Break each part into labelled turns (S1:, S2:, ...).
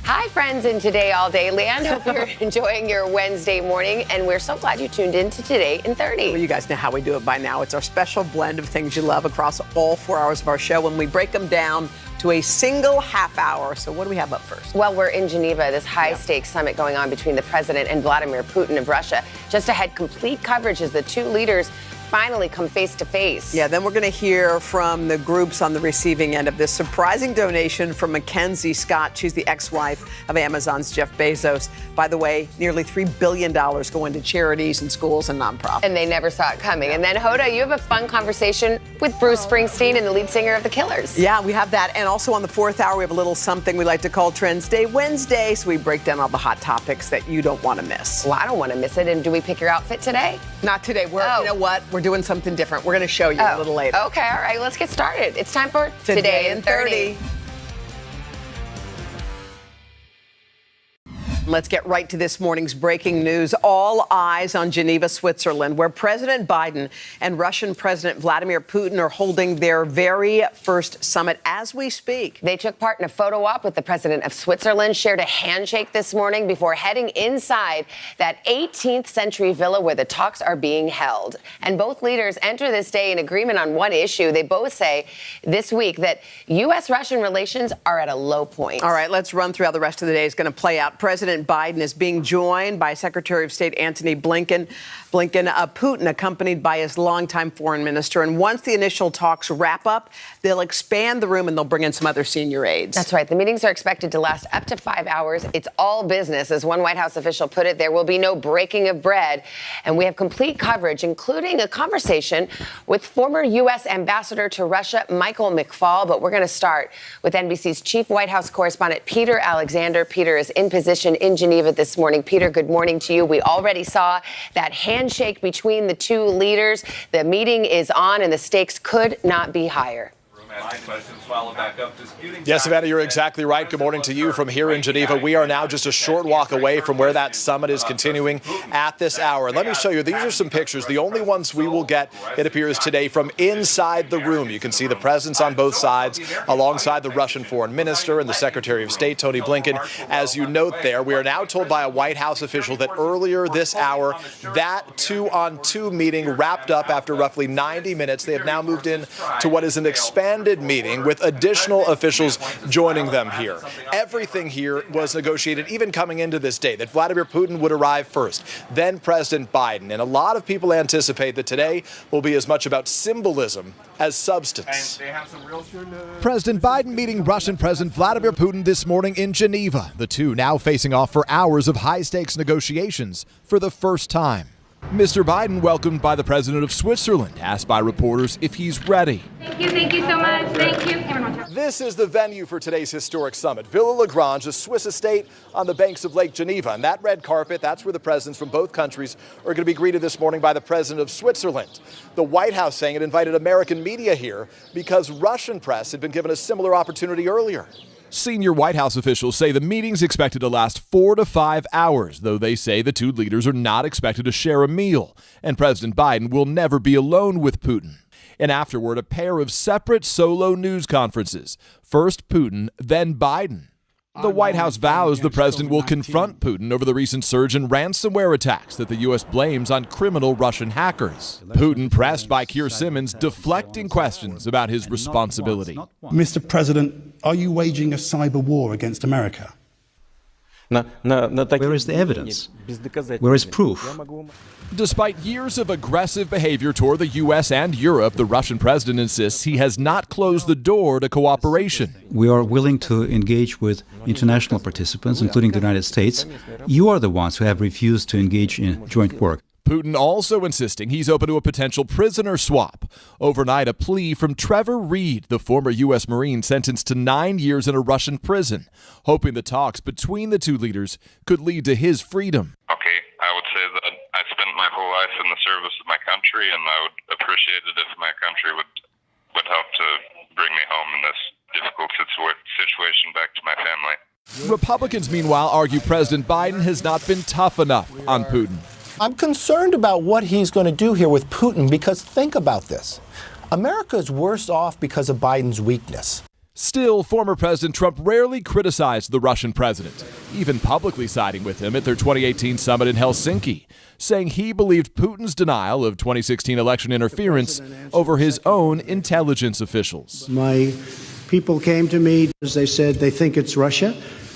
S1: Hi, friends in Today All Day Land. Hope you're enjoying your Wednesday morning, and we're so glad you tuned in to Today in 30.
S2: Well, you guys know how we do it by now. It's our special blend of things you love across all 4 hours of our show when we break them down to a single half hour. So what do we have up first?
S1: Well, we're in Geneva, this high-stakes summit going on between the president and Vladimir Putin of Russia. Just ahead, complete coverage as the two leaders finally come face to face.
S2: Yeah, then we're going to hear from the groups on the receiving end of this surprising donation from Mackenzie Scott. She's the ex-wife of Amazon's Jeff Bezos. By the way, nearly $3 billion going to charities and schools and nonprofits.
S1: And they never saw it coming. And then, Hoda, you have a fun conversation with Bruce Springsteen and the lead singer of The Killers.
S2: Yeah, we have that. And also on the fourth hour, we have a little something we like to call Trends Day Wednesday. So we break down all the hot topics that you don't want to miss.
S1: Well, I don't want to miss it. And do we pick your outfit today?
S2: Not today. You know what? We're doing something different. We're going to show you a little later.
S1: Okay, all right, let's get started. It's time for
S2: Today in 30. Let's get right to this morning's breaking news. All eyes on Geneva, Switzerland, where President Biden and Russian President Vladimir Putin are holding their very first summit as we speak.
S1: They took part in a photo op with the president of Switzerland, shared a handshake this morning before heading inside that 18th century villa where the talks are being held. And both leaders enter this day in agreement on one issue. They both say this week that U.S.-Russian relations are at a low point.
S2: All right, let's run through how the rest of the day is going to play out. President Biden is being joined by Secretary of State Antony Blinken. Putin accompanied by his longtime foreign minister. And once the initial talks wrap up, they'll expand the room and they'll bring in some other senior aides.
S1: That's right. The meetings are expected to last up to 5 hours. It's all business. As one White House official put it, there will be no breaking of bread. And we have complete coverage, including a conversation with former U.S. Ambassador to Russia, Michael McFaul. But we're going to start with NBC's chief White House correspondent, Peter Alexander. Peter is in position in Geneva this morning. Peter, good morning to you. We already saw that handshake between the two leaders. The meeting is on and the stakes could not be higher.
S3: Yes, Savannah, you're exactly right. Good morning to you from here in Geneva. We are now just a short walk away from where that summit is continuing at this hour. Let me show you. These are some pictures, the only ones we will get, it appears, today from inside the room. You can see the presence on both sides alongside the Russian foreign minister and the Secretary of State, Tony Blinken. As you note there, we are now told by a White House official that earlier this hour, that two-on-two meeting wrapped up after roughly 90 minutes. They have now moved in to what is an expanded meeting with additional officials joining them here. Everything here was negotiated, even coming into this day, that Vladimir Putin would arrive first, then President Biden. And a lot of people anticipate that today will be as much about symbolism as substance. President Biden meeting Russian President Vladimir Putin this morning in Geneva. The two now facing off for hours of high-stakes negotiations for the first time. Mr. Biden welcomed by the president of Switzerland, asked by reporters if he's ready.
S4: Thank you so much. Thank you.
S3: This is the venue for today's historic summit, Villa Lagrange, a Swiss estate on the banks of Lake Geneva. And that red carpet, that's where the presidents from both countries are going to be greeted this morning by the president of Switzerland. The White House saying it invited American media here because Russian press had been given a similar opportunity earlier. Senior White House officials say the meeting's expected to last 4 to 5 hours, though they say the two leaders are not expected to share a meal, and President Biden will never be alone with Putin. And afterward, a pair of separate solo news conferences. First Putin, then Biden. The White House vows the president will confront Putin over the recent surge in ransomware attacks that the U.S. blames on criminal Russian hackers. Putin, pressed by Keir Simmons, deflecting questions about his responsibility.
S5: Mr. President, are you waging a cyber war against America?
S6: Where is the evidence? Where is proof?
S3: Despite years of aggressive behavior toward the U.S. and Europe, the Russian president insists he has not closed the door to cooperation.
S6: We are willing to engage with international participants, including the United States. You are the ones who have refused to engage in joint work.
S3: Putin also insisting he's open to a potential prisoner swap. Overnight, a plea from Trevor Reed, the former U.S. Marine sentenced to 9 years in a Russian prison, hoping the talks between the two leaders could lead to his freedom.
S7: Okay, I would say that I spent my whole life in the service of my country, and I would appreciate it if my country would help to bring me home in this difficult situation back to my family.
S3: Republicans, meanwhile, argue President Biden has not been tough enough on Putin.
S8: I'm concerned about what he's going to do here with Putin because think about this. America is worse off because of Biden's weakness.
S3: Still, former President Trump rarely criticized the Russian president, even publicly siding with him at their 2018 summit in Helsinki, saying he believed Putin's denial of 2016 election interference over his own intelligence officials.
S9: My people came to me as they said they think it's Russia.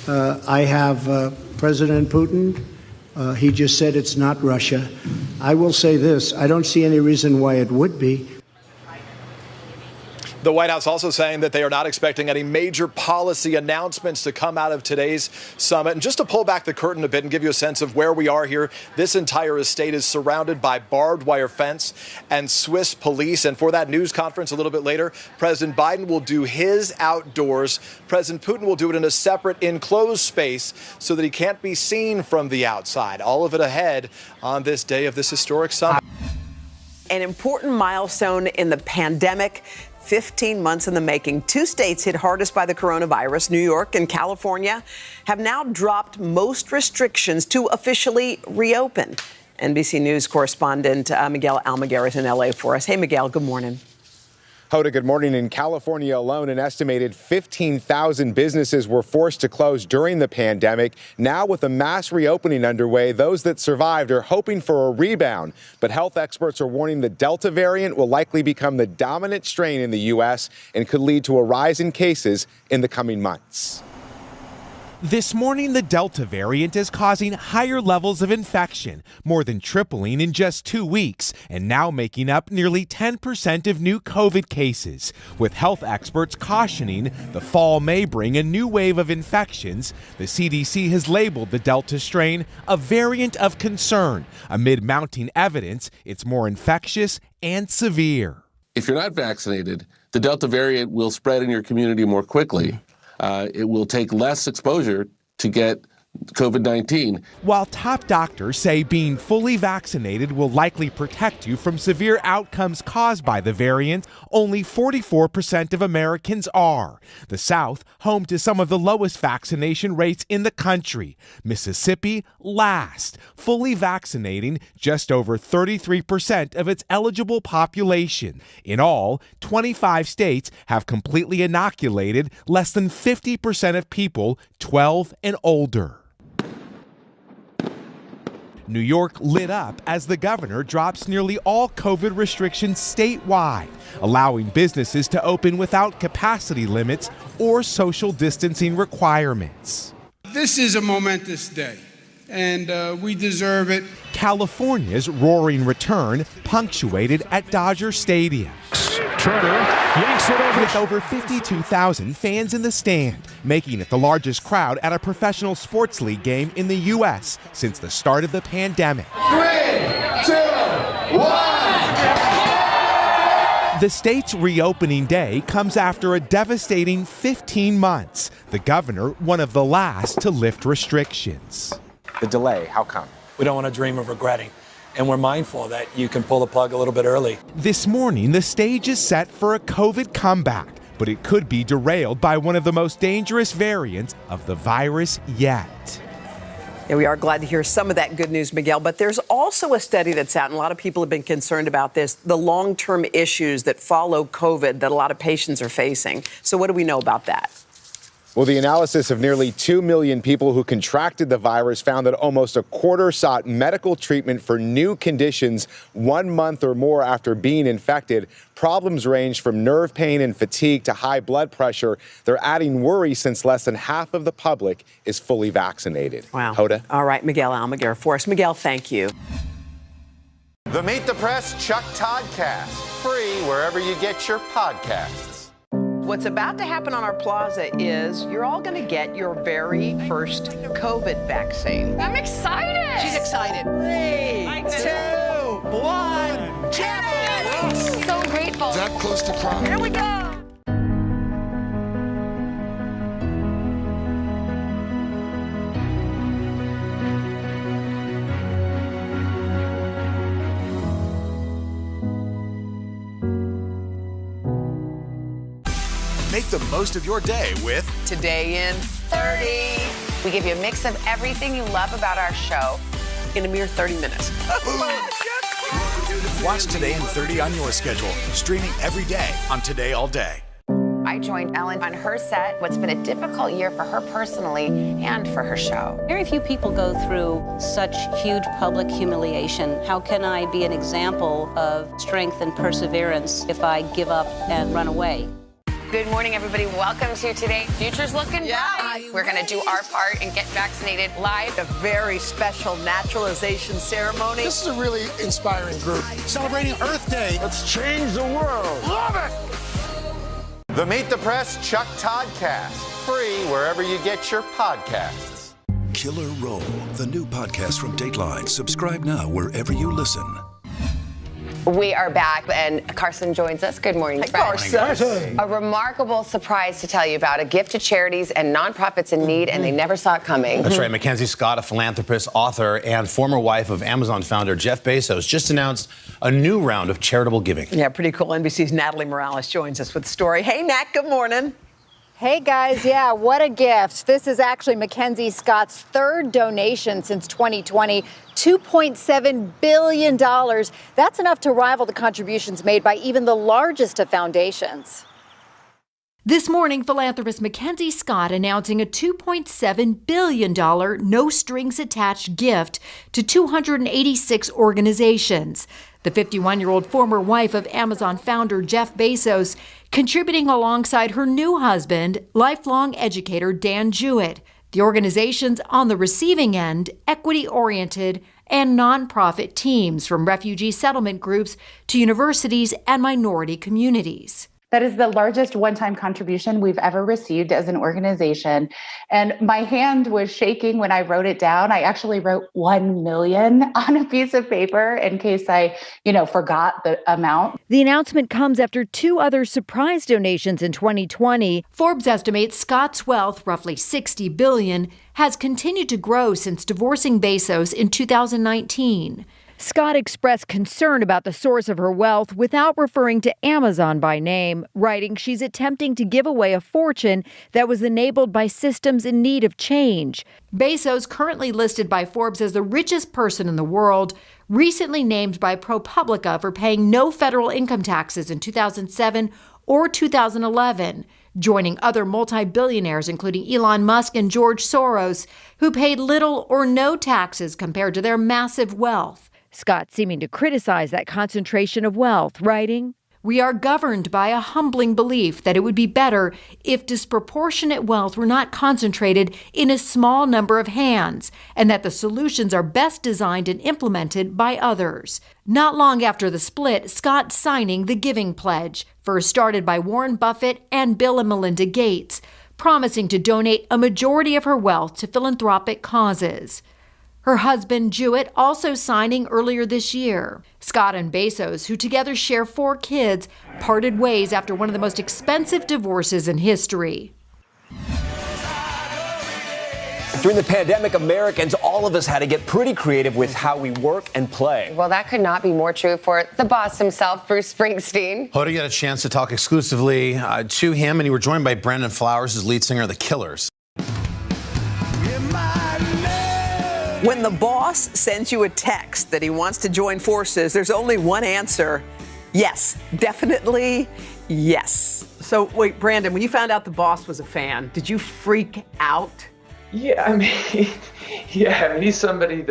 S9: I have President Putin. He just said it's not Russia. I will say this. I don't see any reason why it would be.
S3: The White House also saying that they are not expecting any major policy announcements to come out of today's summit. And just to pull back the curtain a bit and give you a sense of where we are here, this entire estate is surrounded by barbed wire fence and Swiss police. And for that news conference a little bit later, President Biden will do his outdoors. President Putin will do it in a separate enclosed space so that he can't be seen from the outside. All of it ahead on this day of this historic summit.
S2: An important milestone in the pandemic. 15 months in the making. 2 states hit hardest by the coronavirus, New York and California, have now dropped most restrictions to officially reopen. NBC News correspondent Miguel Almaguer is in L.A. for us. Hey, Miguel, good morning.
S10: Hoda, good morning. In California alone, an estimated 15,000 businesses were forced to close during the pandemic. Now, with a mass reopening underway, those that survived are hoping for a rebound. But health experts are warning the Delta variant will likely become the dominant strain in the U.S. and could lead to a rise in cases in the coming months.
S11: This morning, the Delta variant is causing higher levels of infection, more than tripling in just 2 weeks, and now making up nearly 10% of new COVID cases, with health experts cautioning the fall may bring a new wave of infections. The CDC has labeled the Delta strain a variant of concern, amid mounting evidence it's more infectious and severe.
S12: If you're not vaccinated, the Delta variant will spread in your community more quickly. It will take less exposure to get COVID-19.
S11: While top doctors say being fully vaccinated will likely protect you from severe outcomes caused by the variant, only 44% of Americans are. The South, home to some of the lowest vaccination rates in the country. Mississippi, last, fully vaccinating just over 33% of its eligible population. In all, 25 states have completely inoculated less than 50% of people 12 and older. New York lit up as the governor drops nearly all COVID restrictions statewide, allowing businesses to open without capacity limits or social distancing requirements.
S13: This is a momentous day, and we deserve it.
S11: California's roaring return punctuated at Dodger Stadium.
S14: Turner yanks it over.
S11: With over 52,000 fans in the stand, making it the largest crowd at a professional sports league game in the U.S. since the start of the pandemic.
S14: 3, 2, 1.
S11: The state's reopening day comes after a devastating 15 months. The governor, one of the last to lift restrictions.
S10: The delay, how come?
S15: We don't want to dream of regretting. And we're mindful that you can pull the plug a little bit early.
S11: This morning, the stage is set for a COVID comeback, but it could be derailed by one of the most dangerous variants of the virus yet.
S2: Yeah, we are glad to hear some of that good news, Miguel. But there's also a study that's out, and a lot of people have been concerned about this, the long-term issues that follow COVID that a lot of patients are facing. So what do we know about that?
S10: Well, the analysis of nearly 2 million people who contracted the virus found that almost a quarter sought medical treatment for new conditions 1 month or more after being infected. Problems range from nerve pain and fatigue to high blood pressure. They're adding worry since less than half of the public is fully vaccinated.
S2: Wow.
S10: Hoda?
S2: All right, Miguel Almaguer for us. Miguel, thank you.
S8: The Meet the Press Chuck Toddcast, free wherever you get your podcasts.
S2: What's about to happen on our plaza is you're all going to get your very first COVID vaccine.
S4: I'm excited.
S2: She's excited. 3, 2, 1, get it!
S4: So grateful.
S14: That close to prom.
S4: Here we go.
S3: Make the most of your day with
S2: Today in
S1: 30. We give you a mix of everything you love about our show
S2: in a mere 30 minutes.
S3: Watch Today in 30 on your schedule, streaming every day on Today All Day.
S1: I joined Ellen on her set. What's been a difficult year for her personally and for her show.
S16: Very few people go through such huge public humiliation. How can I be an example of strength and perseverance if I give up and run away?
S1: Good morning, everybody. Welcome to Today. Future's looking bright. We're going to do our part and get vaccinated live.
S2: A very special naturalization ceremony.
S14: This is a really inspiring group. Celebrating Earth Day. Let's change the world. Love it!
S8: The Meet the Press Chuck Toddcast, free wherever you get your podcasts.
S17: Killer Roll, the new podcast from Dateline. Subscribe now wherever you listen.
S1: We are back, and Carson joins us. Good morning,
S2: Carson.
S1: A remarkable surprise to tell you about, a gift to charities and nonprofits in need, and they never saw it coming.
S18: That's right. Mackenzie Scott, a philanthropist, author, and former wife of Amazon founder Jeff Bezos, just announced a new round of charitable giving.
S2: Yeah, pretty cool. NBC's Natalie Morales joins us with the story. Hey, Nat, good morning.
S19: Hey guys, yeah, what a gift. This is actually Mackenzie Scott's third donation since 2020, $2.7 billion. That's enough to rival the contributions made by even the largest of foundations.
S20: This morning, philanthropist Mackenzie Scott announcing a $2.7 billion no-strings-attached gift to 286 organizations. The 51-year-old former wife of Amazon founder Jeff Bezos contributing alongside her new husband, lifelong educator Dan Jewett. The organizations on the receiving end, equity-oriented and nonprofit teams from refugee settlement groups to universities and minority communities.
S21: That is the largest one-time contribution we've ever received as an organization. And my hand was shaking when I wrote it down. I actually wrote 1 million on a piece of paper in case I, forgot the amount.
S19: The announcement comes after two other surprise donations in 2020.
S20: Forbes estimates Scott's wealth, roughly $60 billion, has continued to grow since divorcing Bezos in 2019.
S19: Scott expressed concern about the source of her wealth without referring to Amazon by name, writing she's attempting to give away a fortune that was enabled by systems in need of change.
S20: Bezos, currently listed by Forbes as the richest person in the world, recently named by ProPublica for paying no federal income taxes in 2007 or 2011, joining other multi-billionaires including Elon Musk and George Soros, who paid little or no taxes compared to their massive wealth.
S19: Scott seeming to criticize that concentration of wealth, writing,
S20: "We are governed by a humbling belief that it would be better if disproportionate wealth were not concentrated in a small number of hands, and that the solutions are best designed and implemented by others." Not long after the split, Scott signing the Giving Pledge, first started by Warren Buffett and Bill and Melinda Gates, promising to donate a majority of her wealth to philanthropic causes. Her husband, Jewett, also signing earlier this year. Scott and Bezos, who together share 4 kids, parted ways after one of the most expensive divorces in history.
S22: During the pandemic, Americans, all of us had to get pretty creative with how we work and play.
S1: Well, that could not be more true for the boss himself, Bruce Springsteen.
S18: Hoda got a chance to talk exclusively to him, and you were joined by Brandon Flowers, his lead singer of The Killers.
S2: When the boss sends you a text that he wants to join forces, there's only one answer. Yes, definitely yes. So wait, Brandon, when you found out the boss was a fan, did you freak out?
S23: Yeah, he's somebody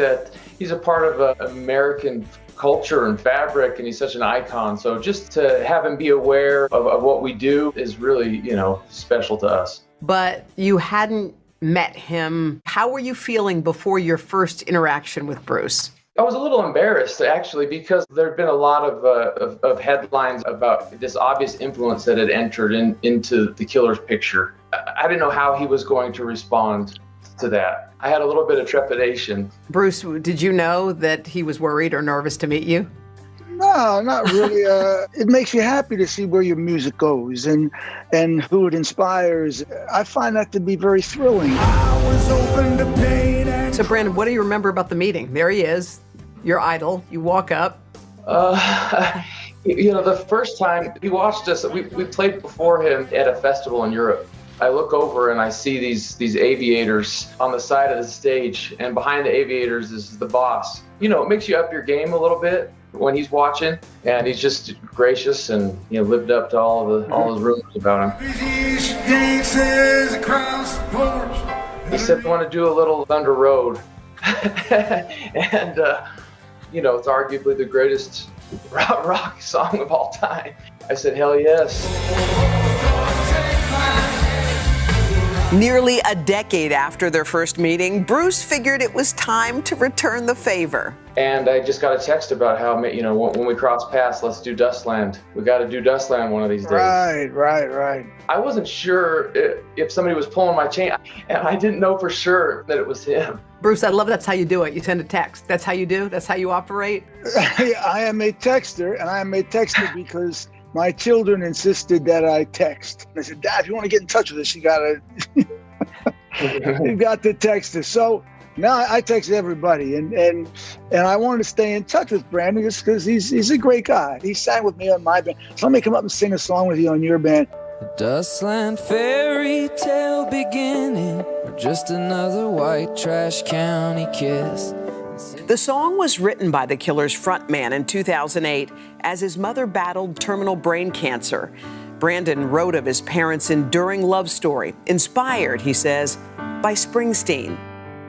S23: he's a part of American culture and fabric, and he's such an icon. So just to have him be aware of what we do is really, special to us.
S2: But you hadn't met him. How were you feeling before your first interaction with Bruce?
S23: I was a little embarrassed, actually, because there had been a lot of headlines about this obvious influence that had entered into the Killer's picture. I didn't know how he was going to respond to that. I had a little bit of trepidation.
S2: Bruce, did you know that he was worried or nervous to meet you?
S24: No, not really. It makes you happy to see where your music goes and who it inspires. I find that to be very thrilling.
S2: So, Brandon, what do you remember about the meeting? There he is, your idol. You walk up.
S23: The first time he watched us, we played before him at a festival in Europe. I look over and I see these aviators on the side of the stage, and behind the aviators is the boss. It makes you up your game a little bit. when he's watching, and he's just gracious and lived up to all his rumors about him. He said, "I want to do a little Thunder Road," and it's arguably the greatest rock song of all time. I said, "Hell yes."
S2: Nearly a decade after their first meeting, Bruce figured it was time to return the favor.
S23: And I just got a text about how, when we cross paths, let's do Dustland. We got to do Dustland one of these days.
S24: Right.
S23: I wasn't sure if somebody was pulling my chain, and I didn't know for sure that it was him.
S2: Bruce, I love that's how you do it. You send a text. That's how you do? That's how you operate?
S24: I am a texter, and I am a texter because my children insisted that I text. They said, "Dad, if you want to get in touch with us, you got to text us." So now I text everybody, and I wanted to stay in touch with Brandon just because he's a great guy. He sang with me on my band. So let me come up and sing a song with you on your band.
S5: Dustland fairy tale beginning, or just another white trash county kiss.
S2: The song was written by the Killer's frontman in 2008 as his mother battled terminal brain cancer. Brandon wrote of his parents' enduring love story, inspired, he says, by Springsteen.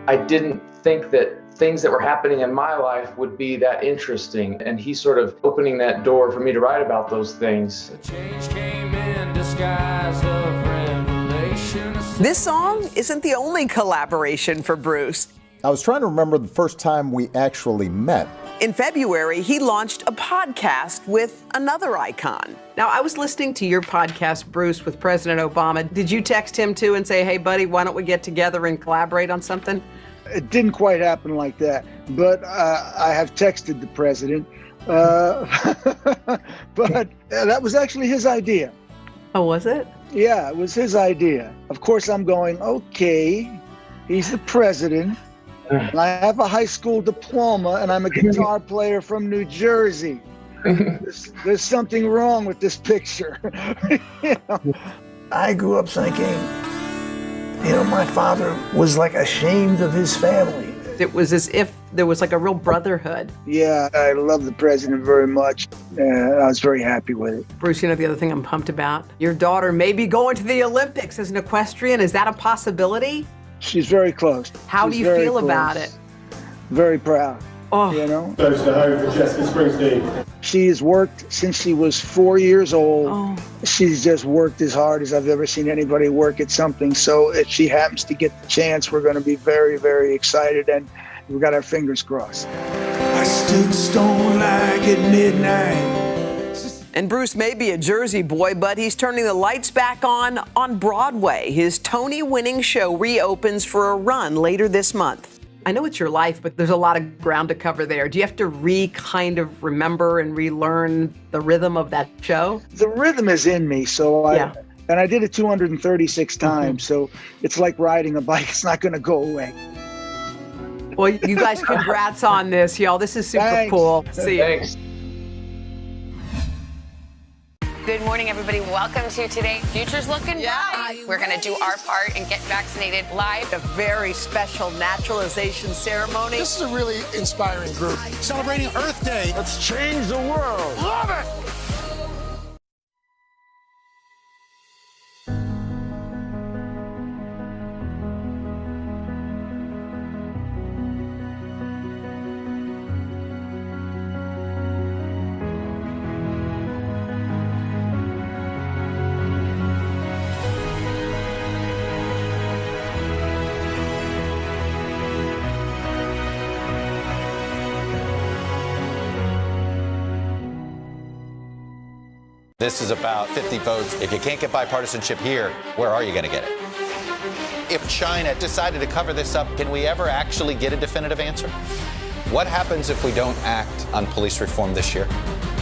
S23: I didn't think that things that were happening in my life would be that interesting, and he's sort of opening that door for me to write about those things.
S5: Change came in disguise of revelation.
S2: This song isn't the only collaboration for Bruce.
S6: I was trying to remember the first time we actually met.
S2: In February, he launched a podcast with another icon. Now, I was listening to your podcast, Bruce, with President Obama. Did you text him too and say, "Hey, buddy, why don't we get together and collaborate on something"?
S24: It didn't quite happen like that, but I have texted the president. But that was actually his idea.
S2: Oh, was it?
S24: Yeah, it was his idea. Of course, I'm going, okay, he's the president. And I have a high school diploma, and I'm a guitar player from New Jersey. There's something wrong with this picture. I grew up thinking, my father was like ashamed of his family.
S2: It was as if there was like a real brotherhood.
S24: Yeah, I love the president very much. I was very happy with it.
S2: Bruce, the other thing I'm pumped about, your daughter may be going to the Olympics as an equestrian. Is that a possibility?
S24: She's very close.
S2: How do you feel about it?
S24: Very proud.
S2: Oh.
S7: Close to home for Jessica Springsteen.
S24: She has worked since she was 4 years old. Oh. She's just worked as hard as I've ever seen anybody work at something. So if she happens to get the chance, we're going to be very, very excited, and we've got our fingers crossed.
S5: I stood stone like at midnight.
S2: And Bruce may be a Jersey boy, but he's turning the lights back on Broadway. His Tony-winning show reopens for a run later this month. I know it's your life, but there's a lot of ground to cover there. Do you have to kind of remember and relearn the rhythm of that show?
S24: The rhythm is in me, so I did it 236 times, so it's like riding a bike. It's not going to go away.
S2: Well, you guys, congrats on this, y'all. This is super cool. See you.
S23: Thanks.
S1: Good morning, everybody. Welcome to Today. Future's looking bright. We're going to do our part and get vaccinated live.
S2: A very special naturalization ceremony.
S14: This is a really inspiring group. Celebrating Earth Day. Let's change the world. Love it!
S9: This is about 50 votes. If you can't get bipartisanship here, where are you going to get it? If China decided to cover this up, can we ever actually get a definitive answer? What happens if we don't act on police reform this year?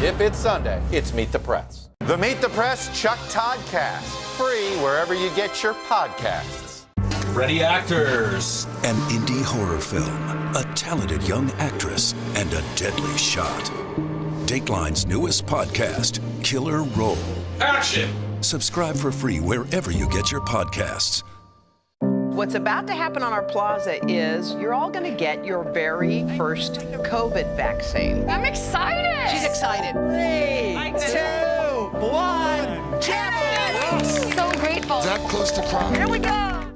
S9: If it's Sunday, it's Meet the Press.
S8: The Meet the Press Chuck Toddcast, free wherever you get your podcasts.
S17: Ready, actors. An indie horror film, a talented young actress, and a deadly shot. Dateline's newest podcast, Killer Roll. Action! Subscribe for free wherever you get your podcasts.
S2: What's about to happen on our plaza is you're all going to get your very first COVID vaccine.
S4: I'm excited.
S2: She's excited. 3, 2, 1, champions!
S4: So grateful.
S14: That close to crying.
S2: Here we go.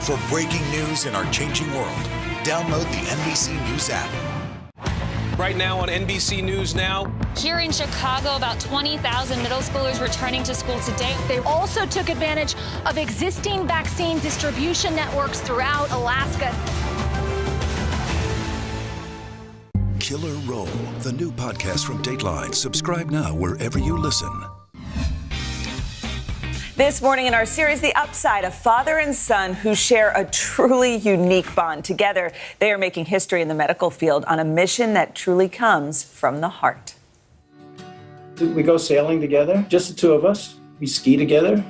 S11: For breaking news in our changing world, download the NBC News app.
S12: Right now on NBC News Now.
S13: Here in Chicago, about 20,000 middle schoolers returning to school today.
S15: They also took advantage of existing vaccine distribution networks throughout Alaska.
S17: Killer Roll, the new podcast from Dateline. Subscribe now wherever you listen.
S25: This morning in our series, the upside of father and son who share a truly unique bond. Together, they are making history in the medical field on a mission that truly comes from the heart.
S26: We go sailing together, just the two of us. We ski together.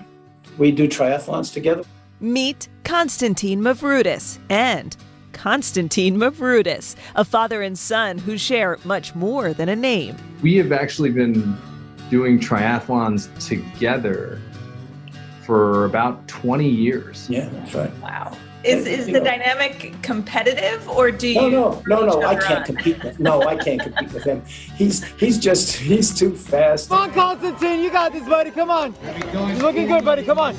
S26: We do triathlons together.
S27: Meet Konstantin Mavroudis and Konstantin Mavroudis, a father and son who share much more than a name.
S28: We have actually been doing triathlons together for about 20 years.
S26: Yeah, that's right.
S25: Wow.
S29: Is the dynamic competitive, or do you?
S26: No. I can't compete with. No, I can't compete with him. He's too fast.
S30: Come on, Konstantin, you got this, buddy. Come on. You're looking good, buddy. Come on.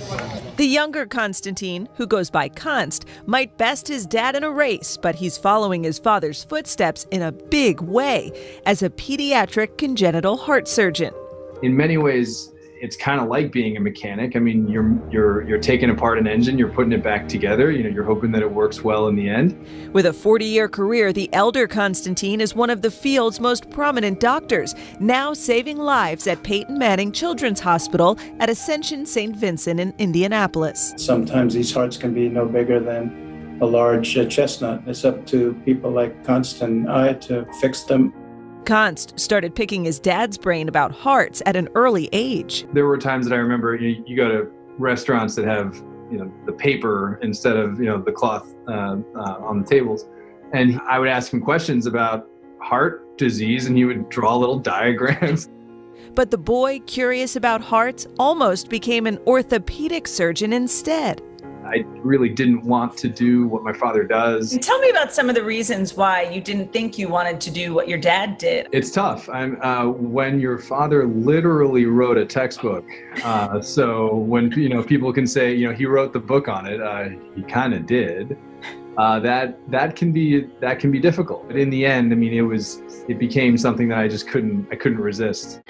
S27: The younger Konstantin, who goes by Konst, might best his dad in a race, but he's following his father's footsteps in a big way as a pediatric congenital heart surgeon.
S28: In many ways, it's kind of like being a mechanic. I mean, you're taking apart an engine, you're putting it back together. You're hoping that it works well in the end.
S27: With a 40-year career, the elder Konstantin is one of the field's most prominent doctors, now saving lives at Peyton Manning Children's Hospital at Ascension St. Vincent in Indianapolis.
S26: Sometimes these hearts can be no bigger than a large chestnut. It's up to people like Konst and I to fix them.
S27: Konst started picking his dad's brain about hearts at an early age.
S28: There were times that I remember you go to restaurants that have the paper instead of the cloth on the tables, and I would ask him questions about heart disease, and he would draw little diagrams.
S27: But the boy, curious about hearts, almost became an orthopedic surgeon instead.
S28: I really didn't want to do what my father does.
S29: Tell me about some of the reasons why you didn't think you wanted to do what your dad did.
S28: It's tough. When your father literally wrote a textbook. So when people can say he wrote the book on it, he kind of did. That can be difficult. But in the end, it became something that I couldn't resist.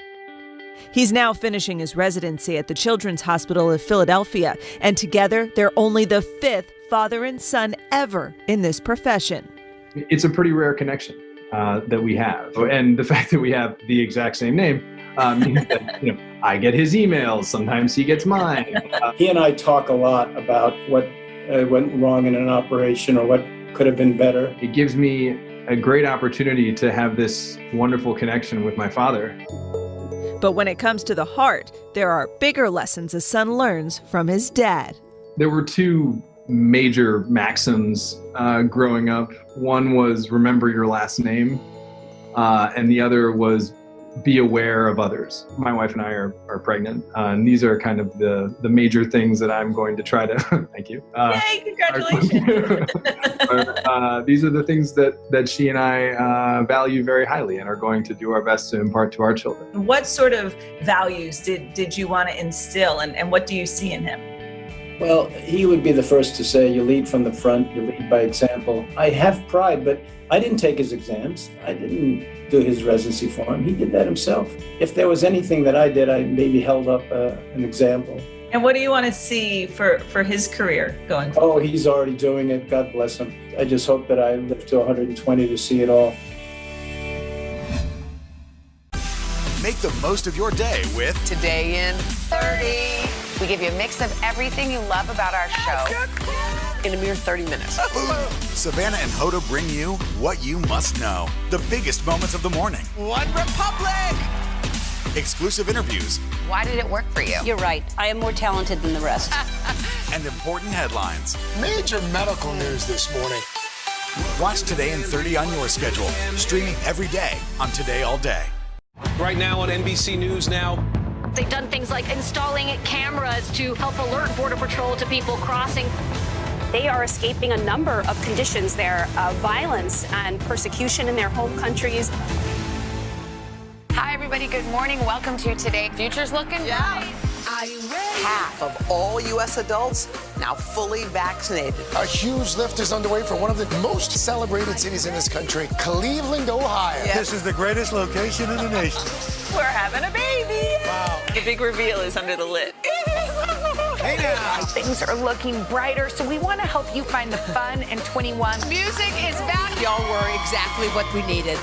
S27: He's now finishing his residency at the Children's Hospital of Philadelphia, and together they're only the 5th father and son ever in this profession.
S28: It's a pretty rare connection that we have, and the fact that we have the exact same name means that I get his emails, sometimes he gets mine.
S26: He and I talk a lot about what went wrong in an operation or what could have been better.
S28: It gives me a great opportunity to have this wonderful connection with my father.
S27: But when it comes to the heart, there are bigger lessons a son learns from his dad.
S28: There were two major maxims growing up. One was remember your last name, and the other was be aware of others. My wife and I are pregnant, and these are kind of the major things that I'm going to try to, thank you.
S29: Yay, congratulations.
S28: These are the things that she and I value very highly and are going to do our best to impart to our children.
S29: What sort of values did you want to instill, and what do you see in him?
S26: Well, he would be the first to say, you lead from the front, you lead by example. I have pride, but I didn't take his exams. I didn't do his residency for him. He did that himself. If there was anything that I did, I maybe held up an example.
S29: And what do you want to see for his career going forward?
S26: Oh, he's already doing it. God bless him. I just hope that I live to 120 to see it all.
S11: Make the most of your day with
S1: Today in 30. We give you a mix of everything you love about our show in a mere 30 minutes.
S11: Savannah and Hoda bring you what you must know. The biggest moments of the morning.
S2: One Republic!
S11: Exclusive interviews.
S1: Why did it work for you?
S16: You're right. I am more talented than the rest.
S11: And important headlines.
S14: Major medical news this morning.
S11: Watch Today in 30 on your schedule. Streaming every day on Today All Day.
S12: Right now on NBC News Now.
S15: They've done things like installing cameras to help alert Border Patrol to people crossing.
S3: they are escaping a number of conditions there, violence and persecution in their home countries.
S1: Hi, everybody. Good morning. Welcome to Today. Future's looking bright.
S2: Are you ready? Half of all U.S. adults now fully vaccinated.
S14: A huge lift is underway for one of the most celebrated cities in this country, Cleveland, Ohio.
S2: Yes.
S14: This is the greatest location in the nation.
S25: We're having a baby.
S14: Wow.
S25: The big reveal is under the lid.
S14: Hey now.
S4: Things are looking brighter, so we want to help you find the fun in 21.
S1: Music is back.
S2: Y'all were exactly what we needed.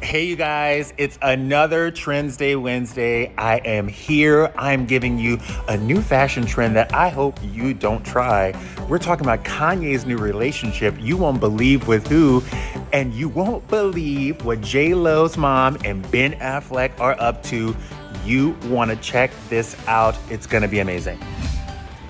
S5: Hey, you guys, it's another Trends Day Wednesday. I am here. I'm giving you a new fashion trend that I hope you don't try. We're talking about Kanye's new relationship. You won't believe with who, and you won't believe what J-Lo's mom and Ben Affleck are up to. You want to check this out. It's going to be amazing.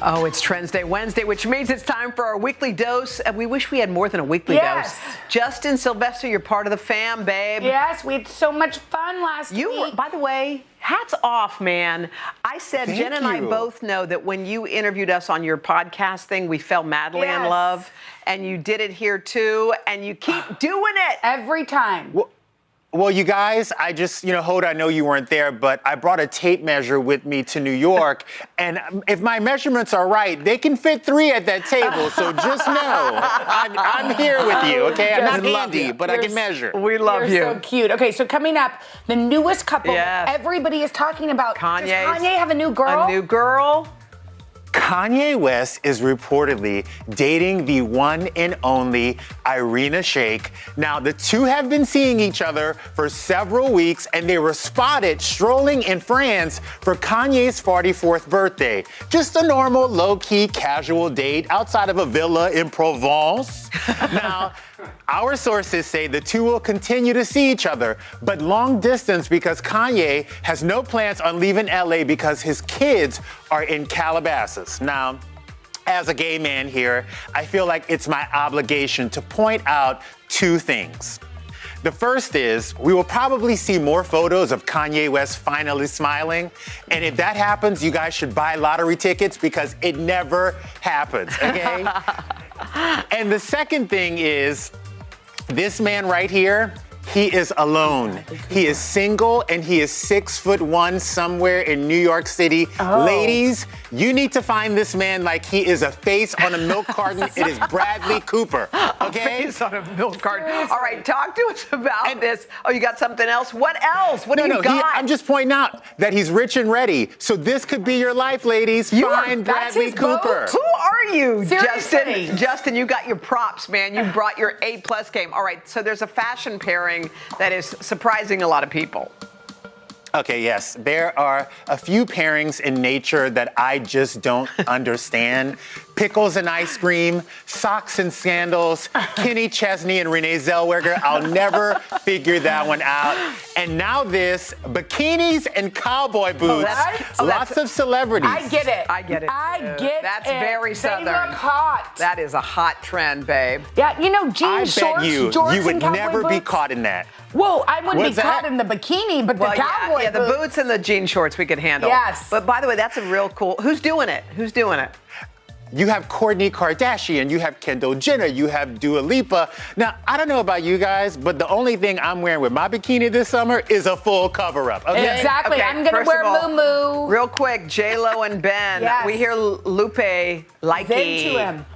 S2: Oh, it's Trends Day Wednesday, which means it's time for our weekly dose. And we wish we had more than a weekly dose. Justin, Sylvester, you're part of the fam, babe.
S4: Yes, we had so much fun last week.
S2: By the way, hats off, man. I said,
S5: Thank
S2: Jen and I
S5: you.
S2: both know that when you interviewed us on your podcast thing, we fell madly in love. And you did it here too. And you keep doing it.
S4: Every time.
S5: Well, you guys, I just, Hoda, I know you weren't there, but I brought a tape measure with me to New York. And if my measurements are right, they can fit 3 at that table. So just know, I'm here with you, okay? I'm not handy, but I can measure.
S2: We love you.
S4: You're so cute. Okay, so coming up, the newest couple
S2: Yes.
S4: that everybody is talking about.
S2: Kanye's
S4: Does Kanye have a new girl?
S2: A new girl.
S5: Kanye West is reportedly dating the one and only Irina Shayk. Now, the two have been seeing each other for several weeks, and they were spotted strolling in France for Kanye's 44th birthday. Just a normal, low-key, casual date outside of a villa in Provence. Now, our sources say the two will continue to see each other, but long distance because Kanye has no plans on leaving LA because his kids are in Calabasas. Now, as a gay man here, I feel like it's my obligation to point out 2 things. The first is, we will probably see more photos of Kanye West finally smiling. And if that happens, you guys should buy lottery tickets because it never happens, okay? And the second thing is, this man right here, he is alone. He is single and he is 6'1" somewhere in New York City.
S4: Oh.
S5: Ladies, you need to find this man like he is a face on a milk carton. It is Bradley Cooper, okay?
S2: A face on a milk carton. All right, talk to us about this. Oh, you got something else? What else? What do you got?
S5: I'm just pointing out that he's rich and ready. So this could be your life, ladies. Find Bradley Cooper.
S2: Who are you,
S4: Seriously.
S2: Justin? Justin, you got your props, man. You brought your A+ game. All right, so there's a fashion pairing that is surprising a lot of people.
S5: Okay, yes. There are a few pairings in nature that I just don't understand. Pickles and ice cream, socks and sandals, Kenny Chesney and Renee Zellweger. I'll never figure that one out. And now this, bikinis and cowboy boots. Lots of celebrities.
S4: I get it.
S2: I get it.
S4: I get
S2: That's
S4: it.
S2: very southern.
S4: They look hot.
S2: That is a hot trend, babe.
S4: Yeah, jeans,
S5: I
S4: shorts,
S5: bet you
S4: jorts,
S5: would
S4: and cowboy
S5: never be
S4: boots.
S5: caught in that.
S4: Whoa, I wouldn't
S5: What's
S4: be caught
S5: that?
S4: in the bikini, but
S2: Well,
S4: the cowboy
S2: yeah, the boots and the jean shorts we could handle.
S4: Yes.
S2: But by the way, that's a real cool. Who's doing it? Who's doing it?
S5: You have Kourtney Kardashian, you have Kendall Jenner, you have Dua Lipa. Now, I don't know about you guys, but the only thing I'm wearing with my bikini this summer is a full cover-up, okay?
S4: Exactly.
S2: Okay,
S4: I'm going to
S2: first
S4: wear
S2: of all,
S4: muumuu.
S2: Real quick, J-Lo and Ben.
S4: Yes.
S2: We hear Lupe likey.
S4: Into him.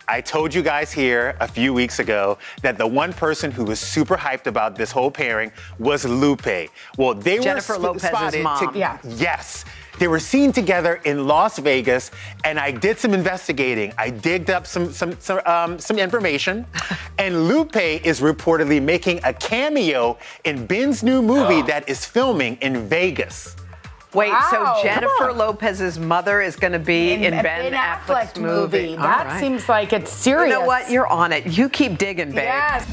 S5: I told you guys here a few weeks ago that the one person who was super hyped about this whole pairing was Lupe. Well, they
S2: Jennifer
S5: were
S2: Lopez's
S5: spotted
S2: mom.
S4: Yeah.
S5: Yes. They were seen together in Las Vegas, and I did some investigating. I digged up some information, and Lupe is reportedly making a cameo in Ben's new movie that is filming in Vegas.
S2: Wait,
S4: Wow,
S2: so Jennifer
S4: come on.
S2: Lopez's mother is going to be in Ben Affleck's movie.
S4: That
S2: All right.
S4: seems like it's serious.
S2: You know what? You're on it. You keep digging, babe.
S4: Yes.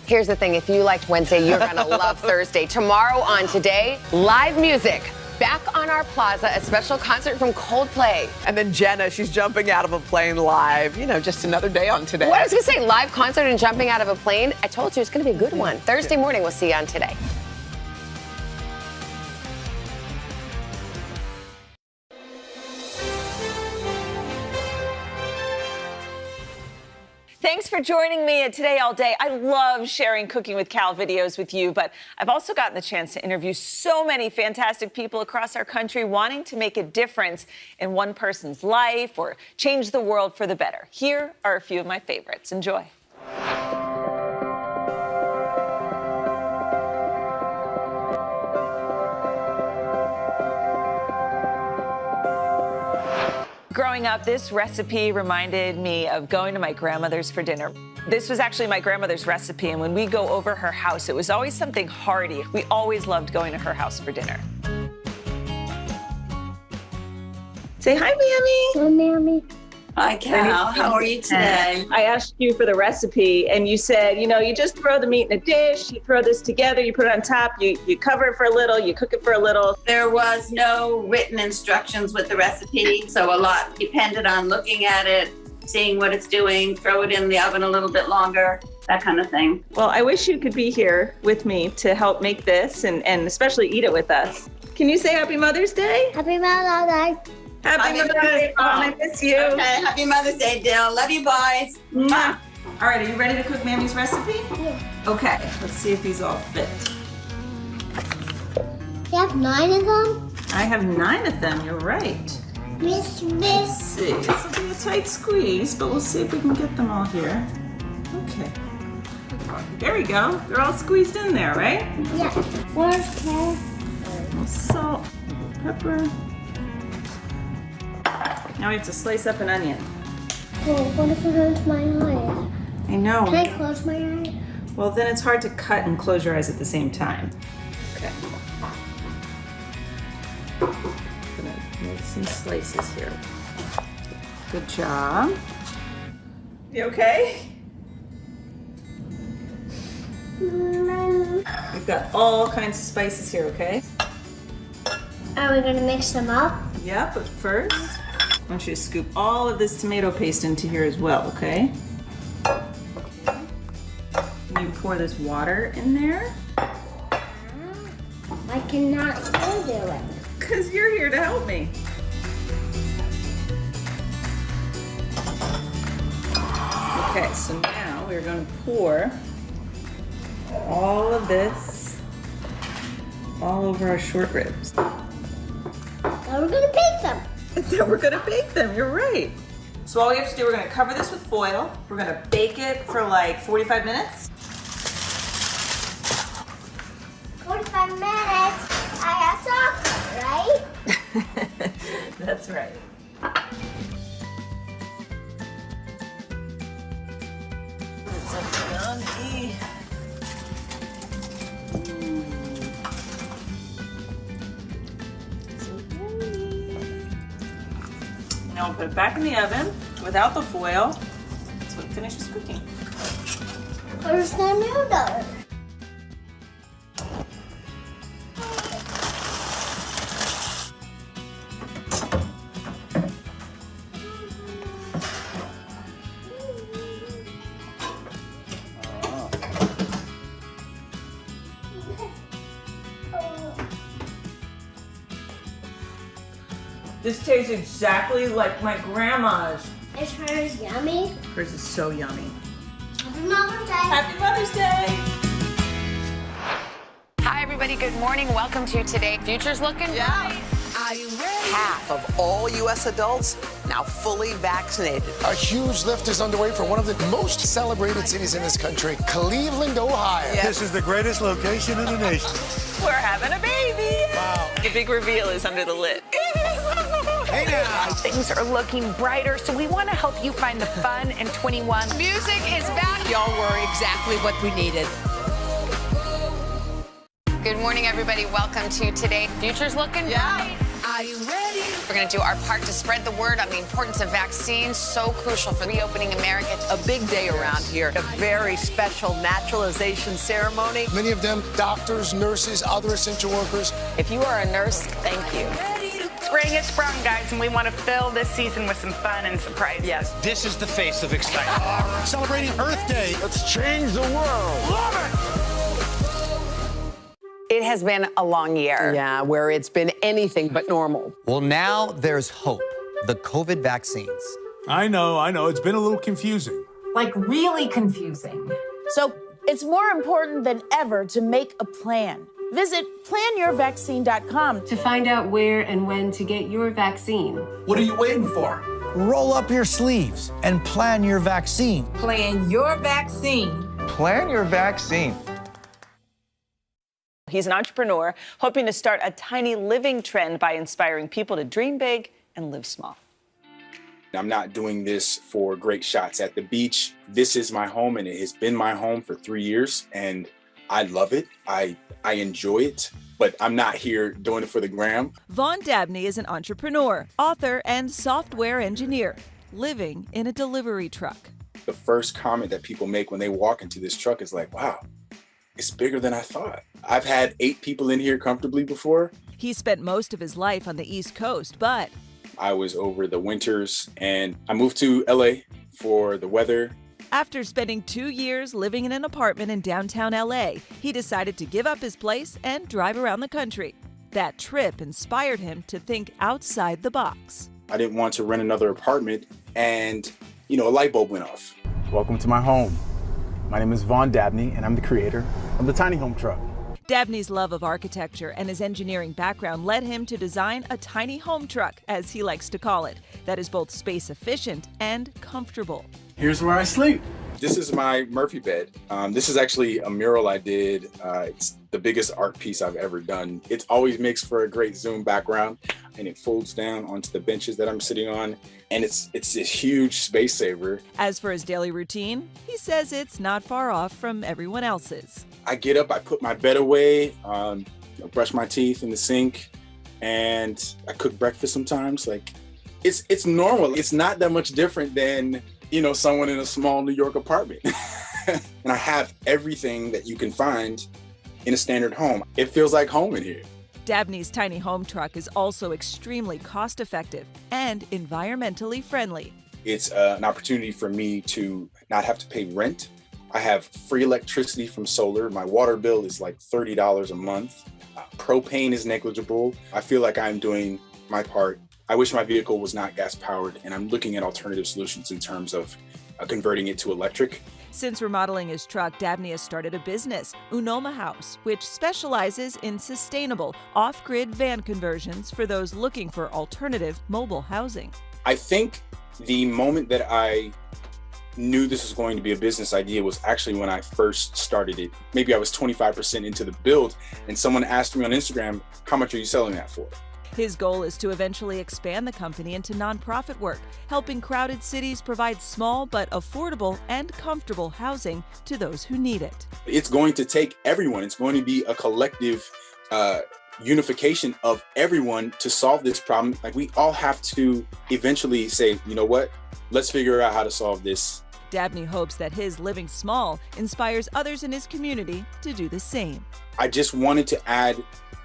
S1: Here's the thing, if you liked Wednesday, you're gonna love Thursday. Tomorrow on Today, live music back on our plaza, a special concert from Coldplay.
S2: And then Jenna, she's jumping out of a plane live. You know, just another day on Today.
S1: What I was going to say, live concert and jumping out of a plane. I told you it's going to be a good one. Thursday morning, we'll see you on Today.
S25: Thanks for joining me at Today All Day. I love sharing Cooking with Cal videos with you, but I've also gotten the chance to interview so many fantastic people across our country wanting to make a difference in one person's life or change the world for the better. Here are a few of my favorites. Enjoy. Growing up, this recipe reminded me of going to my grandmother's for dinner. This was actually my grandmother's recipe, and when we go over her house, it was always something hearty. We always loved going to her house for dinner.
S6: Say hi, Mammy.
S7: Hi, Mammy.
S6: Hi, Cal. How are you today? I asked you for the recipe, and you said, you know, you just throw the meat in a dish, you throw this together, you put it on top, you cover it for a little, you cook it for a little.
S10: There was no written instructions with the recipe, so a lot depended on looking at it, seeing what it's doing, throw it in the oven a little bit longer, that kind of thing.
S6: Well, I wish you could be here with me to help make this and especially eat it with us. Can you say Happy Mother's Day?
S7: Happy Mother's Day.
S6: Happy Mother's Day, Mom. I miss you.
S10: Okay, Happy Mother's Day, Dill. Love you, boys.
S6: Mwah. All right, are you ready to cook Mammy's recipe? Yeah. Okay, let's see if these all fit.
S7: You have 9 of them?
S6: I have 9 of them, you're right.
S7: Let's
S6: see, this will be a tight squeeze, but we'll see if we can get them all here. Okay. There we go. They're all squeezed in there, right?
S7: Yeah. Okay.
S6: A little salt, pepper. Now we have to slice up an onion.
S7: Well, what if I close my eyes?
S6: I know.
S7: Can I close my eyes?
S6: Well, then it's hard to cut and close your eyes at the same time. Okay. I'm gonna make some slices here. Good job. You okay? We've got all kinds of spices here, okay?
S7: Are we gonna mix them up?
S6: Yeah, but first, I want you to scoop all of this tomato paste into here as well, okay? You pour this water in there.
S7: I cannot still do it.
S6: Because you're here to help me. Okay, so now we're going to pour all of this all over our short ribs.
S7: Now we're gonna bake them.
S6: Then we're gonna bake them, you're right. So all we have to do, we're gonna cover this with foil. We're gonna bake it for like 45 minutes.
S7: 45 minutes. I have soccer, right?
S6: That's right. This looks yummy. Now we'll put it back in the oven without the foil so it finishes cooking.
S7: Where's the noodles?
S6: This tastes exactly like my grandma's.
S7: Is hers yummy?
S6: Hers is so yummy.
S7: Happy Mother's Day.
S6: Happy Mother's Day.
S1: Hi, everybody. Good morning. Welcome to Today. Future's looking bright.
S2: Are you ready? Half of all U.S. adults now fully vaccinated.
S14: A huge lift is underway for one of the most celebrated cities in this country, Cleveland, Ohio.
S2: Yeah.
S14: This is the greatest location in the nation.
S6: We're having a baby.
S14: Wow.
S6: The big reveal is under the lid.
S14: Hey now.
S4: Things are looking brighter, so we want to help you find the fun in 21.
S1: Music is back.
S2: Y'all were exactly what we needed.
S1: Good morning, everybody. Welcome to Today. Future's looking bright.
S4: Are you ready?
S1: We're going to do our part to spread the word on the importance of vaccines, so crucial for reopening America.
S2: A big day around here, a very special naturalization ceremony.
S14: Many of them doctors, nurses, other essential workers.
S4: If you are a nurse, thank you. Spring has sprung, guys, and we want to fill this season with some fun and surprises.
S2: Yes.
S12: This is the face of excitement.
S14: Celebrating Earth Day. Let's change the world. Love it!
S1: It has been a long year.
S2: Yeah, where it's been anything but normal.
S8: Well, now there's hope. The COVID vaccines.
S9: I know. It's been a little confusing.
S13: Like really confusing. So it's more important than ever to make a plan. Visit planyourvaccine.com
S18: to find out where and when to get your vaccine.
S14: What are you waiting for?
S8: Roll up your sleeves and plan your vaccine.
S13: Plan your vaccine.
S8: Plan your vaccine.
S25: He's an entrepreneur hoping to start a tiny living trend by inspiring people to dream big and live small.
S19: I'm not doing this for great shots at the beach. This is my home, and it has been my home for 3 years, and I love it. I enjoy it, but I'm not here doing it for the gram.
S27: Vaughn Dabney is an entrepreneur, author, and software engineer living in a delivery truck.
S19: The first comment that people make when they walk into this truck is like, wow, it's bigger than I thought. I've had 8 people in here comfortably before.
S27: He spent most of his life on the East Coast, but
S19: I was over the winters, and I moved to LA for the weather.
S27: After spending 2 years living in an apartment in downtown LA, he decided to give up his place and drive around the country. That trip inspired him to think outside the box.
S19: I didn't want to rent another apartment, and, a light bulb went off.
S20: Welcome to my home. My name is Vaughn Dabney, and I'm the creator of the Tiny Home Truck.
S27: Dabney's love of architecture and his engineering background led him to design a tiny home truck, as he likes to call it, that is both space efficient and comfortable.
S19: Here's where I sleep. This is my Murphy bed. This is actually a mural I did. It's the biggest art piece I've ever done. It always makes for a great Zoom background, and it folds down onto the benches that I'm sitting on, and it's this huge space saver.
S27: As for his daily routine, he says it's not far off from everyone else's.
S19: I get up, I put my bed away, brush my teeth in the sink, and I cook breakfast sometimes. It's normal. It's not that much different than someone in a small New York apartment. And I have everything that you can find in a standard home. It feels like home in here.
S27: Dabney's tiny home truck is also extremely cost-effective and environmentally friendly.
S19: It's an opportunity for me to not have to pay rent. I have free electricity from solar. My water bill is like $30 a month. Propane is negligible. I feel like I'm doing my part. I wish my vehicle was not gas powered, and I'm looking at alternative solutions in terms of converting it to electric.
S27: Since remodeling his truck, Dabney has started a business, Unoma House, which specializes in sustainable, off-grid van conversions for those looking for alternative mobile housing.
S19: I think the moment that I knew this was going to be a business idea was actually when I first started it. Maybe I was 25% into the build, and someone asked me on Instagram, how much are you selling that for?
S27: His goal is to eventually expand the company into nonprofit work, helping crowded cities provide small but affordable and comfortable housing to those who need it.
S19: It's going to take everyone. It's going to be a collective unification of everyone to solve this problem. We all have to eventually say, you know what? Let's figure out how to solve this.
S27: Dabney hopes that his living small inspires others in his community to do the same.
S19: I just wanted to add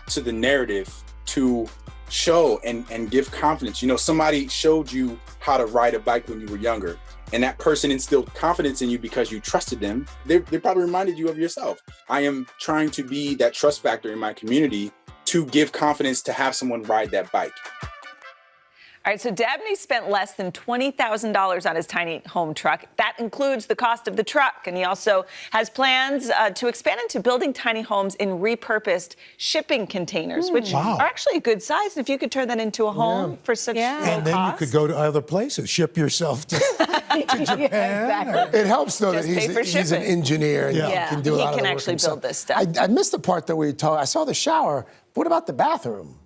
S19: to the narrative to show and give confidence. Somebody showed you how to ride a bike when you were younger, and that person instilled confidence in you because you trusted them. They probably reminded you of yourself. I am trying to be that trust factor in my community to give confidence to have someone ride that bike.
S25: All right, so Dabney spent less than $20,000 on his tiny home truck. That includes the cost of the truck. And he also has plans to expand into building tiny homes in repurposed shipping containers, which are actually a good size. If you could turn that into a home for such low cost.
S14: And then you could go to other places, ship yourself to Japan.
S25: Exactly.
S14: It helps, though,
S25: Just
S14: that he's an engineer and he can do a lot of the work
S25: actually
S14: himself.
S25: build this stuff.
S14: I missed the part that we talked. I saw the shower. What about the bathroom?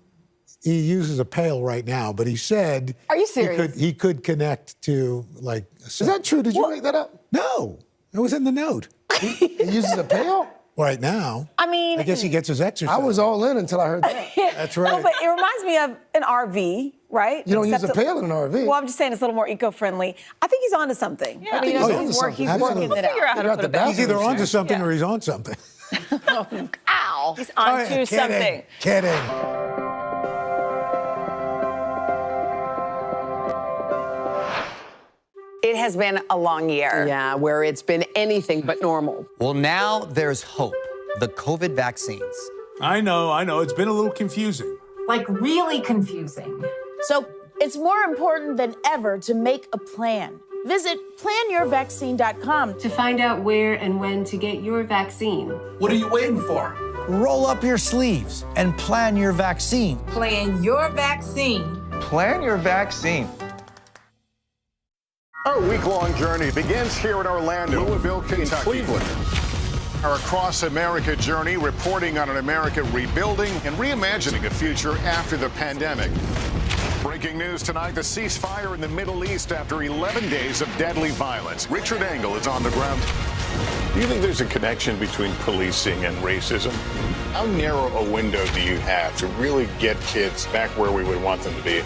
S14: He uses a pail right now, but he said...
S13: Are you serious?
S14: He could connect to,
S13: Is that true? Did you make that up?
S14: No. It was in the note.
S13: He uses a pail?
S14: Right now.
S13: I mean,
S14: I guess he gets his exercise.
S16: I was all in until I heard that.
S14: That's right.
S13: No, but it reminds me of an RV, right?
S16: You don't use a pail in an RV.
S13: Well, I'm just saying it's a a little more eco-friendly. I think he's onto something.
S16: Yeah.
S13: I mean,
S16: Oh,
S13: he's working it out.
S16: Figure out how to put it back.
S14: He's either onto something or he's on something.
S13: Ow.
S25: He's onto
S14: Kidding,
S25: something.
S14: Kidding.
S1: It has been a long year.
S2: Yeah, where it's been anything but normal.
S17: Well, now there's hope. The COVID vaccines.
S9: I know. It's been a little confusing.
S13: Like really confusing. So it's more important than ever to make a plan. Visit planyourvaccine.com
S18: to find out where and when to get your vaccine.
S8: What are you waiting for? Roll up your sleeves and plan your vaccine.
S21: Plan your vaccine.
S22: Plan your vaccine.
S23: Our week-long journey begins here in Orlando, Louisville, Kentucky, Cleveland. Our Across America journey reporting on an America rebuilding and reimagining a future after the pandemic. Breaking news tonight, the ceasefire in the Middle East after 11 days of deadly violence. Richard Engel is on the ground.
S24: Do you think there's a connection between policing and racism? How narrow a window do you have to really get kids back where we would want them to be?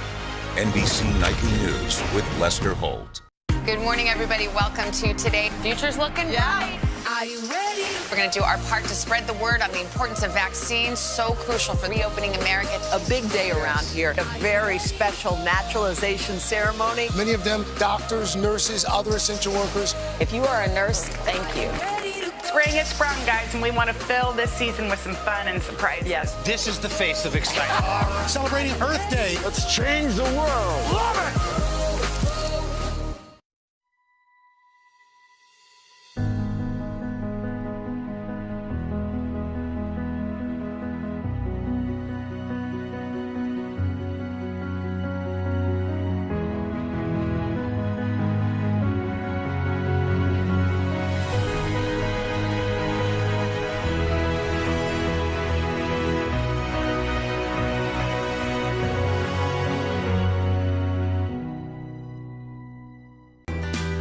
S11: NBC Nightly News with Lester Holt.
S1: Good morning, everybody. Welcome to Today. Future's looking bright.
S21: Are you ready?
S1: We're going to do our part to spread the word on the importance of vaccines, so crucial for reopening America.
S2: A big day around here. A very special naturalization ceremony.
S14: Many of them doctors, nurses, other essential workers.
S25: If you are a nurse, thank you.
S4: Spring has sprung, guys, and we want to fill this season with some fun and surprises.
S12: Yes, this is the face of excitement.
S14: Celebrating Earth Day.
S23: Let's change the world.
S14: Love it!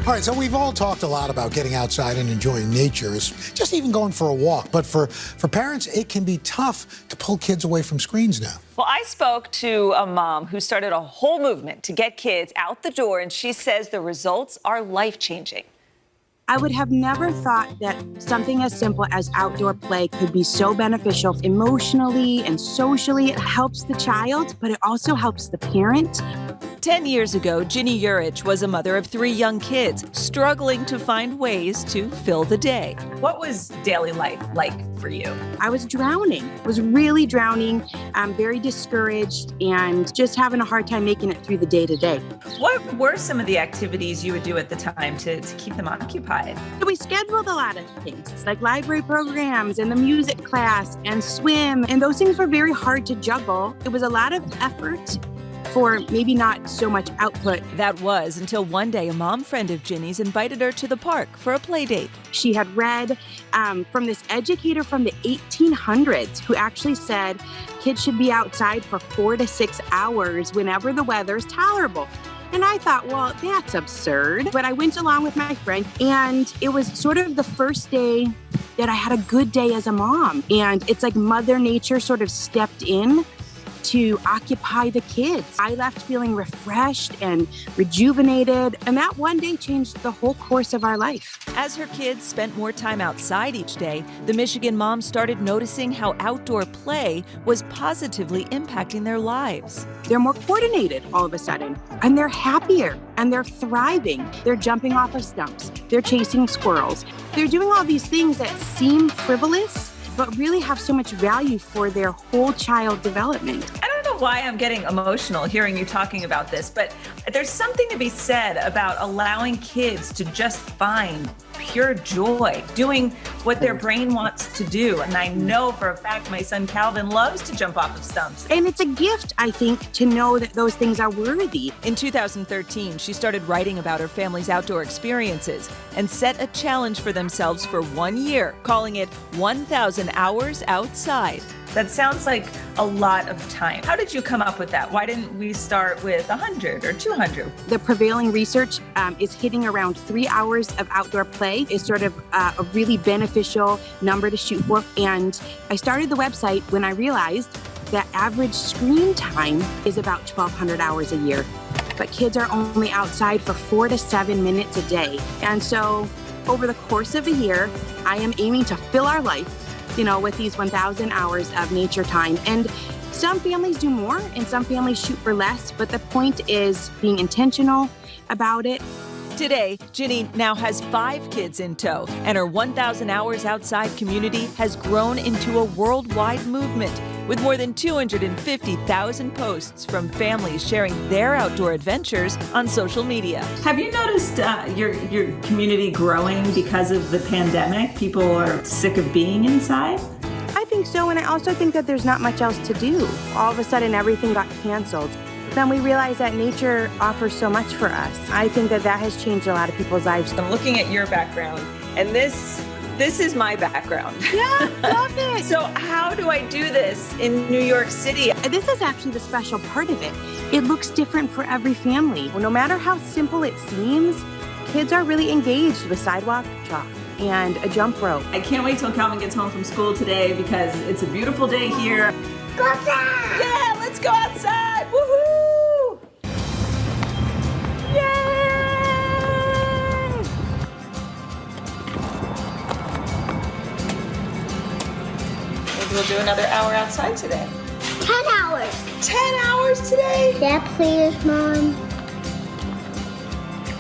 S14: All right, so we've all talked a lot about getting outside and enjoying nature, just even going for a walk. But for parents, it can be tough to pull kids away from screens now.
S25: Well, I spoke to a mom who started a whole movement to get kids out the door, and she says the results are life-changing.
S26: I would have never thought that something as simple as outdoor play could be so beneficial emotionally and socially. It helps the child, but it also helps the parent.
S27: 10 years ago, Ginny Urich was a mother of 3 young kids, struggling to find ways to fill the day.
S25: What was daily life like for you?
S26: I was drowning. I was really drowning, very discouraged, and just having a hard time making it through the day-to-day.
S25: What were some of the activities you would do at the time to keep them occupied?
S26: So we scheduled a lot of things, like library programs and the music class and swim, and those things were very hard to juggle. It was a lot of effort for maybe not so much output.
S27: That was until one day a mom friend of Ginny's invited her to the park for a play date.
S26: She had read from this educator from the 1800s who actually said kids should be outside for 4 to 6 hours whenever the weather's tolerable. And I thought, well, that's absurd. But I went along with my friend, and it was sort of the first day that I had a good day as a mom. And it's like Mother Nature sort of stepped in to occupy the kids. I left feeling refreshed and rejuvenated, and that one day changed the whole course of our life.
S27: As her kids spent more time outside each day, the Michigan mom started noticing how outdoor play was positively impacting their lives.
S26: They're more coordinated all of a sudden, and they're happier, and they're thriving. They're jumping off of stumps. They're chasing squirrels. They're doing all these things that seem frivolous, but really have so much value for their whole child development.
S25: I don't know why I'm getting emotional hearing you talking about this, but there's something to be said about allowing kids to just find pure joy, doing what their brain wants to do. And I know for a fact my son Calvin loves to jump off of stumps.
S26: And it's a gift, I think, to know that those things are worthy.
S27: In 2013, she started writing about her family's outdoor experiences and set a challenge for themselves for 1 year, calling it 1,000 Hours Outside. That sounds like a lot of time. How did you come up with that? Why didn't we start with 100 or 200?
S26: The prevailing research is hitting around 3 hours of outdoor play is sort of a really beneficial number to shoot for. And I started the website when I realized that average screen time is about 1,200 hours a year. But kids are only outside for 4 to 7 minutes a day. And so over the course of a year, I am aiming to fill our life, with these 1,000 hours of nature time. And some families do more and some families shoot for less, but the point is being intentional about it.
S27: Today, Ginny now has 5 kids in tow, and her 1,000 Hours Outside community has grown into a worldwide movement with more than 250,000 posts from families sharing their outdoor adventures on social media. Have you noticed your community growing because of the pandemic? People are sick of being inside?
S26: I think so, and I also think that there's not much else to do. All of a sudden, everything got canceled. Then we realized that nature offers so much for us. I think that has changed a lot of people's lives.
S27: I'm looking at your background, and this is my background.
S26: Yeah, love it.
S27: So how do I do this in New York City?
S26: This is actually the special part of it. It looks different for every family. No matter how simple it seems, kids are really engaged with sidewalk chalk and a jump rope.
S27: I can't wait till Calvin gets home from school today because it's a beautiful day here.
S21: Go outside!
S27: Yeah, let's go outside! Woohoo! Yay! Maybe we'll do another hour outside today.
S21: 10 hours.
S27: 10 hours today?
S21: Yeah, please, Mom.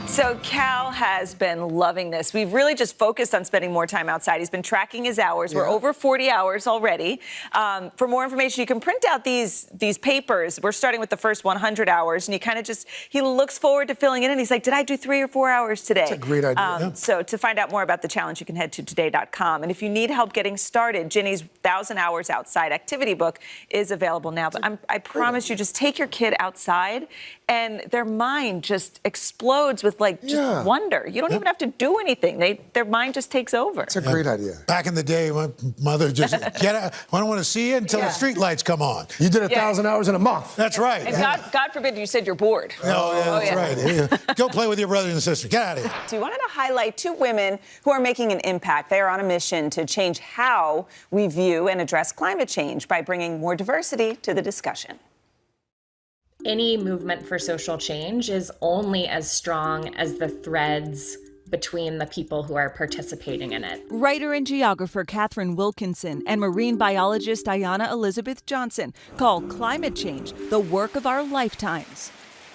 S25: So Cal has been loving this. We've really just focused on spending more time outside. He's been tracking his hours. We're over 40 hours already. For more information, you can print out these papers. We're starting with the first 100 hours, and you kind of he looks forward to filling it in. He's like, did I do 3 or 4 hours today?
S16: That's a great idea.
S25: So to find out more about the challenge, you can head to today.com. And if you need help getting started, Ginny's 1,000 Hours Outside activity book is available now. But I promise you, just take your kid outside, and their mind just explodes with wonder. You don't even have to do anything. Their mind just takes over.
S16: It's a great idea.
S14: Back in the day, my mother just, get out, I don't want to see you until the street lights come on.
S16: You did 1,000 hours in a month.
S14: That's right.
S25: And God forbid you said you're bored.
S14: That's right. Go play with your brothers and sisters. Get out of here.
S25: So we wanted to highlight 2 women who are making an impact. They are on a mission to change how we view and address climate change by bringing more diversity to the discussion.
S3: Any movement for social change is only as strong as the threads between the people who are participating in it.
S27: Writer and geographer Catherine Wilkinson and marine biologist Ayanna Elizabeth Johnson call climate change the work of our lifetimes.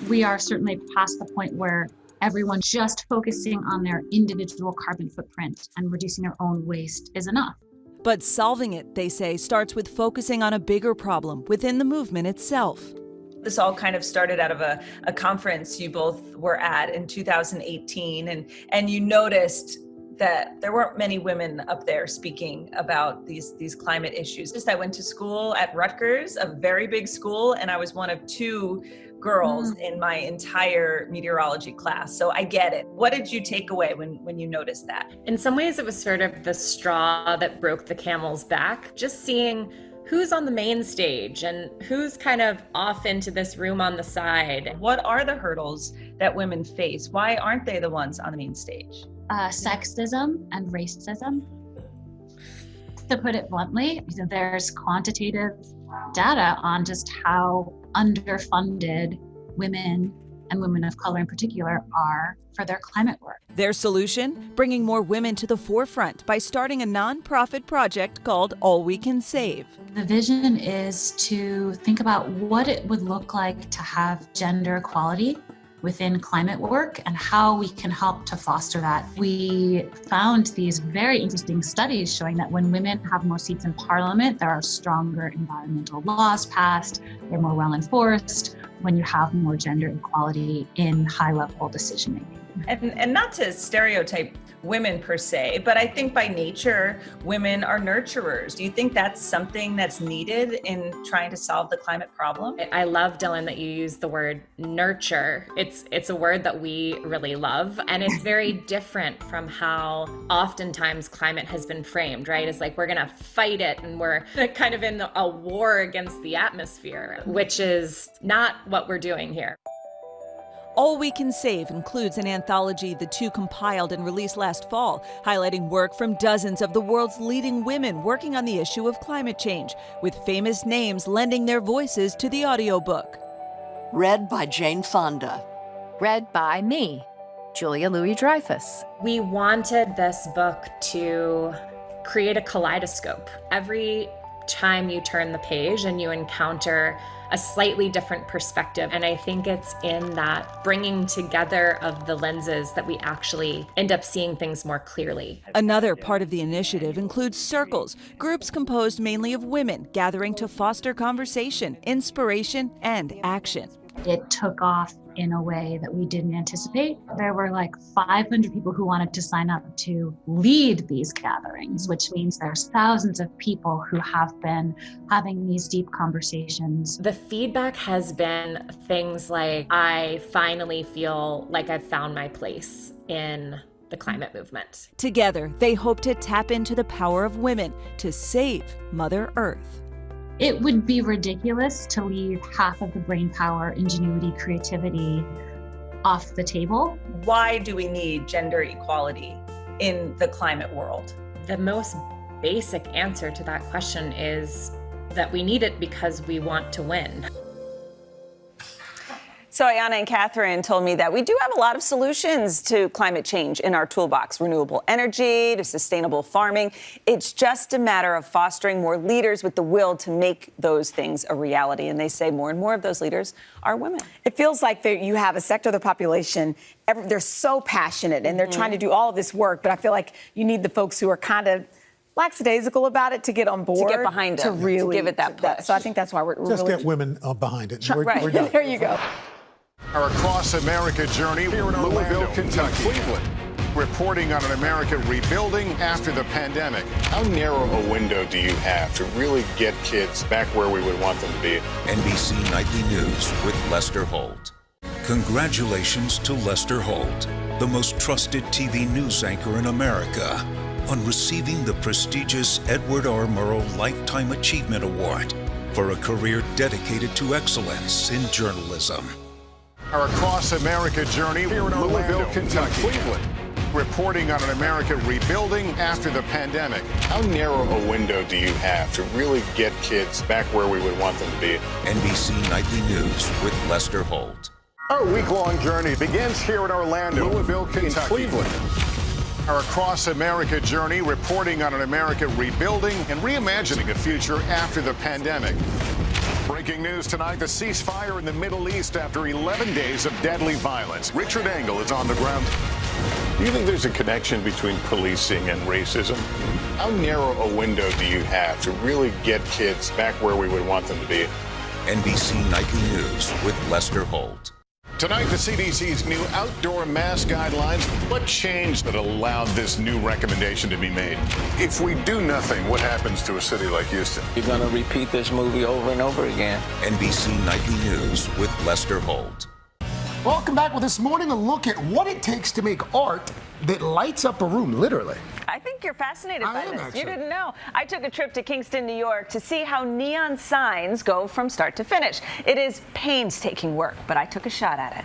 S5: We are certainly past the point where everyone just focusing on their individual carbon footprint and reducing their own waste is enough.
S27: But solving it, they say, starts with focusing on a bigger problem within the movement itself. This all kind of started out of a conference you both were at in 2018, and you noticed that there weren't many women up there speaking about these climate issues. I went to school at Rutgers, a very big school, and I was one of 2 girls in my entire meteorology class. So I get it. What did you take away when you noticed that?
S3: In some ways, it was sort of the straw that broke the camel's back. Just seeing who's on the main stage and who's kind of off into this room on the side.
S27: What are the hurdles that women face? Why aren't they the ones on the main stage?
S5: Sexism and racism. To put it bluntly, there's quantitative data on just how underfunded women and women of color in particular are for their climate work.
S27: Their solution? Bringing more women to the forefront by starting a nonprofit project called All We Can Save.
S5: The vision is to think about what it would look like to have gender equality within climate work and how we can help to foster that. We found these very interesting studies showing that when women have more seats in parliament, there are stronger environmental laws passed, they're more well enforced when you have more gender equality in high-level decision-making.
S6: And not to stereotype women per se, but I think by nature, women are nurturers. Do you think that's something that's needed in trying to solve the climate problem?
S3: I love, Dylan, that you use the word nurture. It's a word that we really love, and it's very different from how oftentimes climate has been framed, right? It's like we're gonna fight it and we're kind of in a war against the atmosphere, which is not what we're doing here.
S27: All We Can Save includes an anthology the two compiled and released last fall, highlighting work from dozens of the world's leading women working on the issue of climate change, with famous names lending their voices to the audiobook.
S7: Read by Jane Fonda.
S10: Read by me, Julia Louis-Dreyfus.
S3: We wanted this book to create a kaleidoscope. Every time you turn the page and you encounter a slightly different perspective. And I think it's in that bringing together of the lenses that we actually end up seeing things more clearly.
S27: Another part of the initiative includes circles, groups composed mainly of women gathering to foster conversation, inspiration, and action.
S5: It took off in a way that we didn't anticipate. There were like 500 people who wanted to sign up to lead these gatherings, which means there's thousands of people who have been having these deep conversations.
S3: The feedback has been things like, I finally feel like I've found my place in the climate movement.
S27: Together, they hope to tap into the power of women to save Mother Earth.
S5: It would be ridiculous to leave half of the brainpower, ingenuity, creativity off the table.
S6: Why do we need gender equality in the climate world?
S3: The most basic answer to that question is that we need it because we want to win.
S25: So Ayanna and Catherine told me that we do have a lot of solutions to climate change in our toolbox, renewable energy to sustainable farming. It's just a matter of fostering more leaders with the will to make those things a reality. And they say more and more of those leaders are women.
S15: It feels like you have a sector of the population, they're so passionate and they're trying to do all of this work. But I feel like you need the folks who are kind of lackadaisical about it to get on board.
S25: To get behind it,
S15: to really
S25: to give it that push.
S15: So I think that's why we're
S14: Just
S15: really...
S14: get women behind it.
S15: Right,
S14: We're done.
S15: there you go.
S23: Our Across America journey here in Louisville, Kentucky, Cleveland, reporting on an America rebuilding after the pandemic.
S24: How narrow a window do you have to really get kids back where we would want them to be?
S17: NBC Nightly News with Lester Holt. Congratulations to Lester Holt, the most trusted TV news anchor in America, on receiving the prestigious Edward R. Murrow Lifetime Achievement Award for a career dedicated to excellence in journalism.
S23: Our Across America journey here in Louisville, Kentucky, Cleveland, reporting on an America rebuilding after the pandemic.
S24: How narrow a window do you have to really get kids back where we would want them to be?
S17: NBC Nightly News with Lester Holt.
S23: Our week-long journey begins here in Orlando, Louisville, Kentucky, Cleveland. Our Across America journey reporting on an America rebuilding and reimagining a future after the pandemic. Breaking news tonight, the ceasefire in the Middle East after 11 days of deadly violence. Richard Engel is on the ground.
S24: Do you think there's a connection between policing and racism? How narrow a window do you have to really get kids back where we would want them to be?
S17: NBC Nightly News with Lester Holt.
S23: Tonight, the CDC's new outdoor mask guidelines. What changed that allowed this new recommendation to be made? If we do nothing, what happens to a city like Houston?
S19: You're going to repeat this movie over and over again.
S17: NBC Nightly News with Lester Holt.
S16: Welcome back with this morning, a look at what it takes to make art that lights up a room, literally.
S25: I think you're fascinated by this.
S16: Actually.
S25: You didn't know. I took a trip to Kingston, New York to see how neon signs go from start to finish. It is painstaking work, but I took a shot at it.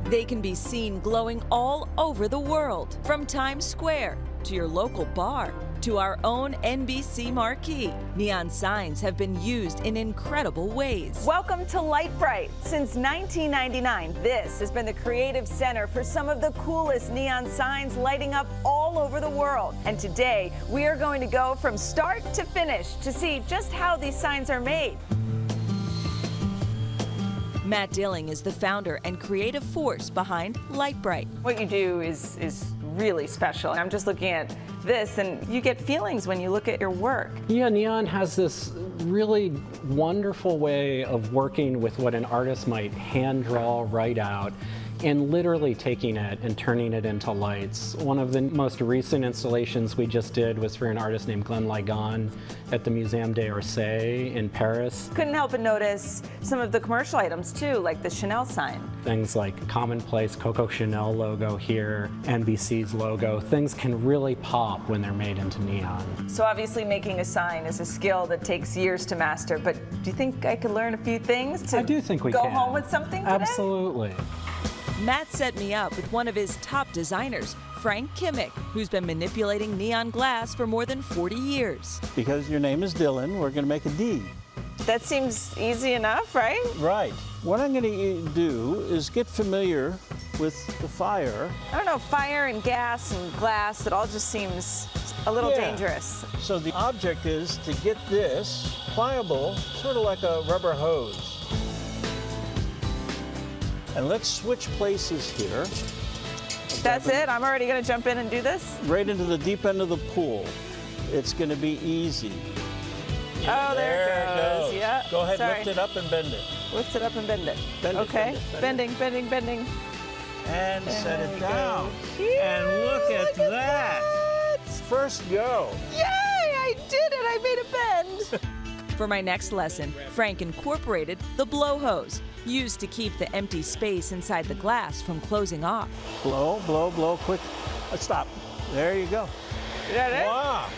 S27: They can be seen glowing all over the world, from Times Square to your local bar to our own NBC marquee. Neon signs have been used in incredible ways.
S25: Welcome to Lightbright. Since 1999, this has been the creative center for some of the coolest neon signs lighting up all over the world. And today, we are going to go from start to finish to see just how these signs are made.
S27: Matt Dilling is the founder and creative force behind Lightbright.
S25: What you do is really special. I'm just looking at this, and you get feelings when you look at your work.
S20: Yeah, neon has this
S8: really wonderful way of working with what an artist might hand draw, write out, and literally taking it and turning it into lights. One of the most recent installations we just did was for an artist named Glenn Ligon at the Muséum d'Orsay in Paris.
S25: Couldn't help but notice some of the commercial items too, like the Chanel sign.
S8: Things like commonplace Coco Chanel logo here, NBC's logo. Things can really pop when they're made into neon.
S25: So obviously making a sign is a skill that takes years to master, but do you think I could learn a few things to
S8: I do think we
S25: go
S8: can.
S25: home with something today?
S8: Absolutely.
S27: Matt set me up with one of his top designers, Frank Kimmick, who's been manipulating neon glass for more than 40 years.
S9: Because your name is Dylan, we're going to make a D.
S25: That seems easy enough, right?
S9: Right. What I'm going to do is get familiar with the fire.
S25: I don't know, fire and gas and glass, it all just seems a little dangerous.
S9: So the object is to get this pliable, sort of like a rubber hose. And let's switch places here.
S25: That's it? I'm already going to jump in and do this?
S9: Right into the deep end of the pool. It's going to be easy.
S25: Oh, there it goes. Yeah.
S9: Go ahead,
S25: Sorry.
S9: lift it up and bend it.
S25: Lift it up and bend it.
S9: Bend it,
S25: okay.
S9: bend it,
S25: Bending, bending, bending.
S9: And set it
S25: we
S9: down.
S25: go.
S9: And look at that. First go.
S25: Yay! I did it! I made a bend.
S27: For my next lesson, Frank incorporated the blow hose, used to keep the empty space inside the glass from closing off.
S9: Blow, blow, blow, quick. Stop. There you go.
S25: Is that it?
S9: Wow.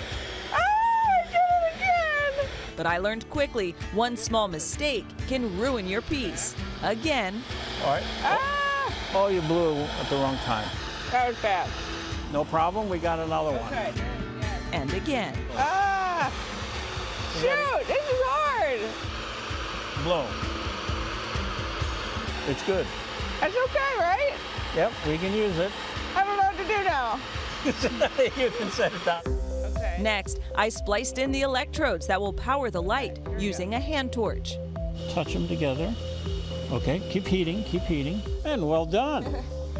S25: I did it again!
S27: But I learned quickly, one small mistake can ruin your piece. Again.
S9: All right. Oh, you blew at the wrong time.
S25: That was bad.
S9: No problem. We got another one.
S25: Okay.
S27: And again.
S25: Shoot, this is hard.
S9: Blow. It's good.
S25: That's okay, right?
S9: Yep, we can use it.
S25: I don't know what to do now.
S9: You can set it down.
S25: Okay.
S27: Next, I spliced in the electrodes that will power the light using a hand torch.
S9: Touch them together. Okay, keep heating, and well done.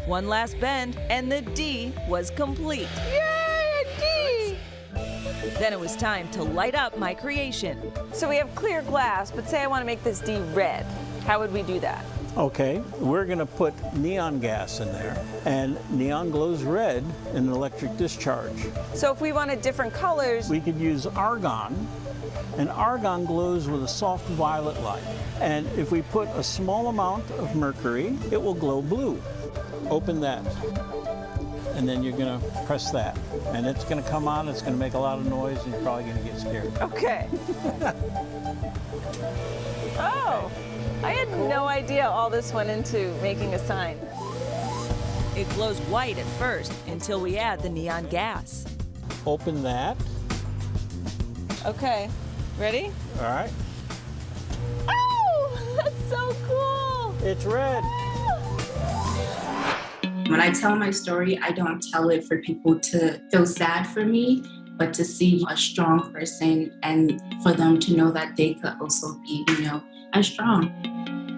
S27: One last bend, and the D was complete.
S25: Yay, a D!
S27: Then it was time to light up my creation.
S25: So we have clear glass, but say I want to make this D red. How would we do that?
S9: Okay, we're going to put neon gas in there, and neon glows red in an electric discharge.
S25: So if we wanted different colors,
S9: We could use argon, and argon glows with a soft violet light. And if we put a small amount of mercury, it will glow blue. Open that, and then you're going to press that. And it's going to come on, it's going to make a lot of noise, and you're probably going to get scared.
S25: okay. Oh, I had no idea all this went into making a sign.
S27: It glows white at first until we add the neon gas.
S9: Open that.
S25: Okay, ready?
S9: All right.
S25: Oh, that's so cool.
S9: It's red.
S11: When I tell my story, I don't tell it for people to feel sad for me, but to see a strong person and for them to know that they could also be, as strong.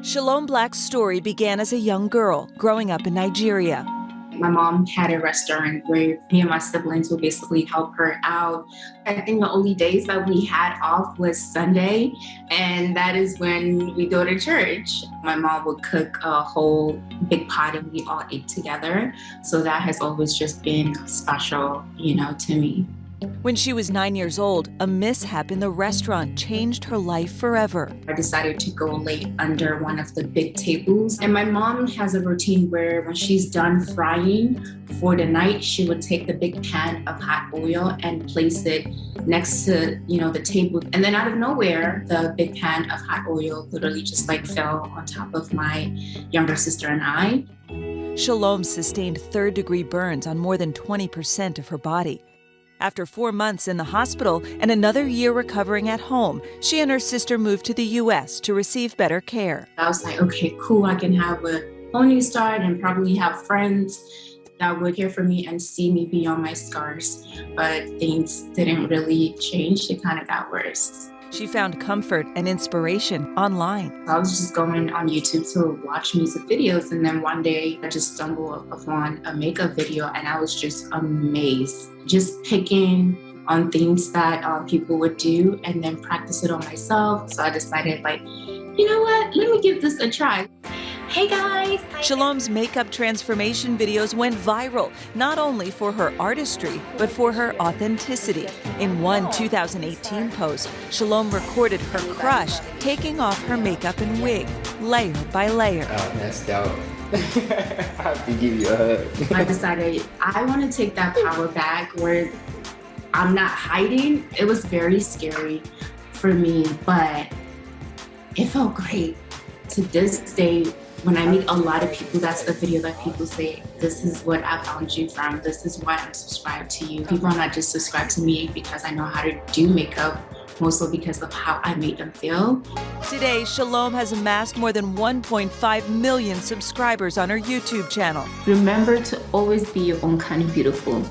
S27: Shalom Black's story began as a young girl growing up in Nigeria.
S11: My mom had a restaurant where me and my siblings would basically help her out. I think the only days that we had off was Sunday, and that is when we go to church. My mom would cook a whole big pot and we all ate together. So that has always just been special, to me.
S27: When she was 9 years old, a mishap in the restaurant changed her life forever.
S11: I decided to go lay under one of the big tables. And my mom has a routine where when she's done frying for the night, she would take the big pan of hot oil and place it next to, the table. And then out of nowhere, the big pan of hot oil literally just fell on top of my younger sister and I.
S27: Shalom sustained third-degree burns on more than 20% of her body. After 4 months in the hospital and another year recovering at home, she and her sister moved to the U.S. to receive better care.
S11: I was like, okay, cool, I can have a whole new start and probably have friends that would care for me and see me beyond my scars. But things didn't really change. It kind of got worse.
S27: She found comfort and inspiration online.
S11: I was just going on YouTube to watch music videos, and then one day I just stumbled upon a makeup video and I was just amazed. Just picking on things that people would do and then practice it on myself. So I decided, like, you know what, let me give this a try. Hey guys!
S27: Shalom's makeup transformation videos went viral, not only for her artistry, but for her authenticity. In one 2018 post, Shalom recorded her crush taking off her makeup and wig, layer by layer.
S1: Oh, that's dope. I have to give you a hug.
S11: I decided I want to take that power back where I'm not hiding. It was very scary for me, but it felt great. To this day, when I meet a lot of people, that's the video that people say, this is what I found you from. This is why I'm subscribed to you. People are not just subscribed to me because I know how to do makeup, mostly because of how I made them feel.
S27: Today, Shalom has amassed more than 1.5 million subscribers on her YouTube channel.
S11: Remember to always be your own kind of beautiful.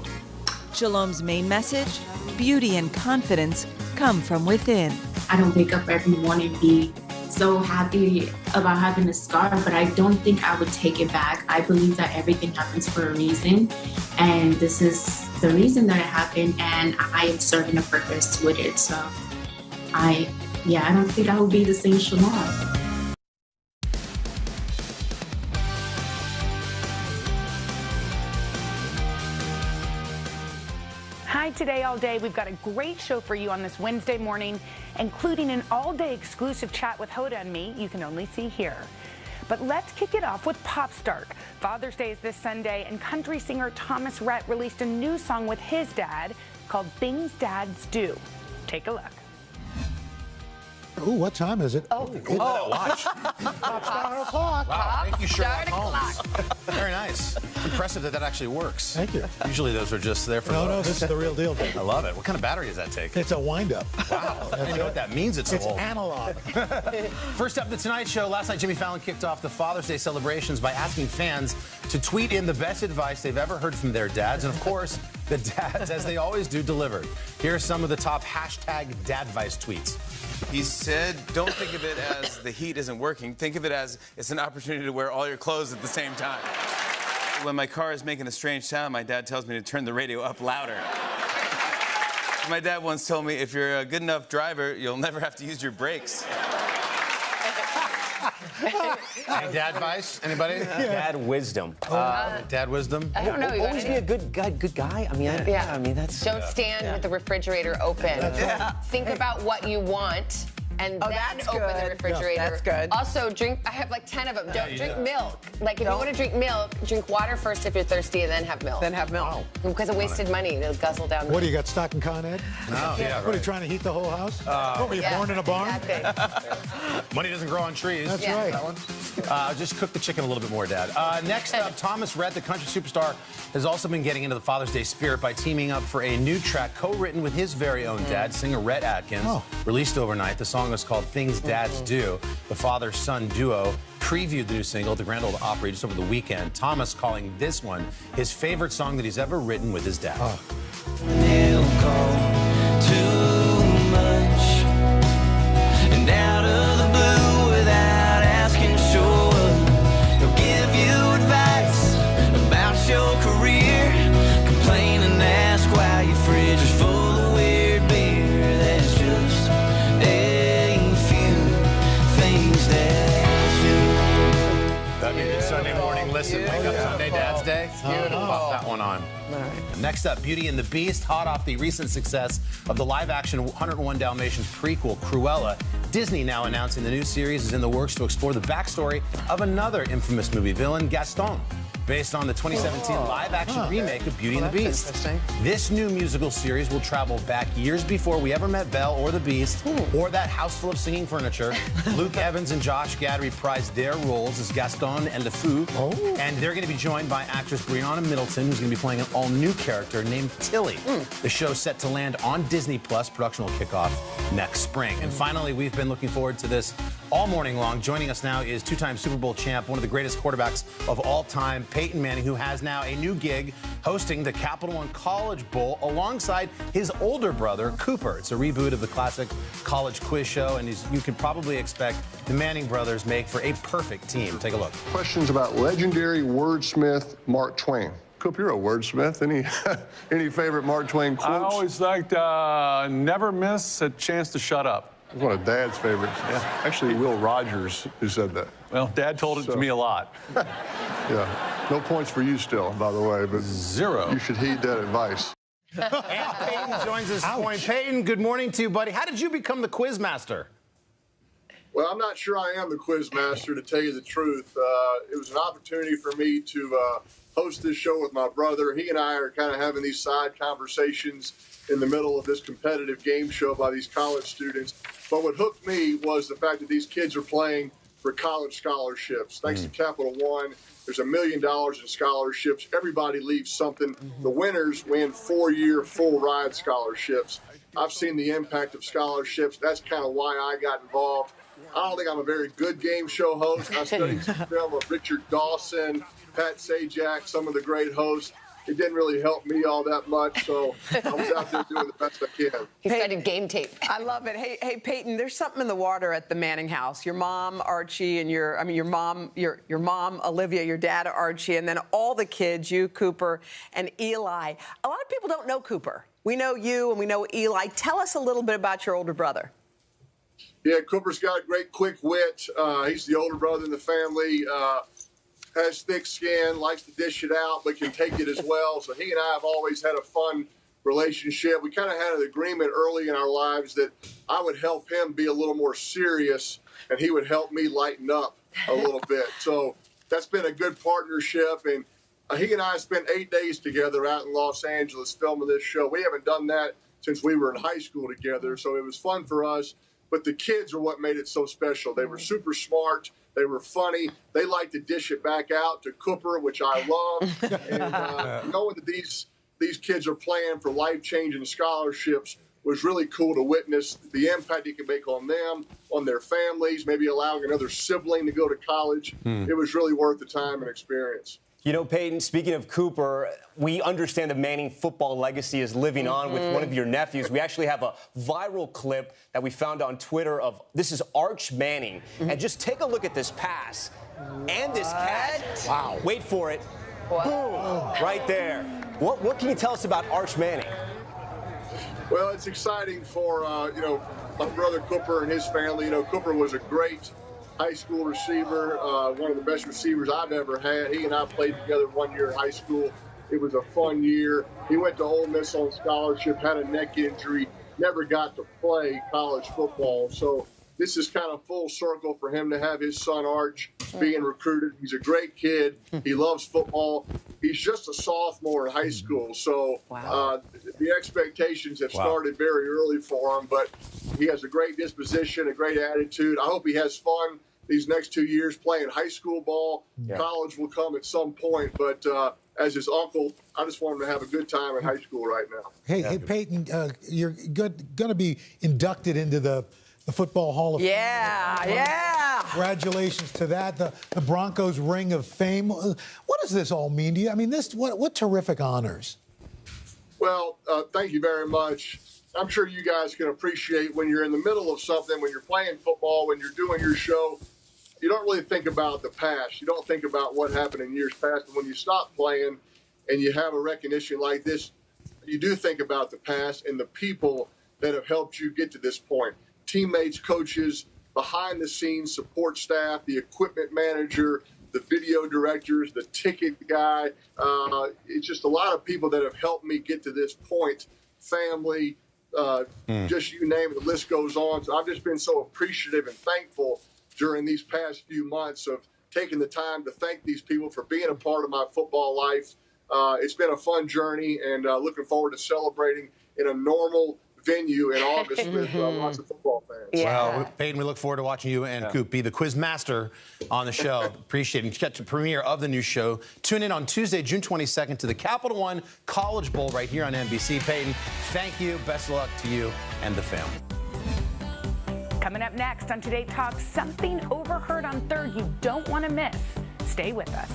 S27: Shalom's main message, beauty and confidence come from within.
S11: I don't wake up every morning and be so happy about having a scar, but I don't think I would take it back. I believe that everything happens for a reason, and this is the reason that it happened, and I am serving a purpose with it. So I don't think I will be the same Shalom.
S2: Hi, Today All Day. We've got a great show for you on this Wednesday morning, including an all-day exclusive chat with Hoda and me you can only see here. But let's kick it off with Pop Start. Father's Day is this Sunday, and country singer Thomas Rhett released a new song with his dad called Things Dads Do. Take a look.
S14: Ooh, what time is it?
S4: Watch.
S14: Pop Star o'clock.
S4: Wow, thank you, Sherlock
S2: Start
S4: Holmes. Very nice. Impressive that actually works.
S14: Thank you.
S4: Usually those are just there for
S14: No,
S4: looks.
S14: this is the real deal, baby.
S4: I love it. What kind of battery does that take?
S14: It's a wind-up.
S4: Wow. I don't know what that means. It's so old.
S14: Analog.
S4: First up, The Tonight Show. Last night, Jimmy Fallon kicked off the Father's Day celebrations by asking fans to tweet in the best advice they've ever heard from their dads. And of course, the dads, as they always do, delivered. Here are some of the top #dadvice tweets.
S13: He said, don't think of it as the heat isn't working. Think of it as it's an opportunity to wear all your clothes at the same time. When my car is making a strange sound, my dad tells me to turn the radio up louder. My dad once told me, if you're a good enough driver, you'll never have to use your brakes.
S4: Any dad advice? Anybody?
S18: Dad wisdom.
S4: Dad wisdom?
S18: I don't know. Always be a good guy. I mean, I mean that's.
S20: Don't stand with the refrigerator open. Think about what you want. And then open the refrigerator.
S15: That's good.
S20: Also, drink. I have like 10 of them. Don't drink milk. Like, if you want to drink milk, drink water first if you're thirsty, and then have milk.
S15: Then have milk.
S20: Because of wasted money. They'll guzzle down.
S14: What do you got, stock in Con Ed?
S4: No, yeah,
S14: What are you trying to heat the whole house? What, were you born in a barn?
S4: Money doesn't grow on trees.
S14: That's right.
S4: Just cook the chicken a little bit more, Dad. Next up, Thomas Rhett, the country superstar, has also been getting into the Father's Day spirit by teaming up for a new track co-written with his very own dad, singer Rhett Atkins. Released overnight, the song is called Things Dads Do. The father-son duo previewed the new single at the Grand Ole Opry just over the weekend. Thomas calling this one his favorite song that he's ever written with his dad.
S22: Out of the blue without asking, show up. He'll give you advice about your career. Complain and ask why your fridge is full of weird beer. That's just a few things dads do.
S4: That'd be a good Sunday morning listen. Wake up Sunday, Dad's Day. Pop that one on. Next up, Beauty and the Beast, hot off the recent success of the live-action 101 Dalmatians prequel, Cruella. Disney now announcing the new series is in the works to explore the backstory of another infamous movie villain, Gaston, based on the 2017 live-action remake of Beauty and the Beast. This new musical series will travel back years before we ever met Belle or the Beast or that house full of singing furniture. Luke Evans and Josh Gad reprised their roles as Gaston and LeFou, and they're going to be joined by actress Brianna Middleton, who's going to be playing an all-new character named Tilly. The show's set to land on Disney+. Production will kick off next spring. And finally, we've been looking forward to this all morning long. Joining us now is two-time Super Bowl champ, one of the greatest quarterbacks of all time, Peyton Manning, who has now a new gig hosting the Capital One College Bowl alongside his older brother, Cooper. It's a reboot of the classic college quiz show, and you can probably expect the Manning brothers make for a perfect team. Take a look.
S24: Questions about legendary wordsmith Mark Twain. Coop, you're a wordsmith. Any favorite Mark Twain quotes?
S5: I always liked never miss a chance to shut up.
S24: It's one of Dad's favorites. Yeah. Actually, Will Rogers who said that.
S5: Well, Dad told it to me a lot.
S24: Yeah. No points for you still, by the way, but
S5: 0.
S24: You should heed that advice.
S4: And Peyton joins us. Point. Peyton, good morning to you, buddy. How did you become the quiz master?
S6: Well, I'm not sure I am the quiz master, to tell you the truth. It was an opportunity for me to host this show with my brother. He and I are kind of having these side conversations in the middle of this competitive game show by these college students. But what hooked me was the fact that these kids are playing for college scholarships. Thanks to Capital One, there's $1 million in scholarships. Everybody leaves something. The winners win 4-year full ride scholarships. I've seen the impact of scholarships. That's kind of why I got involved. I don't think I'm a very good game show host. I studied some film of Richard Dawson, Pat Sajak, some of the great hosts. It didn't really help me all that much, so I was out there doing the best I can.
S20: He studied game tape.
S7: I love it. Hey, Peyton, there's something in the water at the Manning house. Your mom, Archie, and your mom, Olivia, your dad, Archie, and then all the kids, you, Cooper, and Eli. A lot of people don't know Cooper. We know you and we know Eli. Tell us a little bit about your older brother.
S6: Yeah, Cooper's got a great quick wit. He's the older brother in the family. Has thick skin, likes to dish it out, but can take it as well. So he and I have always had a fun relationship. We kind of had an agreement early in our lives that I would help him be a little more serious, and he would help me lighten up a little bit. So that's been a good partnership. And he and I spent 8 days together out in Los Angeles filming this show. We haven't done that since we were in high school together, so it was fun for us. But the kids are what made it so special. They were super smart. They were funny. They like to dish it back out to Cooper, which I love. And knowing that these kids are playing for life-changing scholarships was really cool to witness the impact it can make on them, on their families, maybe allowing another sibling to go to college. It was really worth the time and experience.
S18: You know, Peyton, speaking of Cooper, we understand the Manning football legacy is living on with one of your nephews. We actually have a viral clip that we found on Twitter of, this is Arch Manning. And just take a look at this pass and this catch. Wow. Wait for it. Boom. Right there. What can you tell us about Arch Manning?
S6: Well, it's exciting for, my brother Cooper and his family. Cooper was a great high school receiver, one of the best receivers I've ever had. He and I played together 1 year in high school. It was a fun year. He went to Ole Miss on scholarship, had a neck injury, never got to play college football. So this is kind of full circle for him to have his son Arch being recruited. He's a great kid. He loves football. He's just a sophomore in high school. So the expectations have started very early for him, but he has a great disposition, a great attitude. I hope he has fun these next 2 years playing high school ball. College will come at some point, but as his uncle, I just want him to have a good time in high school right now.
S14: Hey, Peyton, you're going to be inducted into the Football Hall of Fame.
S7: Yeah.
S14: Congratulations to that. The Broncos Ring of Fame. What does this all mean to you? I mean, what terrific honors.
S6: Well, thank you very much. I'm sure you guys can appreciate when you're in the middle of something, when you're playing football, when you're doing your show, you don't really think about the past. You don't think about what happened in years past. And when you stop playing and you have a recognition like this, you do think about the past and the people that have helped you get to this point. Teammates, coaches, behind the scenes support staff, the equipment manager, the video directors, the ticket guy. It's just a lot of people that have helped me get to this point. Family, just you name it, the list goes on. So I've just been so appreciative and thankful during these past few months of taking the time to thank these people for being a part of my football life. It's been a fun journey, and looking forward to celebrating in a normal venue in August with lots of football fans.
S4: Well, Peyton, we look forward to watching you and Coop be the quiz master on the show. Appreciate it. Catch the premiere of the new show. Tune in on Tuesday, June 22nd to the Capital One College Bowl right here on NBC. Peyton, thank you. Best of luck to you and the family.
S2: Coming up next on Today Talk, something overheard on Third you don't want to miss. Stay with us.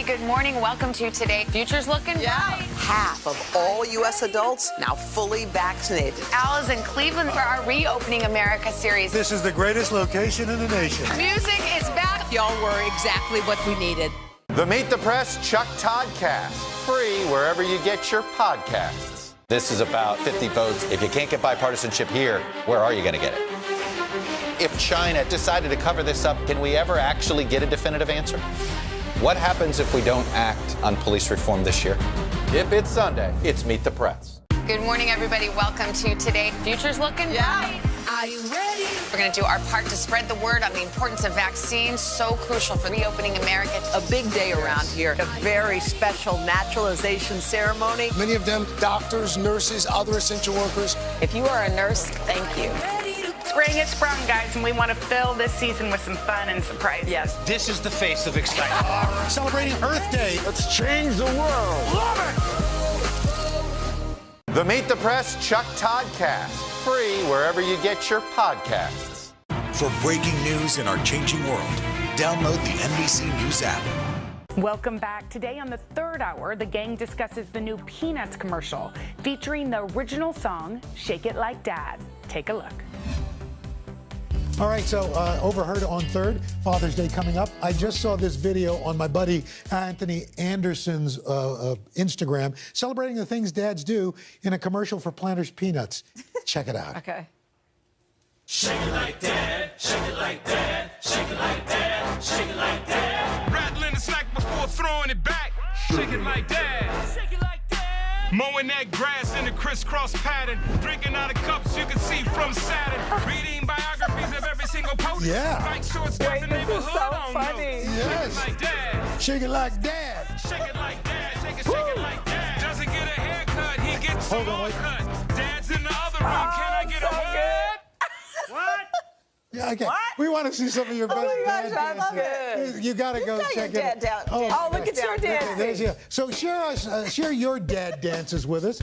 S20: Good morning. Welcome to Today. Future's looking bright.
S7: Half of all U.S. adults now fully vaccinated.
S20: Al is in Cleveland for our Reopening America series.
S3: This is the greatest location in the nation.
S20: Music is back.
S7: Y'all were exactly what we needed.
S4: The Meet the Press Chuck Todd Cast, free wherever you get your podcasts. This is about 50 votes. If you can't get bipartisanship here, where are you going to get it? If China decided to cover this up, can we ever actually get a definitive answer? What happens if we don't act on police reform this year? If it's Sunday, it's Meet the Press.
S20: Good morning, everybody. Welcome to Today. Future's looking bright. Are you ready? We're going to do our part to spread the word on the importance of vaccines, so crucial for reopening America.
S7: A big day around here. A very special naturalization ceremony.
S16: Many of them doctors, nurses, other essential workers.
S20: If you are a nurse, thank you.
S2: Spring has sprung, guys, and we want to fill this season with some fun and surprises.
S7: Yes.
S3: This is the face of excitement.
S14: Celebrating Earth Day.
S3: Let's change the world.
S14: Love it!
S4: The Meet the Press Chuck Todd Cast, free wherever you get your podcasts.
S17: For breaking news in our changing world, download the NBC News app.
S2: Welcome back. Today on the third hour, the gang discusses the new Peanuts commercial featuring the original song, Shake It Like Dad. Take a look.
S14: All right, so overheard on third, Father's Day coming up. I just saw this video on my buddy Anthony Anderson's Instagram celebrating the things dads do in a commercial for Planters Peanuts. Check it out.
S7: Okay.
S22: Shake it like dad, shake it like dad, shake it like dad, shake it like dad. Rattling the slack before throwing it back. Shake it like dad, shake it like dad. Mowing that grass in a crisscross pattern. Drinking out of cups you can see from Saturn. Reading biographies of every single post.
S14: Yeah.
S22: Like short skirts in the neighborhood.
S7: so funny.
S22: Yes. Shake it like dad.
S14: Shake it like dad.
S22: Shake it like dad. Shake it like dad. Doesn't get a haircut, he gets some more cut. Dad's in the other room. Can I get a word? What?
S14: Yeah, okay. We want to see some of your best dad
S7: gosh, I love
S14: dances.
S7: it.
S14: You got to go
S7: got
S14: check
S7: your
S14: it
S7: dad
S14: out.
S7: down. Oh, look at your dad.
S14: There's you. So share your dad dances with us.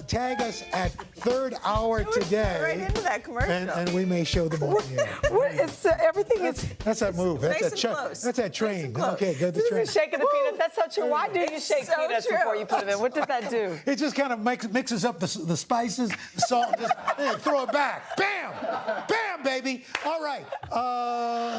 S14: Tag us at third hour today.
S7: Right into that commercial.
S14: And we may show them on the air.
S7: Everything is.
S14: That's that move. That's
S7: Nice
S14: that
S7: and close.
S14: That's that train. Okay, good. The
S7: This
S14: train.
S7: is shaking the peanuts. That's so true. Why do you shake peanuts before you put them in? What does that do?
S14: It just kind of mixes up the spices, the salt, just throw it back. Bam! Bam, baby! All right.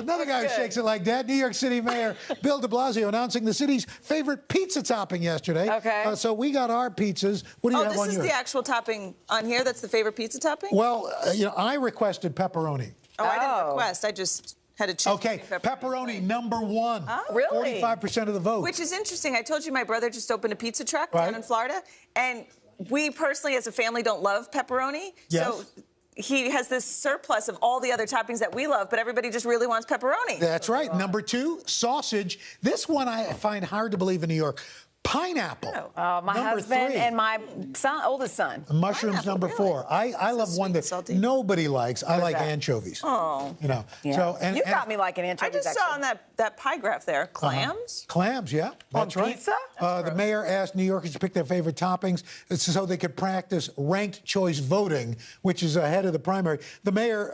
S14: Another guy who shakes it like that, New York City Mayor Bill de Blasio announcing the city's favorite pizza topping yesterday.
S10: Okay.
S14: So we got our pizzas. What do you have on
S10: this
S14: yours?
S10: is the actual topping on here. That's the favorite pizza topping?
S14: Well, I requested pepperoni.
S10: Oh, I didn't request. I just had to choose.
S14: Okay, pepperoni number one.
S10: Oh, really?
S14: 45% of the vote.
S10: Which is interesting. I told you my brother just opened a pizza truck
S14: Right.
S10: down in Florida, and we personally, as a family, don't love pepperoni.
S14: Yes.
S10: So he has this surplus of all the other toppings that we love, but everybody just really wants pepperoni.
S14: That's right. Number two, sausage. This one I find hard to believe in New York. Pineapple.
S15: My
S14: Number
S15: husband
S14: three.
S15: and my oldest son.
S14: Mushrooms number four. I love one that nobody likes. I like anchovies.
S10: Oh.
S14: You know.
S15: Yeah.
S14: So
S15: You got me liking
S10: I
S15: anchovies,
S10: just saw on that pie graph there, clams.
S14: Clams, yeah, that's right.
S10: pizza?
S14: The mayor asked New Yorkers to pick their favorite toppings so they could practice ranked choice voting, which is ahead of the primary. The mayor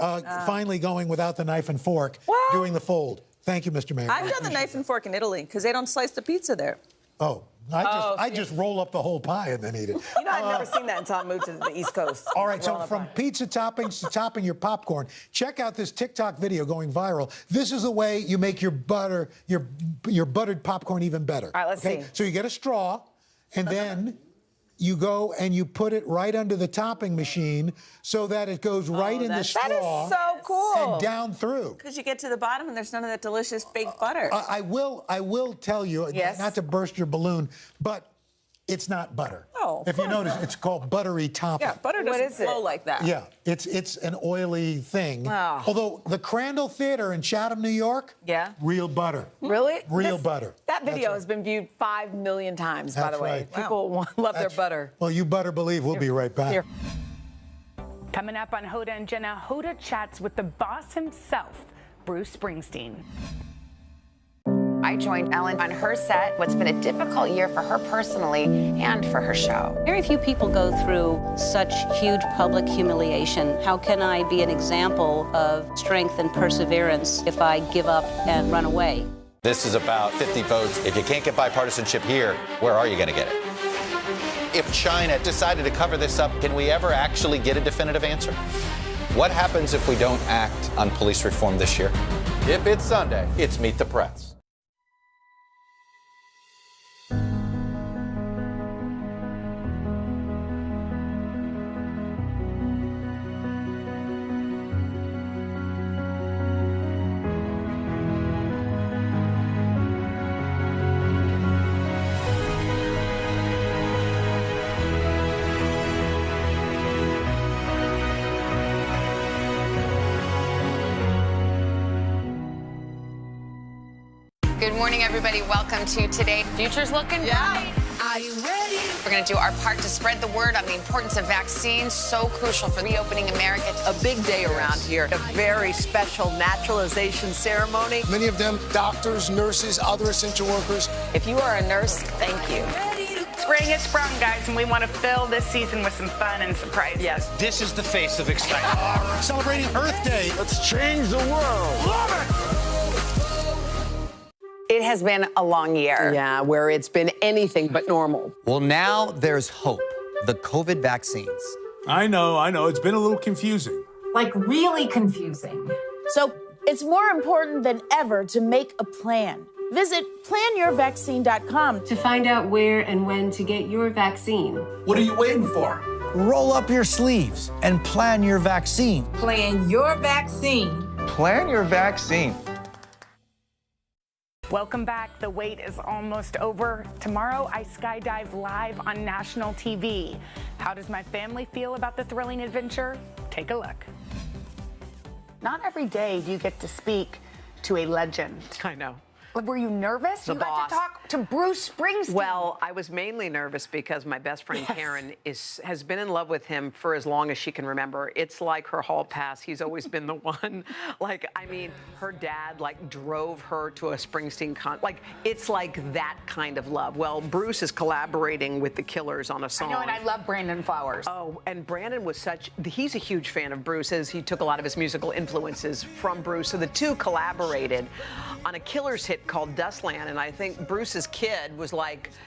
S14: finally going without the knife and fork, doing the fold. Thank you, Mr. Mayor.
S10: I've done the knife and fork in Italy because they don't slice the pizza there.
S14: Oh. I just roll up the whole pie and then eat it.
S15: You know, I've never seen that until I moved to the East Coast.
S14: All right, so
S15: Rolling up
S14: from
S15: pie.
S14: pizza toppings to topping your popcorn, check out this TikTok video going viral. This is the way you make your buttered popcorn even better.
S15: All right, let's see.
S14: So you get a straw, and then you go and you put it right under the topping machine so that it goes right in the straw.
S10: That is so cool.
S14: And down through.
S10: Because you get to the bottom and there's none of that delicious fake butter.
S14: I will tell you,
S10: Yes.
S14: not to burst your balloon, but it's not butter.
S10: Oh,
S14: If you notice, it's called buttery topping.
S10: Yeah, butter doesn't flow like that.
S14: Yeah, it's an oily thing.
S15: Oh.
S14: Although the Crandall Theater in Chatham, New York, real butter.
S15: Really?
S14: Real butter.
S15: That video has been viewed 5 million times, by
S14: That's
S15: the way.
S14: right.
S15: People love their butter.
S14: Well, you better believe we'll be right back.
S15: Here.
S2: Coming up on Hoda and Jenna, Hoda chats with the boss himself, Bruce Springsteen.
S20: I joined Ellen on her set. What's been a difficult year for her personally and for her show.
S12: Very few people go through such huge public humiliation. How can I be an example of strength and perseverance if I give up and run away?
S8: This is about 50 votes. If you can't get bipartisanship here, where are you going to get it? If China decided to cover this up, can we ever actually get a definitive answer? What happens if we don't act on police reform this year? If it's Sunday, it's Meet the Press.
S20: Good morning, everybody. Welcome to Today. Future's looking bright. Are you ready? We're going to do our part to spread the word on the importance of vaccines, so crucial for reopening America.
S7: A big day around here. A very special naturalization ceremony.
S16: Many of them doctors, nurses, other essential workers.
S7: If you are a nurse, thank you.
S2: Spring has sprung, guys, and we want to fill this season with some fun and surprises.
S7: Yes.
S13: This is the face of excitement.
S3: Celebrating Earth Day. Let's change the world. Love it.
S7: It has been a long year. Yeah, where it's been anything but normal.
S9: Well, now there's hope. The COVID vaccines.
S3: I know. It's been a little confusing.
S19: Like really confusing. So it's more important than ever to make a plan. Visit planyourvaccine.com
S21: to find out where and when to get your vaccine.
S3: What are you waiting for?
S9: Roll up your sleeves and plan your vaccine.
S19: Plan your vaccine.
S9: Plan your vaccine.
S2: Welcome back. The wait is almost over. Tomorrow, I skydive live on national TV. How does my family feel about the thrilling adventure? Take a look. Not every day do you get to speak to a legend.
S7: I know.
S2: Were you nervous? You got to talk to Bruce Springsteen.
S7: Well, I was mainly nervous because my best friend Karen has been in love with him for as long as she can remember. It's like her hall pass. He's always been the one. Her dad drove her to a Springsteen concert. It's like that kind of love. Well, Bruce is collaborating with the Killers on a song.
S2: I know, and I love Brandon Flowers.
S7: Oh, and Brandon he's a huge fan of Bruce's. He took a lot of his musical influences from Bruce. So the two collaborated on a Killers hit called Dustland, and I think Bruce's kid was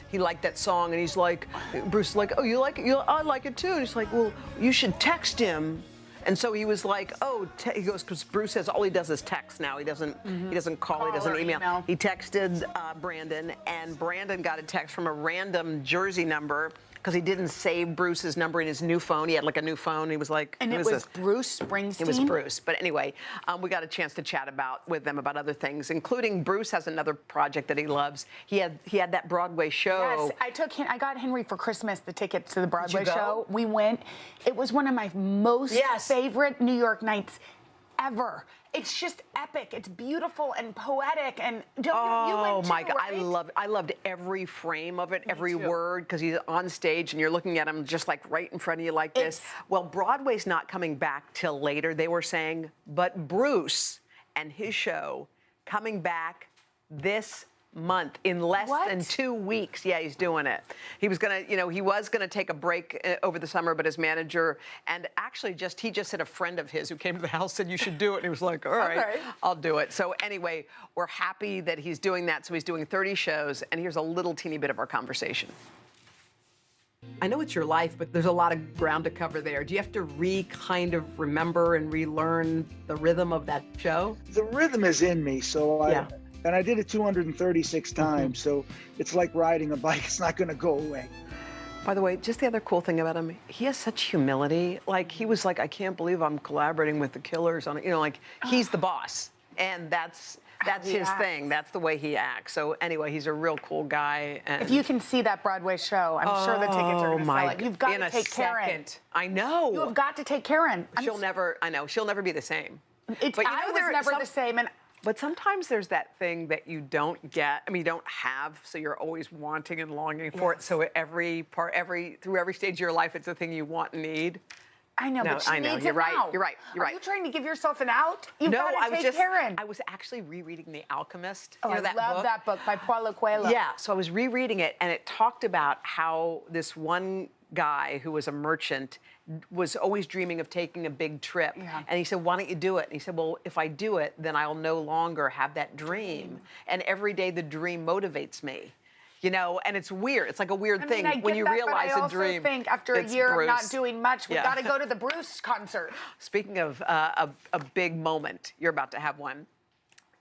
S7: he liked that song, and Bruce is like, oh, you like it? I like it too. And he's like, well, you should text him. And so he was like, he goes, because Bruce says all he does is text now. He doesn't call, he doesn't email. He texted Brandon, and Brandon got a text from a random Jersey number because he didn't save Bruce's number in his new phone. He had a new phone. He was like,
S2: and it was Bruce Springsteen?
S7: It was Bruce. But anyway, we got a chance to chat with them about other things, including Bruce has another project that he loves. He had that Broadway show.
S2: Yes, I got Henry for Christmas the tickets to the Broadway show. We went. It was one of my most favorite New York nights ever. It's just epic. It's beautiful and poetic. And you went too,
S7: my God,
S2: right?
S7: I loved every frame of it, every word, because he's on stage and you're looking at him just right in front of you like this. Well, Broadway's not coming back till later. They were saying, but Bruce and his show coming back this month in less than 2 weeks. Yeah, he's doing it. He was gonna take a break over the summer, but his manager and actually he just said a friend of his who came to the house said you should do it, and he was like, all right, I'll do it. So anyway, we're happy that he's doing that. So he's doing 30 shows, and here's a little teeny bit of our conversation. I know it's your life, but there's a lot of ground to cover there. Do you have to kind of remember and relearn the rhythm of that show?
S23: The rhythm is in me, so I did it 236 times, so it's like riding a bike. It's not going to go away.
S7: By the way, just the other cool thing about him, he has such humility. He was like, I can't believe I'm collaborating with the Killers on it. He's the boss, and that's his thing. That's the way he acts. So anyway, he's a real cool guy. And
S2: if you can see that Broadway show, I'm sure the tickets are going to sell it. You've got to take Karen.
S7: I know.
S2: You have got to take Karen.
S7: She'll never be the same.
S2: But I was never the same.
S7: But sometimes there's that thing that you don't get. I mean, you don't have, so you're always wanting and longing for it. So through every stage of your life, it's a thing you want and need.
S2: I know, but she needs it now.
S7: You're right.
S2: Are you trying to give yourself an out? You've got to take Karen.
S7: I was actually rereading The Alchemist.
S2: Oh, I love that book by Paulo Coelho.
S7: Yeah, so I was rereading it, and it talked about how this one guy who was a merchant was always dreaming of taking a big trip. And he said, why don't you do it? And he said, well, if I do it, then I'll no longer have that dream. And every day the dream motivates me. You know, and it's weird. It's like a weird thing when you realize
S2: but I
S7: a dream.
S2: also think after a
S7: it's
S2: year
S7: Bruce.
S2: of not doing much, we've got to go to the Bruce concert.
S7: Speaking of a big moment, you're about to have one.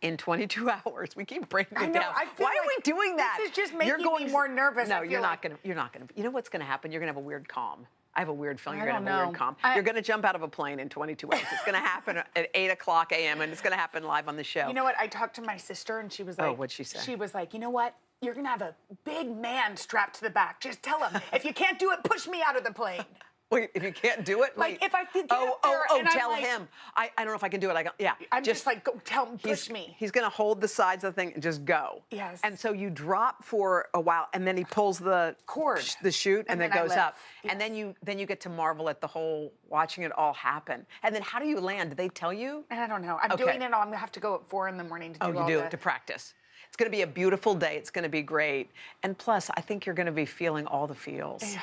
S7: In 22 hours, we keep breaking it down. Why are we doing that?
S2: This is just making me more nervous.
S7: No, you're not going to. You're not going to. You know what's going to happen? You're going to have a weird calm. I have a weird feeling you're going to have a weird calm. You're going to jump out of a plane in 22 hours. It's going to happen at 8 o'clock a.m. and it's going to happen live on the show.
S2: You know what? I talked to my sister and she was like,
S7: what'd she say?
S2: She was like, you know what? You're going to have a big man strapped to the back. Just tell him, if you can't do it, push me out of the plane.
S7: Wait, if you can't do it?
S2: Like, if I get up there and
S7: tell
S2: I'm like,
S7: him. I don't know if I can do it.
S2: I'm just like, go tell him, push me.
S7: He's going to hold the sides of the thing and just go.
S2: Yes.
S7: And so you drop for a while, and then he pulls the
S2: cord,
S7: the chute, and then
S2: then I
S7: goes
S2: live.
S7: up. Yes. And then you get to marvel at the whole, watching it all happen. And then how do you land? Do they tell you?
S2: I don't know. I'm doing it all. I'm going to have to go at 4 in the morning to do all
S7: it to practice. It's going to be a beautiful day. It's going to be great. And plus, I think you're going to be feeling all the feels.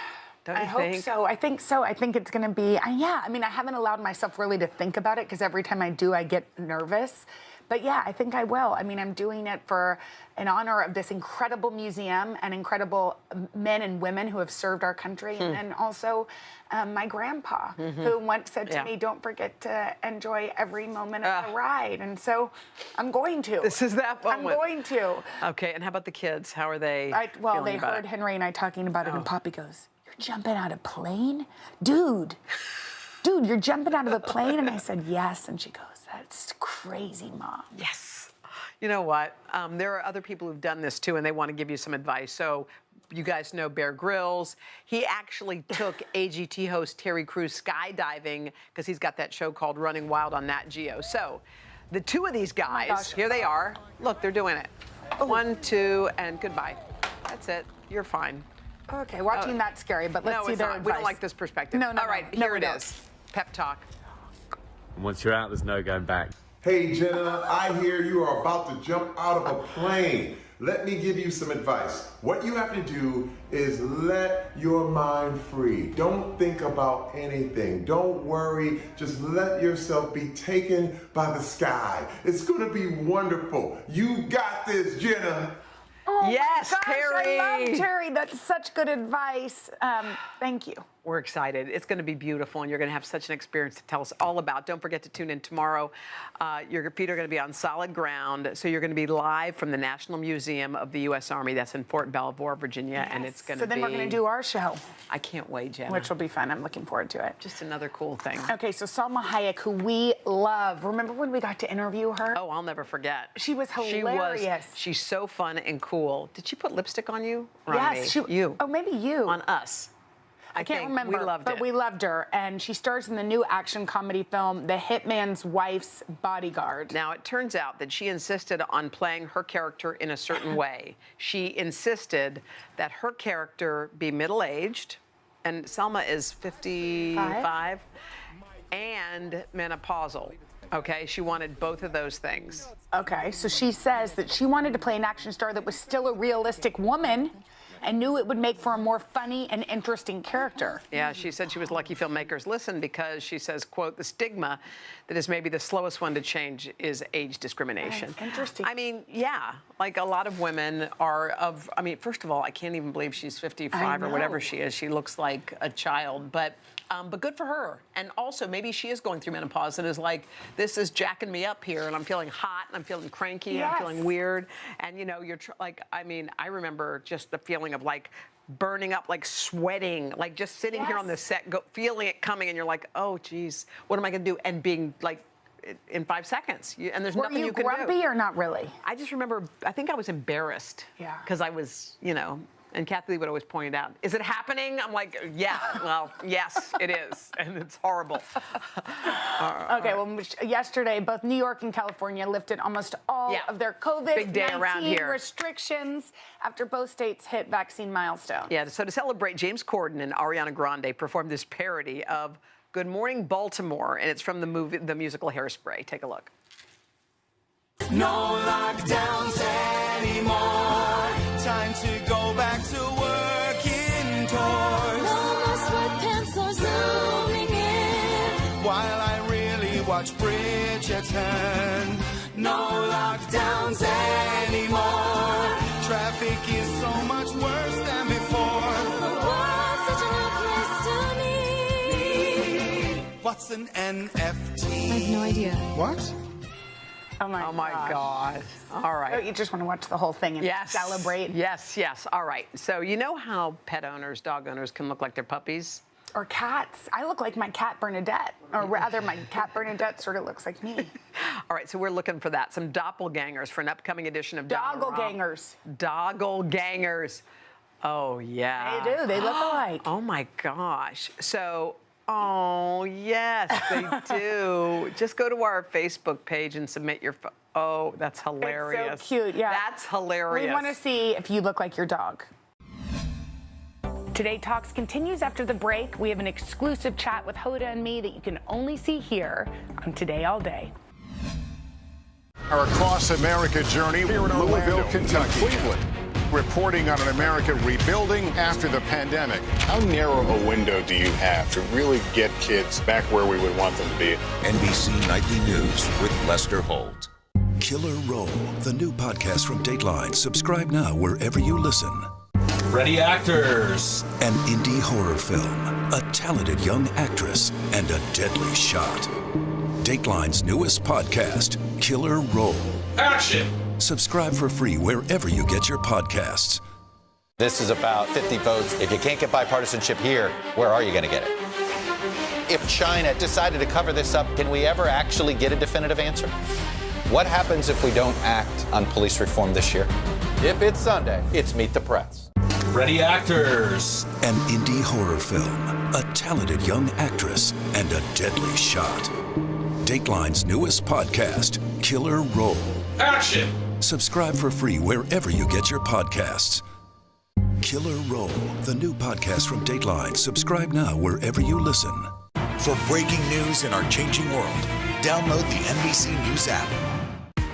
S7: Don't you
S2: hope so. I think so. I think it's going to be, I mean, I haven't allowed myself really to think about it because every time I do, I get nervous. But yeah, I think I will. I mean, I'm doing it in honor of this incredible museum and incredible men and women who have served our country. And then also my grandpa, who once said to me, don't forget to enjoy every moment of the ride. And so I'm going to.
S7: This is that moment.
S2: I'm going to.
S7: Okay, and how about the kids? How are they
S2: Well,
S7: feeling
S2: they heard Henry and I talking about it, and Poppy goes, you're jumping out of a plane? Dude, you're jumping out of a plane? And I said, yes. And she goes, that's crazy, Mom.
S7: Yes. You know what? There are other people who've done this too, and they want to give you some advice. So you guys know Bear Grylls. He actually took AGT host Terry Crews skydiving because he's got that show called Running Wild on Nat Geo. So the two of these guys, here they are. Look, they're doing it. 1, 2, and goodbye. That's it. You're fine.
S2: Okay, watching that's scary, but let's see their advice.
S7: We don't like this perspective.
S2: No,
S7: All right, here it is. Pep talk.
S1: Once you're out, there's no going back.
S5: Hey, Jenna, I hear you are about to jump out of a plane. Let me give you some advice. What you have to do is let your mind free. Don't think about anything. Don't worry. Just let yourself be taken by the sky. It's going to be wonderful. You got this, Jenna.
S2: Oh
S7: yes,
S2: my gosh,
S7: Terry.
S2: I love Terry. That's such good advice. Thank you.
S7: We're excited. It's going to be beautiful, and you're going to have such an experience to tell us all about. Don't forget to tune in tomorrow. Your feet are going to be on solid ground, so you're going to be live from the National Museum of the U.S. Army. That's in Fort Belvoir, Virginia, and it's going to be...
S2: So then we're going to do our show.
S7: I can't wait, Jenna.
S2: Which will be fun. I'm looking forward to it.
S7: Just another cool thing.
S2: Okay, so Salma Hayek, who we love. Remember when we got to interview her?
S7: Oh, I'll never forget.
S2: She was hilarious.
S7: She's so fun and cool. Did she put lipstick on you? Or
S2: yes.
S7: on me? You.
S2: Oh, maybe you.
S7: On us.
S2: I can't remember,
S7: we loved
S2: but we loved her, and she stars in the new action comedy film, The Hitman's Wife's Bodyguard.
S7: Now, it turns out that she insisted on playing her character in a certain way. She insisted that her character be middle-aged, and Selma is 55, and menopausal. Okay, she wanted both of those things.
S2: Okay, so she says that she wanted to play an action star that was still a realistic woman, and knew it would make for a more funny and interesting character.
S7: Yeah, she said she was lucky filmmakers listened because she says, quote, the stigma that is maybe the slowest one to change is age discrimination.
S2: Interesting.
S7: I mean, yeah, like a lot of women are first of all, I can't even believe she's 55 or whatever she is. She looks like a child, but good for her. And also, maybe she is going through menopause and is like, this is jacking me up here, and I'm feeling hot, and I'm feeling cranky, and I'm feeling weird. And, you know, I remember just the feeling of, like, burning up, like sweating, like just sitting here on the set, feeling it coming, and you're like, oh, geez, what am I going to do? And being, like, in 5 seconds. And there's nothing you can do.
S2: Were you grumpy or not really?
S7: I just remember, I think I was embarrassed.
S2: Yeah.
S7: Because I was, you know... And Kathy would always point out, is it happening? I'm like, yeah, well, yes, it is. And it's horrible.
S2: Okay, well, yesterday, both New York and California lifted almost all of their COVID-19 restrictions after both states hit vaccine milestones.
S7: Yeah, so to celebrate, James Corden and Ariana Grande performed this parody of Good Morning Baltimore, and it's from the musical Hairspray. Take a look.
S22: No lockdowns anymore. Time to go back to work indoors. No more watch Bridgerton. No lockdowns anymore. Traffic is so much worse than before. The world's such a new place to me. What's an NFT?
S6: I have no idea.
S22: What?
S2: Oh my
S7: God. All right.
S2: Oh, you just want to watch the whole thing and celebrate.
S7: Yes. All right. So you know how pet owners, dog owners can look like their puppies?
S2: Or cats. I look like my cat Bernadette. Or rather, my cat Bernadette sort of looks like me.
S7: All right, so we're looking for that. Some doppelgangers for an upcoming edition of
S2: Dogglegangers.
S7: Dogglegangers. Oh, yeah.
S2: They do. They look alike.
S7: Oh, my gosh. So, oh, yes, they do. Just go to our Facebook page and submit your... Oh, that's hilarious.
S2: It's so cute, yeah.
S7: That's hilarious.
S2: We want to see if you look like your dog. Today Talks continues after the break. We have an exclusive chat with Hoda and me that you can only see here on Today All Day.
S3: Our Across America journey here in Louisville, Kentucky. Cleveland, reporting on an America rebuilding after the pandemic.
S11: How narrow a window do you have to really get kids back where we would want them to be?
S17: NBC Nightly News with Lester Holt. Killer Roll, the new podcast from Dateline. Subscribe now wherever you listen.
S18: Ready, actors.
S17: An indie horror film, a talented young actress, and a deadly shot. Dateline's newest podcast, Killer Roll.
S18: Action!
S17: Subscribe for free wherever you get your podcasts.
S8: This is about 50 votes. If you can't get bipartisanship here, where are you going to get it? If China decided to cover this up, can we ever actually get a definitive answer? What happens if we don't act on police reform this year? If it's Sunday, it's Meet the Press.
S18: Ready, actors.
S17: An indie horror film, a talented young actress, and a deadly shot. Dateline's newest podcast, Killer Roll.
S18: Action!
S17: Subscribe for free wherever you get your podcasts. Killer Roll, the new podcast from Dateline. Subscribe now wherever you listen.
S24: For breaking news in our changing world, download the NBC News app.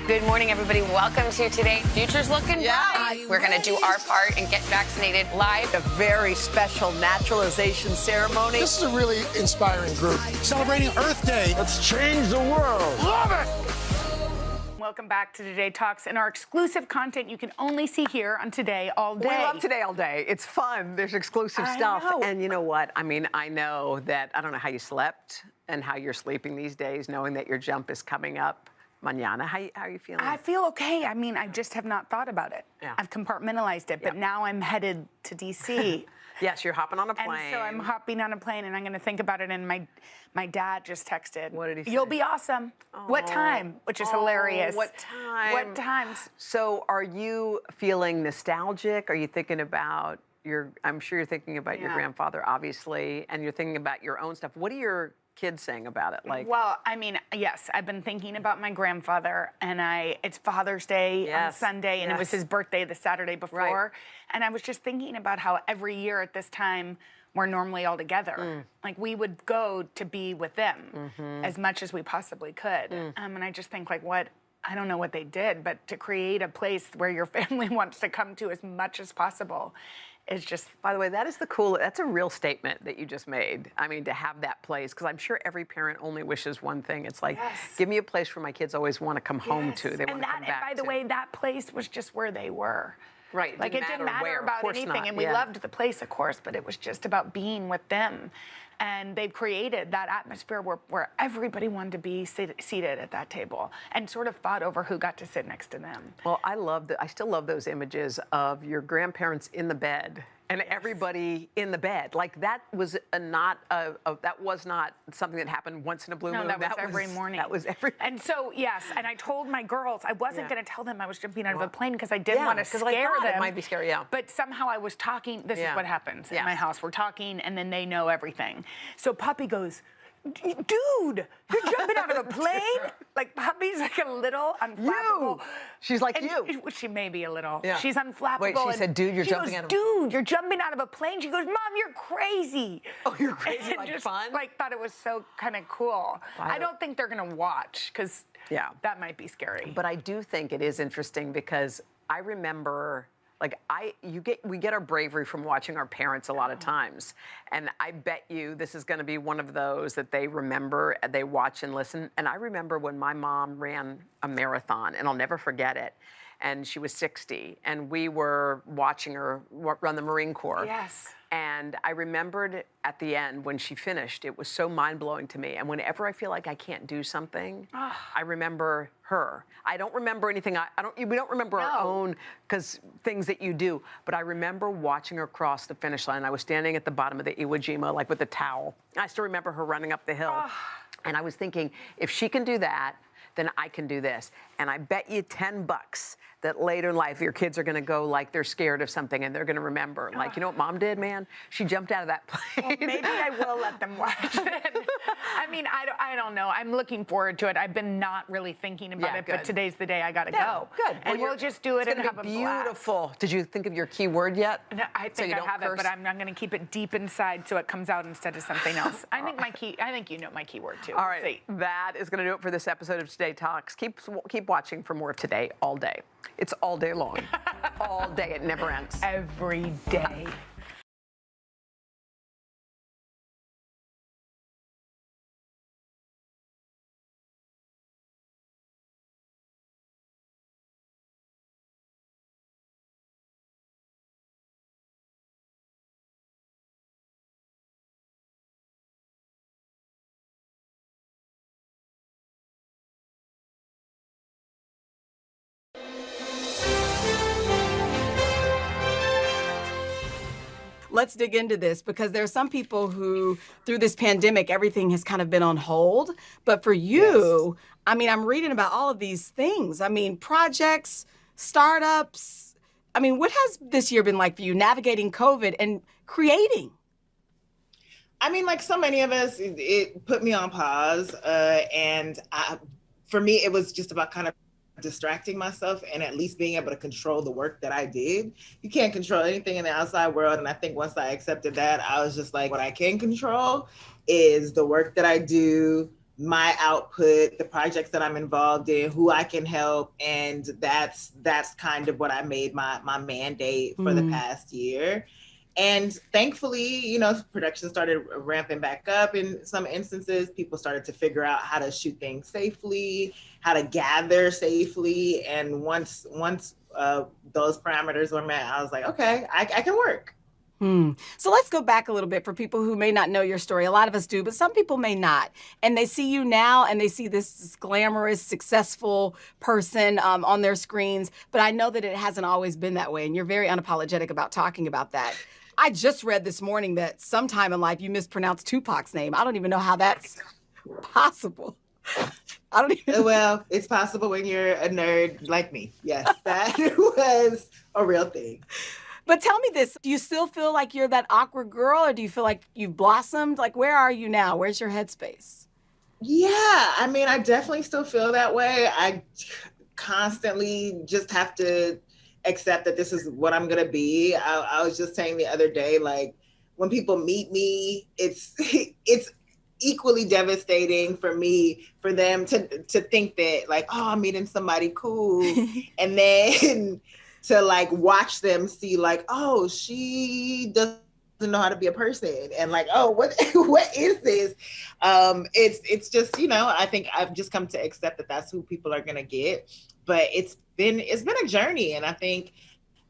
S20: Good morning, everybody. Welcome to Today. Future's looking bright. We're going to do our part and get vaccinated live.
S7: A very special naturalization ceremony.
S16: This is a really inspiring group. Celebrating Earth Day.
S3: Let's change the world.
S16: Love it!
S2: Welcome back to Today Talks and our exclusive content you can only see here on Today All Day.
S7: We love Today All Day. It's fun. There's exclusive stuff.
S2: Know.
S7: And you know what? I mean, I know that, I don't know how you slept and how you're sleeping these days, knowing that your jump is coming up. Mañana, how are you feeling?
S2: I feel okay. I mean, I just have not thought about it.
S7: Yeah.
S2: I've compartmentalized it, but now I'm headed to D.C.
S7: Yes, you're hopping on a plane.
S2: And so I'm hopping on a plane, and I'm going to think about it. And my dad just texted.
S7: What did he say?
S2: You'll be awesome. What time? Which is hilarious.
S7: What time?
S2: What times?
S7: So are you feeling nostalgic? Are you thinking about I'm sure you're thinking about your grandfather, obviously, and you're thinking about your own stuff. What are your kids saying about it?
S2: Well, I mean, yes, I've been thinking about my grandfather, and it's Father's Day on Sunday, and it was his birthday the Saturday before.
S7: Right.
S2: And I was just thinking about how every year at this time, we're normally all together. Like, we would go to be with them as much as we possibly could. And I just think, like, I don't know what they did, but to create a place where your family wants to come to as much as possible is just...
S7: By the way, that's a real statement that you just made. I mean, to have that place, because I'm sure every parent only wishes one thing. It's like, give me a place where my kids always want to come home to. They want to come back
S2: And by the way, that place was just where they were.
S7: Right.
S2: Like, it didn't matter about anything. And we loved the place, of course, but it was just about being with them. And they've created that atmosphere where everybody wanted to be seated at that table and sort of fought over who got to sit next to them.
S7: Well, I still love those images of your grandparents in the bed and everybody in the bed. Like, that was not something that happened once in a blue moon.
S2: No, that was every morning.
S7: That was every.
S2: And so, yes, and I told my girls I wasn't going to tell them I was jumping out of a plane because I didn't want to scare them.
S7: It might be scary,
S2: But somehow I was talking. This is what happens in my house. We're talking, and then they know everything. So Puppy goes, dude, you're jumping out of a plane? Like, Puppy's like a little unflappable.
S7: She's like
S2: and
S7: you.
S2: She may be a little.
S7: Yeah.
S2: She's unflappable.
S7: Wait, she said, dude, you're jumping out of a plane.
S2: Dude, you're jumping out of a plane. She goes, Mom, you're crazy.
S7: Oh, you're crazy,
S2: and
S7: like
S2: just,
S7: fun?
S2: Like, thought it was so kind of cool. I don't think they're going to watch because that might be scary.
S7: But I do think it is interesting because I remember Like we get our bravery from watching our parents a lot of times. And I bet you this is going to be one of those that they remember, they watch and listen. And I remember when my mom ran a marathon, and I'll never forget it. And she was 60, and we were watching her run the Marine Corps.
S2: Yes.
S7: And I remembered at the end when she finished, it was so mind-blowing to me. And whenever I feel like I can't do something, I remember her. I don't remember anything. We don't remember our own things that you do. But I remember watching her cross the finish line. I was standing at the bottom of the Iwo Jima, like with a towel. I still remember her running up the hill. And I was thinking, if she can do that, then I can do this. And I bet you $10 that later in life your kids are going to go like they're scared of something and they're going to remember. Like, you know what Mom did, man? She jumped out of that plane.
S2: Well, maybe I will let them watch it. I mean, I don't know. I'm looking forward to it. I've been not really thinking about it, but today's the day I got to go.
S7: Good.
S2: And we'll just do it and have a blast.
S7: Beautiful. Did you think of your key word yet?
S2: No, I think I have it, but I'm going to keep it deep inside so it comes out instead of something else. I think you know my keyword too.
S7: All right. That is going to do it for this episode of Today Talks. Keep watching for more of Today all day. It's all day long. All day. It never ends.
S2: Every day.
S15: Let's dig into this because there are some people who, through this pandemic, everything has kind of been on hold. But for you, I mean, I'm reading about all of these things. I mean, projects, startups. I mean, what has this year been like for you, navigating COVID and creating?
S4: I mean, like so many of us, it put me on pause. For me, it was just about kind of distracting myself and at least being able to control the work that I did. You can't control anything in the outside world. And I think once I accepted that, I was just like, what I can control is the work that I do, my output, the projects that I'm involved in, who I can help. And that's kind of what I made my mandate for the past year. And thankfully, you know, production started ramping back up in some instances. People started to figure out how to shoot things safely, how to gather safely. And once those parameters were met, I was like, okay, I can work.
S15: So let's go back a little bit for people who may not know your story. A lot of us do, but some people may not. And they see you now and they see this glamorous, successful person on their screens. But I know that it hasn't always been that way. And you're very unapologetic about talking about that. I just read this morning that sometime in life you mispronounced Tupac's name. I don't even know how that's possible. I don't even.
S4: Well, it's possible when you're a nerd like me. Yes, that was a real thing.
S15: But tell me this, do you still feel like you're that awkward girl or do you feel like you've blossomed? Like, where are you now? Where's your headspace?
S4: Yeah, I mean, I definitely still feel that way. I constantly just have to accept that this is what I'm going to be. I was just saying the other day, like, when people meet me, it's equally devastating for me, for them to think that, like, oh, I'm meeting somebody cool. And then to like watch them see like, oh, she doesn't know how to be a person, and like, oh, what is this? It's just, you know, I think I've just come to accept that that's who people are gonna get. But it's been a journey, and I think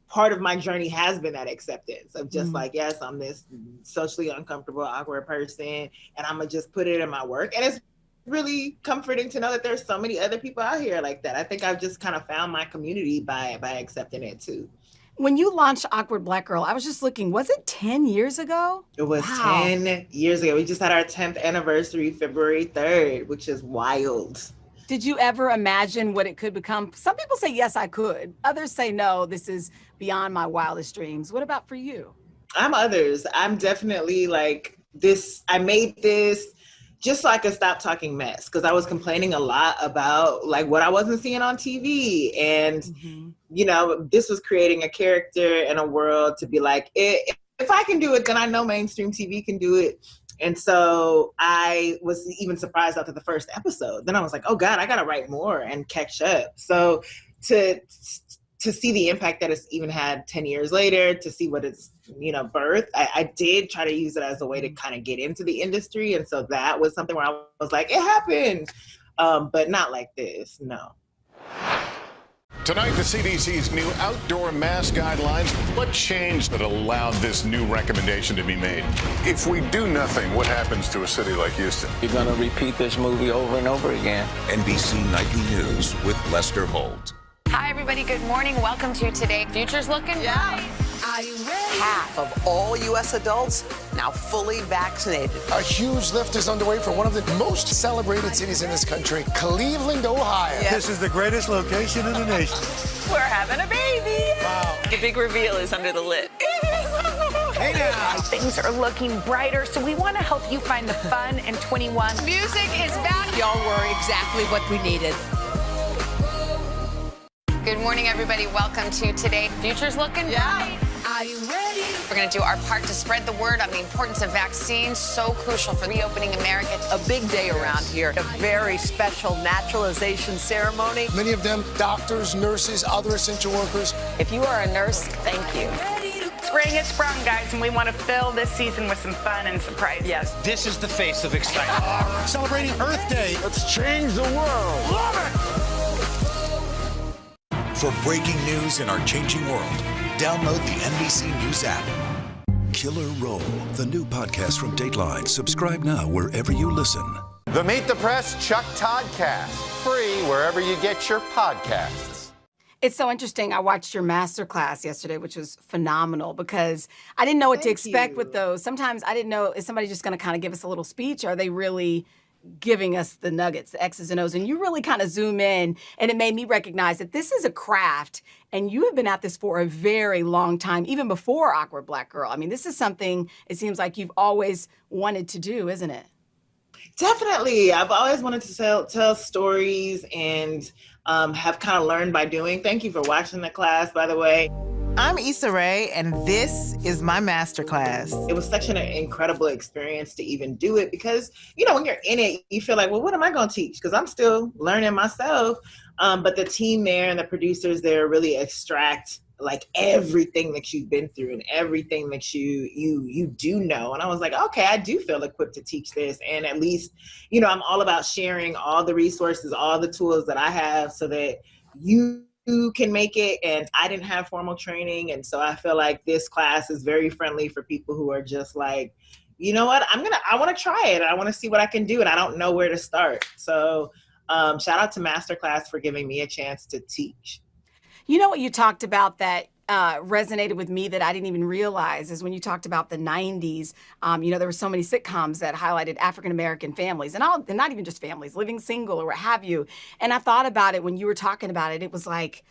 S4: part of my journey has been that acceptance of just like, yes, I'm this socially uncomfortable, awkward person, and I'm gonna just put it in my work. And it's really comforting to know that there's so many other people out here like that. I think I've just kind of found my community by accepting it too.
S15: When you launched Awkward Black Girl, I was just looking, was it 10 years ago?
S4: It was 10 years ago. We just had our 10th anniversary, February 3rd, which is wild.
S15: Did you ever imagine what it could become? Some people say, yes, I could. Others say, no, this is beyond my wildest dreams. What about for you?
S4: I'm others. I'm definitely like this. I made this just so I could stop talking mess, because I was complaining a lot about like what I wasn't seeing on TV. And, you know, this was creating a character and a world to be like, if I can do it, then I know mainstream TV can do it. And so I was even surprised after the first episode. Then I was like, oh God, I got to write more and catch up. So to to see the impact that it's even had 10 years later, to see what it's, birthed, I did try to use it as a way to kind of get into the industry. And so that was something where I was like, it happened, but not like this, no.
S3: Tonight, the CDC's new outdoor mask guidelines. What changed that allowed this new recommendation to be made? If we do nothing, what happens to a city like Houston?
S22: You're going to repeat this movie over and over again.
S17: NBC Nightly News with Lester Holt.
S20: Hi, everybody. Good morning. Welcome to Today. Future's looking bright.
S7: Are you ready? Half of all U.S. adults now fully vaccinated.
S16: A huge lift is underway for one of the most celebrated cities in this country, Cleveland, Ohio.
S9: This is the greatest location in the nation.
S7: We're having a baby.
S9: Wow.
S7: The big reveal is under the lid.
S2: Hey now. Things are looking brighter, so we want to help you find the fun in 21.
S20: Music is back.
S7: Y'all were exactly what we needed.
S20: Good morning, everybody. Welcome to Today. Future's looking bright.
S7: Are you ready?
S20: We're going to do our part to spread the word on the importance of vaccines, so crucial for reopening America.
S7: A big day around here. A very special naturalization ceremony.
S16: Many of them doctors, nurses, other essential workers.
S7: If you are a nurse, thank you.
S2: Spring has sprung, guys, and we want to fill this season with some fun and surprise.
S7: Yes.
S9: This is the face of excitement. Celebrating Earth Day.
S16: Let's change the world.
S9: Love it!
S24: For breaking news in our changing world, download the NBC News app. Killer Roll, the new podcast from Dateline. Subscribe now wherever you listen.
S8: The Meet the Press Chuck Toddcast, free wherever you get your podcasts.
S15: It's so interesting. I watched your masterclass yesterday, which was phenomenal because I didn't know what to expect with those. Sometimes I didn't know, is somebody just going to kind of give us a little speech? Or are they really giving us the nuggets, the X's and O's? And you really kind of zoom in, and it made me recognize that this is a craft, and you have been at this for a very long time, even before Awkward Black Girl. I mean, this is something it seems like you've always wanted to do, isn't it?
S4: Definitely. I've always wanted to tell stories and have kind of learned by doing. Thank you for watching the class, by the way.
S6: I'm Issa Rae, and this is my masterclass.
S4: It was such an incredible experience to even do it because, when you're in it, you feel like, well, what am I going to teach? Because I'm still learning myself. But the team there and the producers there really extract like everything that you've been through and everything that you do know. And I was like, okay, I do feel equipped to teach this. And at least, I'm all about sharing all the resources, all the tools that I have so that you can make it. And I didn't have formal training. And so I feel like this class is very friendly for people who are just like, you know what, I want to try it. I want to see what I can do. And I don't know where to start. So shout out to Masterclass for giving me a chance to teach.
S15: You know what you talked about that resonated with me that I didn't even realize is when you talked about the 90s, there were so many sitcoms that highlighted African-American families and not even just families, living single or what have you. And I thought about it when you were talking about it. It was like,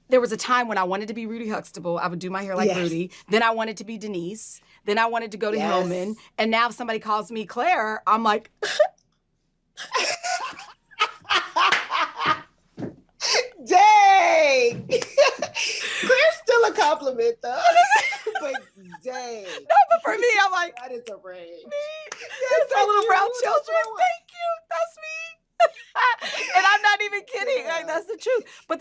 S15: there was a time when I wanted to be Rudy Huxtable. I would do my hair like Rudy. Then I wanted to be Denise. Then I wanted to go to Hillman. And now if somebody calls me Claire, I'm like...
S4: Dang! Claire's still a compliment, though. But dang.
S15: No, but for me, I'm like,
S4: that is a range.
S15: It's our little brown children. Thank you. That's me. And I'm not even kidding. Like, that's the truth. But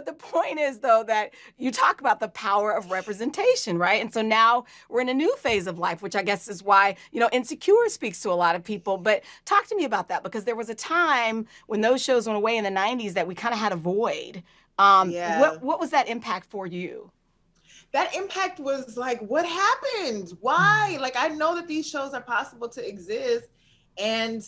S15: the point is, though, that you talk about the power of representation, right? And so now we're in a new phase of life, which I guess is why, Insecure speaks to a lot of people. But talk to me about that, because there was a time when those shows went away in the 90s that we kind of had a void. What was that impact for you?
S4: That impact was like, what happened? Why? Like, I know that these shows are possible to exist. And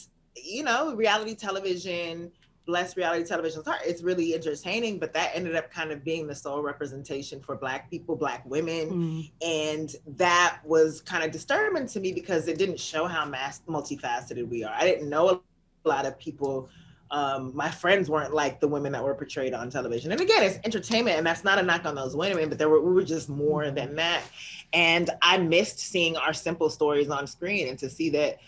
S4: reality television, bless reality television's heart, it's really entertaining, but that ended up kind of being the sole representation for Black people, Black women. And that was kind of disturbing to me because it didn't show how multifaceted we are. I didn't know a lot of people, my friends weren't like the women that were portrayed on television. And again, it's entertainment, and that's not a knock on those women, but we were just more than that. And I missed seeing our simple stories on screen, and to see that,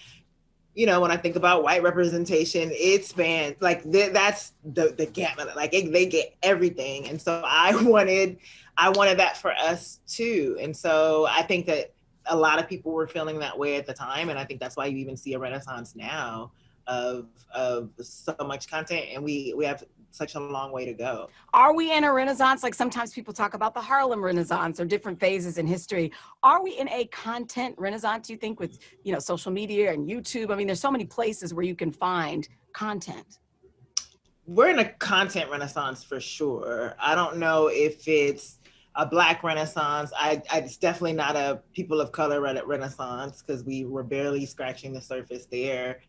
S4: when I think about white representation, it spans like that's the gamut. Like they get everything, and so I wanted that for us too. And so I think that a lot of people were feeling that way at the time, and I think that's why you even see a renaissance now of so much content. And we have such a long way to go.
S15: Are we in a renaissance? Like sometimes people talk about the Harlem Renaissance or different phases in history. Are we in a content renaissance, do you think, with, you know, social media and YouTube? I mean, there's so many places where you can find content.
S4: We're in a content renaissance for sure. I don't know if it's a Black renaissance. It's definitely not a people of color renaissance, because we were barely scratching the surface there.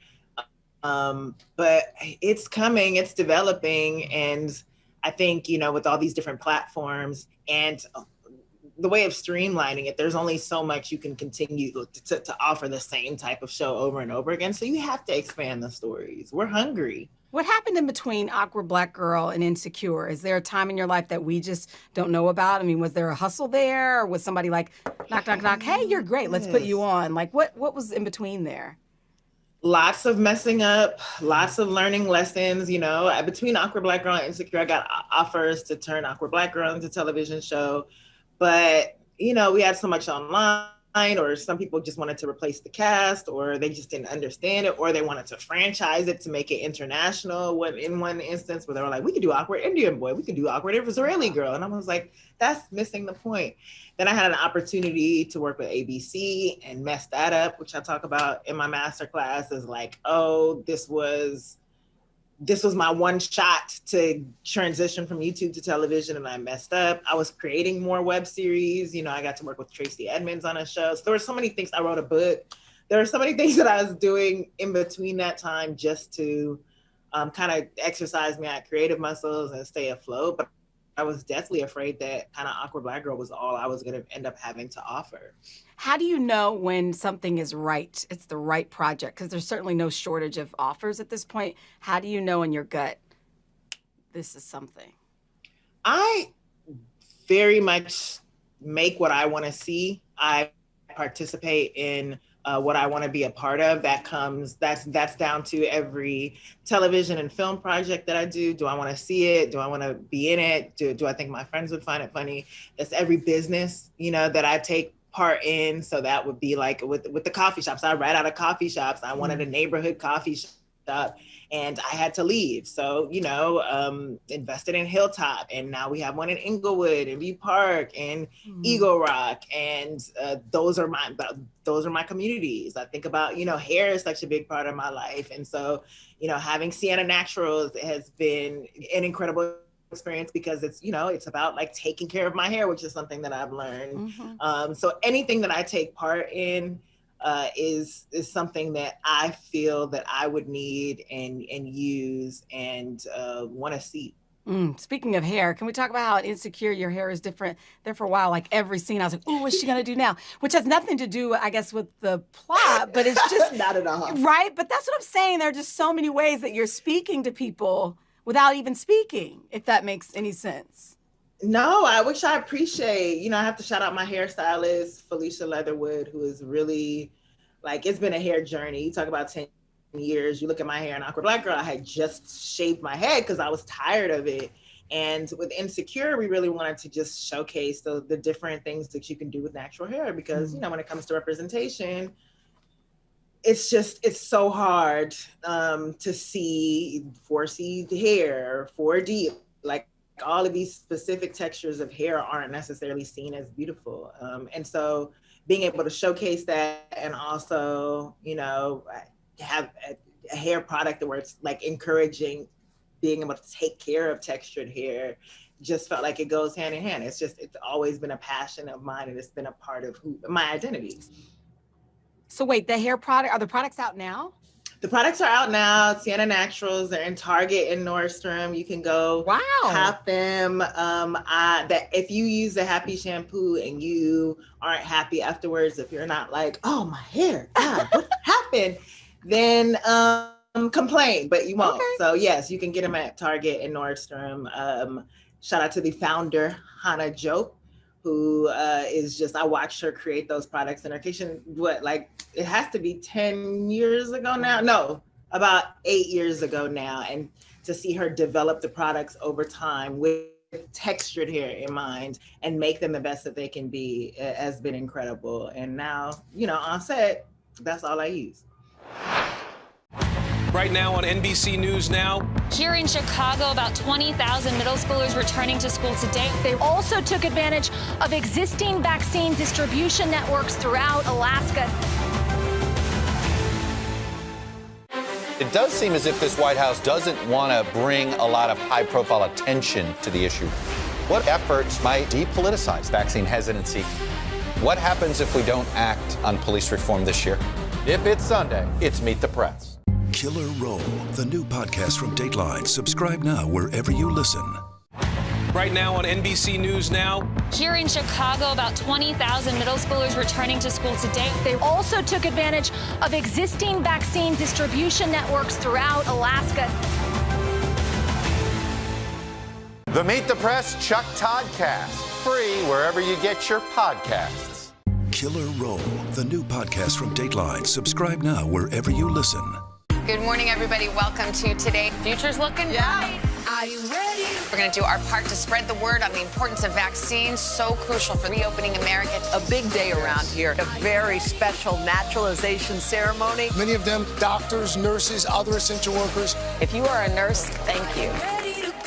S4: But it's coming, it's developing. And I think, you know, with all these different platforms and the way of streamlining it, there's only so much you can continue to offer the same type of show over and over again. So you have to expand the stories. We're hungry.
S15: What happened in between Awkward Black Girl and Insecure? Is there a time in your life that we just don't know about? I mean, was there a hustle there? Or was somebody like, knock, knock, knock, hey, you're great, let's put you on? Like, what was in between there?
S4: Lots of messing up, lots of learning lessons, you know. Between Awkward Black Girl and Insecure, I got offers to turn Awkward Black Girl into a television show. But, you know, we had so much online, or some people just wanted to replace the cast, or they just didn't understand it, or they wanted to franchise it to make it international. In one instance where they were like, we could do Awkward Indian Boy, we could do Awkward Israeli Girl. And I was like, that's missing the point. Then I had an opportunity to work with ABC and mess that up, which I talk about in my masterclass, is like, oh, this was my one shot to transition from YouTube to television, and I messed up. I was creating more web series. You know, I got to work with Tracy Edmonds on a show. So there were so many things. I wrote a book. There were so many things that I was doing in between that time just to kind of exercise my creative muscles and stay afloat. But I was deathly afraid that kind of Awkward Black Girl was all I was going to end up having to offer.
S15: How do you know when something is right? It's the right project, because there's certainly no shortage of offers at this point. How do you know in your gut, this is something? I
S4: very much make what I want to see. I participate in what I want to be a part of. That's down to every television and film project that I do. Do I want to see it? Do I want to be in it? Do I think my friends would find it funny? That's every business, you know, that I take part in. So that would be like with the coffee shops. I ran out of coffee shops. I wanted a neighborhood coffee shop, and I had to leave. So, you know, invested in Hilltop, and now we have one in Inglewood and View Park and Eagle Rock, and those are my communities. I think about, you know, hair is such a big part of my life, and so, you know, having Sienna Naturals has been an incredible experience, because it's, you know, it's about like taking care of my hair, which is something that I've learned. So anything that I take part in is something that I feel that I would need and use and want to see.
S15: Speaking of hair, can we talk about how Insecure, your hair is different there for a while? Like every scene, I was like, ooh, what's she gonna do now? Which has nothing to do, I guess, with the plot, but it's just
S4: not at all.
S15: Right? But that's what I'm saying. There are just so many ways that you're speaking to people without even speaking, if that makes any sense.
S4: No, which I appreciate. You know, I have to shout out my hairstylist, Felicia Leatherwood, who is really, like, it's been a hair journey. You talk about 10 years, you look at my hair in Awkward Black Girl, I had just shaved my head because I was tired of it. And with Insecure, we really wanted to just showcase the different things that you can do with natural hair, because, you know, when it comes to representation, it's so hard to see 4C hair, 4D, like all of these specific textures of hair aren't necessarily seen as beautiful. And so being able to showcase that, and also, you know, have a hair product where it's like encouraging being able to take care of textured hair, just felt like it goes hand in hand. It's always been a passion of mine, and it's been a part of my identity.
S15: So wait, the hair product, are the products out now?
S4: The products are out now. Sienna Naturals, they're in Target and Nordstrom. You can go cop them. That if you use the Happy shampoo and you aren't happy afterwards, if you're not like, oh, my hair, God, what happened? Then complain, but you won't. Okay. So yes, you can get them at Target and Nordstrom. Shout out to the founder, Hannah Jope, who is just, I watched her create those products in her kitchen, it has to be 10 years ago now? No, about 8 years ago now. And to see her develop the products over time with textured hair in mind and make them the best that they can be has been incredible. And now, you know, on set, that's all I use.
S18: Right now on NBC News Now.
S10: Here in Chicago, about 20,000 middle schoolers returning to school today. They also took advantage of existing vaccine distribution networks throughout Alaska.
S8: It does seem as if this White House doesn't want to bring a lot of high-profile attention to the issue. What efforts might depoliticize vaccine hesitancy? What happens if we don't act on police reform this year? If it's Sunday, it's Meet the Press.
S24: Killer Roll, the new podcast from Dateline. Subscribe now wherever you listen.
S18: Right now on NBC News Now.
S10: Here in Chicago, about 20,000 middle schoolers returning to school today. They also took advantage of existing vaccine distribution networks throughout Alaska.
S8: The Meet the Press Chuck Toddcast, free wherever you get your podcasts.
S24: Killer Roll, the new podcast from Dateline. Subscribe now wherever you listen.
S20: Good morning, everybody. Welcome to Today. Future's looking bright. Are you ready? We're going to do our part to spread the word on the importance of vaccines, so crucial for reopening America.
S7: A big day around here, a very special naturalization ceremony.
S16: Many of them doctors, nurses, other essential workers.
S7: If you are a nurse, thank you.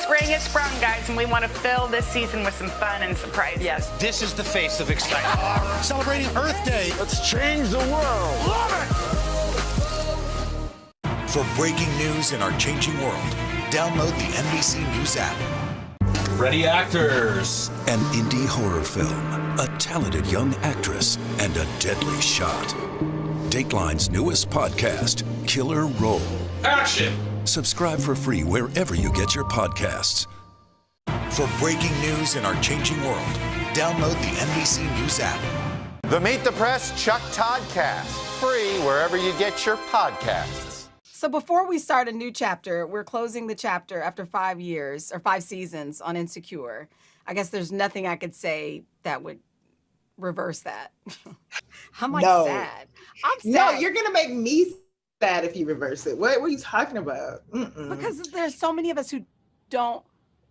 S2: Spring has sprung, guys, and we want to fill this season with some fun and surprises.
S7: Yes.
S18: This is the face of excitement.
S16: Celebrating Earth Day.
S18: Let's change the world.
S16: Love
S24: it! For breaking news in our changing world, download the NBC News app.
S18: Ready, actors.
S24: An indie horror film, a talented young actress, and a deadly shot. Dateline's newest podcast, Killer Roll.
S18: Action!
S24: Subscribe for free wherever you get your podcasts. For breaking news in our changing world, download the NBC News app.
S8: The Meet the Press Chuck Toddcast, free wherever you get your podcasts.
S15: So before we start a new chapter, we're closing the chapter after 5 years or 5 seasons on Insecure. I guess there's nothing I could say that would reverse that. I'm like sad. I'm sad.
S4: No, you're gonna make me sad if you reverse it. What are you talking about?
S15: Because there's so many of us who don't.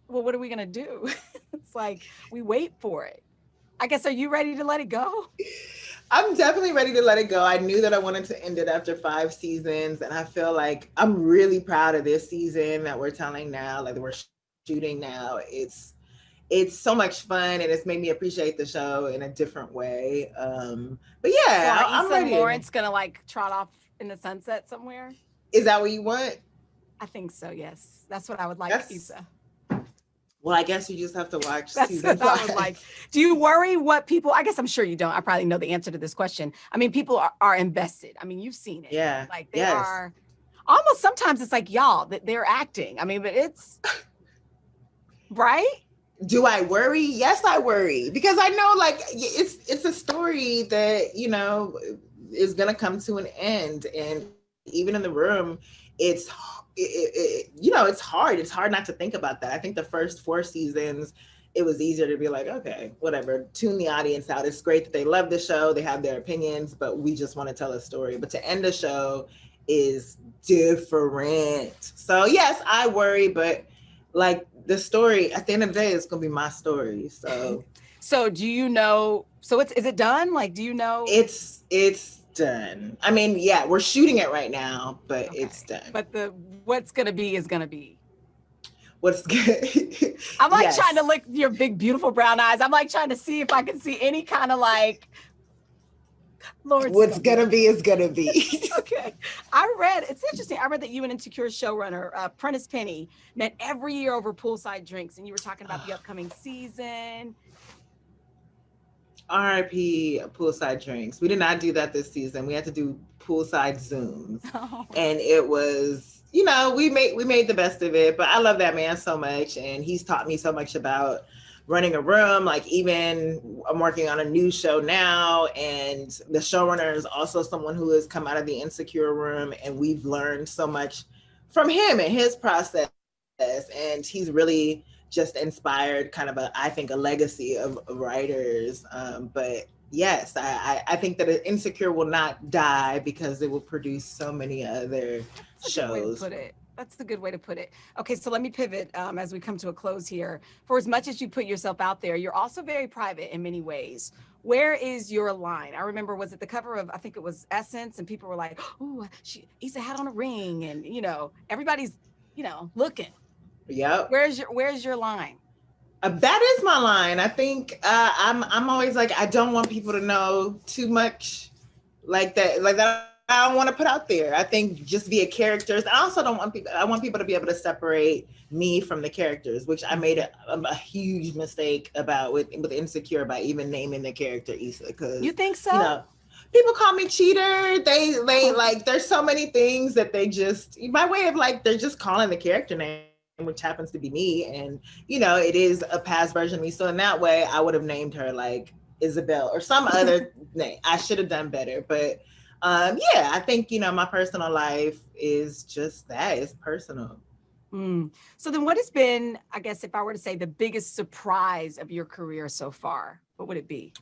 S15: Well, what are we gonna do? It's like we wait for it. I guess, are you ready to let it go?
S4: I'm definitely ready to let it go. I knew that I wanted to end it after 5 seasons, and I feel like I'm really proud of this season that we're telling now, like we're shooting now. It's so much fun, and it's made me appreciate the show in a different way. But yeah,
S15: so
S4: I'm ready.
S15: Lawrence gonna like trot off in the sunset somewhere?
S4: Is that what you want?
S15: I think so. Yes, that's what I would like, Issa.
S4: Well, I guess you just have to watch
S15: That's
S4: season
S15: what I
S4: 5.
S15: would like. Do you worry what people? I guess I'm sure you don't. I probably know the answer to this question. I mean, people are invested. I mean, you've seen it.
S4: Yeah.
S15: Like they are. Almost sometimes it's like y'all that they're acting. I mean, but it's right.
S4: Do I worry? Yes, I worry because I know like it's a story that, you know, is going to come to an end. And even in the room, it's hard. It's hard not to think about that. I think the first 4 seasons, it was easier to be like, okay, whatever, tune the audience out. It's great that they love the show. They have their opinions, but we just want to tell a story. But to end a show is different. So yes, I worry, but like the story at the end of the day, it's going to be my story. So
S15: do you know, is it done? Like, do you know?
S4: It's done. I mean, yeah, we're shooting it right now, but it's done.
S15: But what's going to be is going to be.
S4: What's good?
S15: I'm like trying to look your big, beautiful brown eyes. I'm like trying to see if I can see any kind of like, Lord,
S4: what's gonna be is gonna be.
S15: Okay. It's interesting. I read that you and Insecure showrunner, Prentice Penny, met every year over poolside drinks, and you were talking about the upcoming season.
S4: RIP poolside drinks. We did not do that this season. We had to do poolside Zooms. And it was, you know, we made the best of it, but I love that man so much. And he's taught me so much about running a room. Like even I'm working on a new show now, and the showrunner is also someone who has come out of the Insecure room, and we've learned so much from him and his process. And he's really just inspired kind of I think a legacy of writers. But yes, I think that Insecure will not die because it will produce so many other shows.
S15: Put it. That's the good way to put it. Okay, so let me pivot as we come to a close here. For as much as you put yourself out there, you're also very private in many ways. Where is your line? I remember, was it the cover of, I think it was Essence, and people were like, "Ooh, Issa had on a ring," and everybody's, looking.
S4: Yep.
S15: Where's your line?
S4: That is my line. I think I'm always like, I don't want people to know too much like that. I don't want to put out there. I think just via characters. I also don't want people. I want people to be able to separate me from the characters, which I made a huge mistake about with Insecure by even naming the character Issa. Because
S15: you think so?
S4: People call me cheater. They like. There's so many things that they just, by way of like, they're just calling the character name, which happens to be me, and it is a past version of me. So in that way, I would have named her like Isabel or some other name. I should have done better, but. I think, my personal life is just that. It's personal.
S15: So then what has been, I guess, if I were to say the biggest surprise of your career so far, what would it be?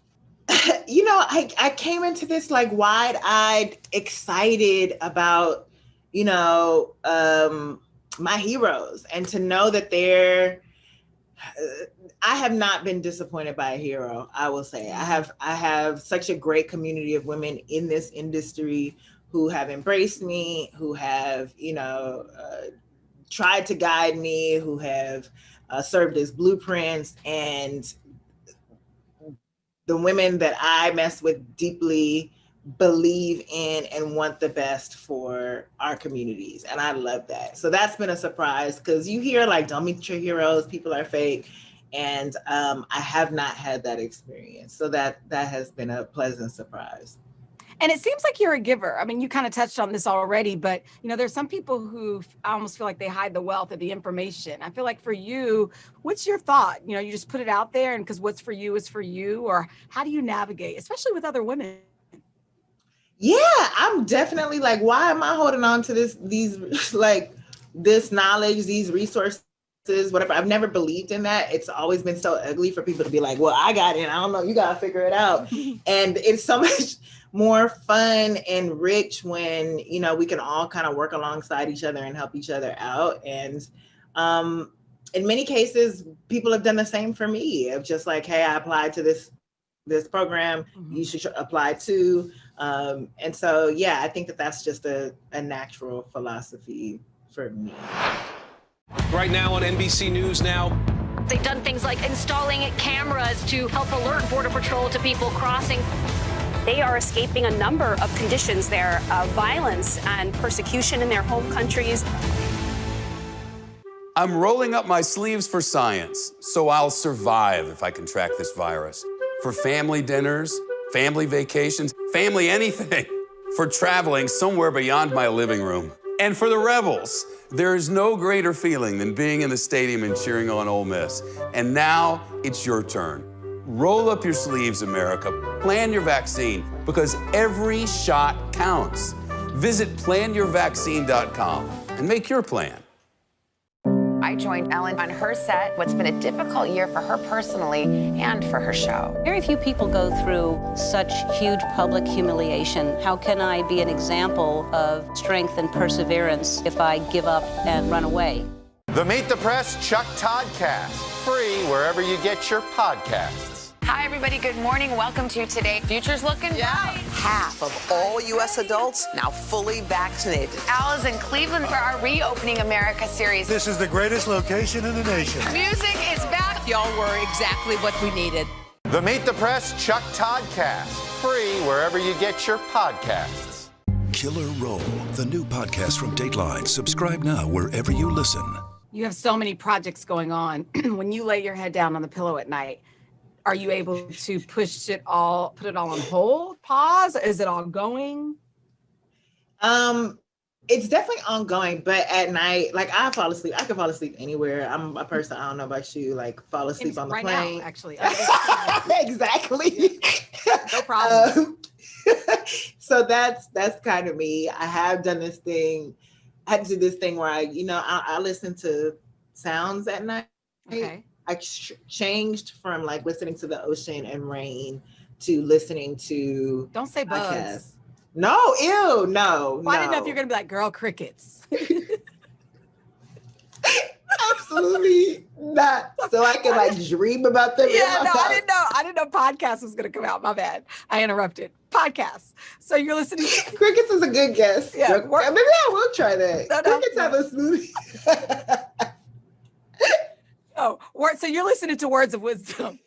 S4: I came into this like wide-eyed, excited about, my heroes, and to know that I have not been disappointed by a hero. I will say I have such a great community of women in this industry who have embraced me, who have tried to guide me, who have served as blueprints, and the women that I mess with deeply believe in and want the best for our communities, and I love that. So that's been a surprise, because you hear like, don't meet your heroes, people are fake. And I have not had that experience. So that has been a pleasant surprise.
S15: And it seems like you're a giver. I mean, you kind of touched on this already, but there's some people who I almost feel like they hide the wealth of the information. I feel like for you, what's your thought? You just put it out there, and because what's for you is for you, or how do you navigate, especially with other women?
S4: Yeah, I'm definitely like, why am I holding on to this knowledge, these resources? Whatever. I've never believed in that. It's always been so ugly for people to be like, well, I got it. I don't know. You got to figure it out. And it's so much more fun and rich when, we can all kind of work alongside each other and help each other out. And in many cases, people have done the same for me, of just like, hey, I applied to this program. You should apply too. And so, I think that's just a natural philosophy for me.
S18: Right now on NBC News Now.
S10: They've done things like installing cameras to help alert Border Patrol to people crossing. They are escaping a number of conditions there, violence and persecution in their home countries.
S12: I'm rolling up my sleeves for science, so I'll survive if I contract this virus. For family dinners, family vacations, family anything. For traveling somewhere beyond my living room. And for the Rebels, there is no greater feeling than being in the stadium and cheering on Ole Miss. And now it's your turn. Roll up your sleeves, America. Plan your vaccine, because every shot counts. Visit planyourvaccine.com and make your plan.
S20: I joined Ellen on her set. What's been a difficult year for her personally and for her show.
S13: Very few people go through such huge public humiliation. How can I be an example of strength and perseverance if I give up and run away?
S8: The Meet the Press Chuck Toddcast, free wherever you get your podcasts.
S20: Hi, everybody. Good morning. Welcome to Today. Future's looking bright.
S7: Half of all U.S. adults now fully vaccinated.
S20: Al is in Cleveland for our Reopening America series.
S14: This is the greatest location in the nation.
S20: Music is back.
S7: Y'all were exactly what we needed.
S8: The Meet the Press Chuck Toddcast, free wherever you get your podcasts.
S24: Killer Roll, the new podcast from Dateline. Subscribe now wherever you listen.
S15: You have so many projects going on. When you lay your head down on the pillow at night, are you able to put it all on hold, pause? Is it all going?
S4: It's definitely ongoing, but at night, like I fall asleep. I can fall asleep anywhere. I'm a person, I don't know about you, like fall asleep on the
S15: right
S4: plane.
S15: Now, actually.
S4: Exactly.
S15: No problem.
S4: So that's kind of me. I have done this thing. I had to do this thing where I listen to sounds at night.
S15: Okay.
S4: I changed from like listening to the ocean and rain to listening to.
S15: Don't say bugs.
S4: No, ew, no.
S15: Well, I didn't know if you're gonna be like, girl, crickets.
S4: Absolutely not. So I can like dream about them.
S15: Yeah, no, I didn't know podcast was gonna come out. My bad. I interrupted. Podcast. So you're listening.
S4: Crickets is a good guess.
S15: Yeah,
S4: maybe I will try that. Crickets have a smoothie.
S15: Oh, so you're listening to words of wisdom.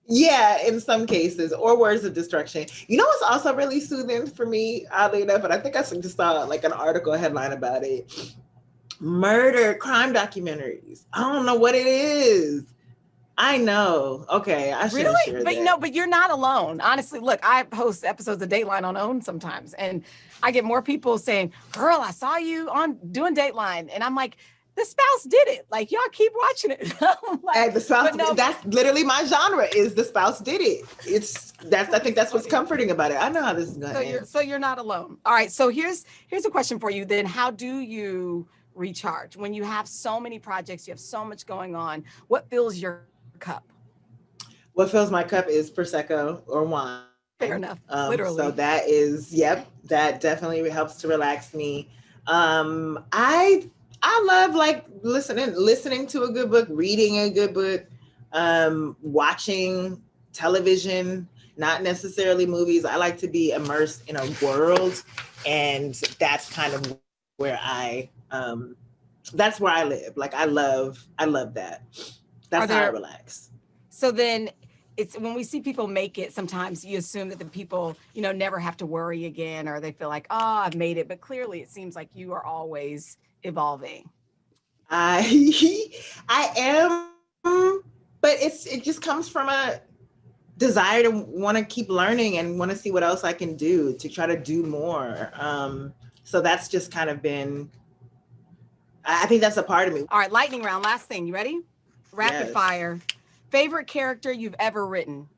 S4: Yeah, in some cases, or words of destruction. You know what's also really soothing for me, oddly enough, and I think I just saw like an article headline about it. Murder, crime documentaries. I don't know what it is. I know. Okay, I should share
S15: But
S4: that.
S15: but you're not alone. Honestly, look, I host episodes of Dateline on OWN sometimes, and I get more people saying, "Girl, I saw you on doing Dateline," and I'm like, the spouse did it. Like, y'all keep watching it.
S4: Like, the spouse, that's literally my genre, is the spouse did it. I think that's what's comforting about it. I know how this is going to end.
S15: So you're not alone. All right, so here's a question for you then. How do you recharge when you have so many projects, you have so much going on? What fills your cup?
S4: What fills my cup is Prosecco or wine.
S15: Fair enough, literally.
S4: So that that definitely helps to relax me. I love like listening to a good book, reading a good book, watching television, not necessarily movies. I like to be immersed in a world, and that's kind of where that's where I live. Like I love that. That's how I relax.
S15: So then it's when we see people make it, sometimes you assume that the people, never have to worry again, or they feel like, oh, I've made it. But clearly it seems like you are always evolving.
S4: I am, but it just comes from a desire to want to keep learning and want to see what else I can do to try to do more. So that's just kind of been, I think that's a part of me.
S15: All right, lightning round, last thing. You ready? Rapid fire. Favorite character you've ever written?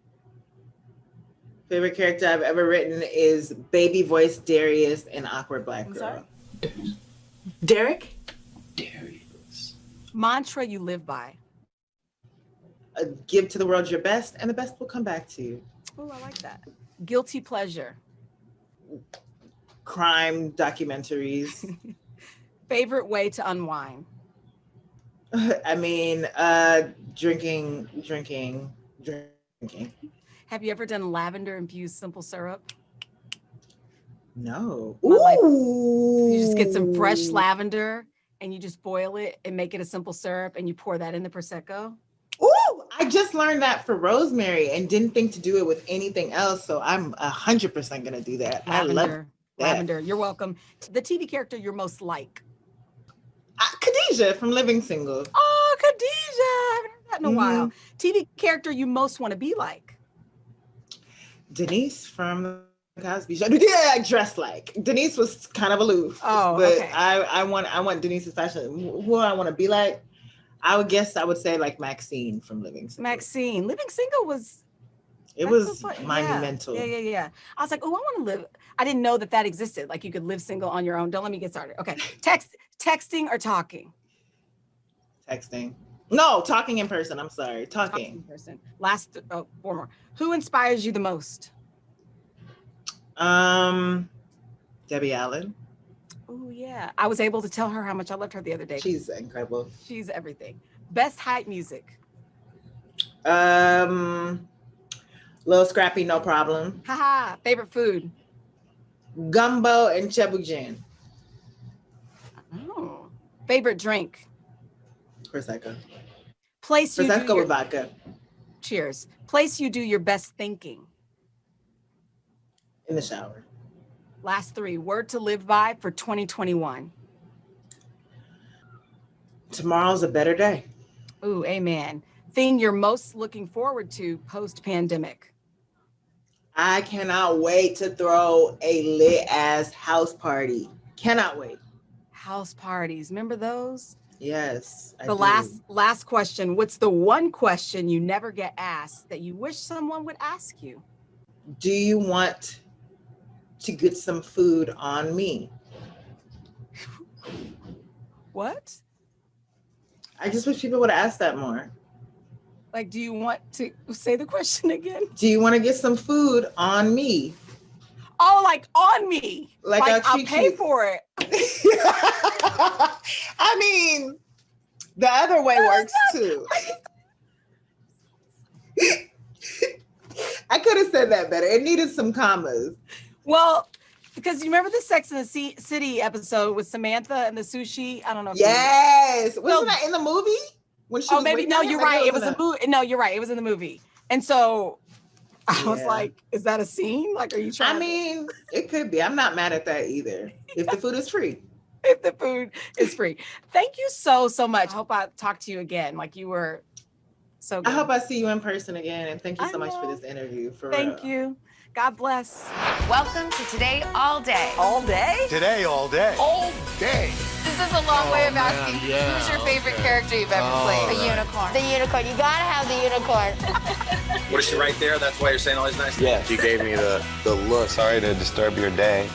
S4: Favorite character I've ever written is baby voice Darius in Awkward Black Girl.
S15: Sorry?
S4: Derek?
S15: Darius. Mantra you live by?
S4: Give to the world your best, and the best will come back to you.
S15: Oh, I like that. Guilty pleasure?
S4: Crime documentaries.
S15: Favorite way to unwind?
S4: I mean, drinking.
S15: Have you ever done lavender infused simple syrup?
S4: No.
S15: You just get some fresh lavender and you just boil it and make it a simple syrup, and you pour that in the Prosecco.
S4: Ooh, I just learned that for rosemary and didn't think to do it with anything else. So I'm 100% gonna do that. I love that.
S15: Lavender, you're welcome. The TV character you're most like?
S4: Khadijah from Living Single.
S15: Oh, Khadijah, I haven't heard that in a while. TV character you most want to be like?
S4: Denise from Cosby Show. Yeah, I dress like. Denise was kind of aloof.
S15: Oh,
S4: but
S15: okay.
S4: I want Denise's fashion. Who I want to be like? I would say like Maxine from Living Single.
S15: Maxine. Living Single was
S4: monumental.
S15: Yeah. I was like, oh, I want to live. I didn't know that existed. Like you could live single on your own. Don't let me get started. Okay. Texting or talking?
S4: Texting. No, talking in person. I'm sorry. Talking
S15: in person. Four more. Who inspires you the most?
S4: Debbie Allen.
S15: Oh yeah. I was able to tell her how much I loved her the other day.
S4: She's incredible.
S15: She's everything. Best hype music?
S4: Lil Scrappy, No Problem.
S15: Haha. Favorite food?
S4: Gumbo and Chebugin.
S15: Oh. Favorite drink?
S4: Prosecco.
S15: Place you
S4: Prosecco with vodka.
S15: Cheers. Place you do your best thinking?
S4: In the shower.
S15: Last three. Word to live by for 2021?
S4: Tomorrow's a better day.
S15: Ooh, amen. Thing you're most looking forward to post-pandemic?
S4: I cannot wait to throw a lit ass house party. Cannot wait.
S15: House parties. Remember those?
S4: Yes.
S15: The last question. What's the one question you never get asked that you wish someone would ask you?
S4: Do you want to get some food on me?
S15: What?
S4: I just wish people would ask that more.
S15: Like, do you want to say the question again?
S4: Do you want to get some food on me?
S15: Oh, like on me.
S4: Like
S15: I'll pay for it.
S4: I mean, The other way works too. I could have said that better. It needed some commas.
S15: Well, because you remember the Sex and the City episode with Samantha and the sushi? I don't know. If
S4: Yes. Wasn't that in the movie? When she was
S15: maybe. No,
S4: waiting?
S15: you're
S4: Maybe
S15: right. It was a movie. No, you're right. It was in the movie. And so I was
S4: Yeah.
S15: like, is that a scene? Like, are you trying?
S4: I mean, it could be. I'm not mad at that either. If the food is free.
S15: If the food is free. Thank you so much. I hope I talk to you again. Like, you were so good.
S4: I hope I see you in person again. And thank you so much for this interview.
S15: Thank you. God bless.
S20: Welcome to Today All Day.
S7: All day?
S14: Today, all day.
S16: All day.
S20: This is a long way of asking who's your favorite character you've ever played?
S1: The unicorn. The unicorn. You gotta have the unicorn.
S19: What is she right there? That's why you're saying all these nice things?
S21: Yeah, she gave me the look. Sorry to disturb your day.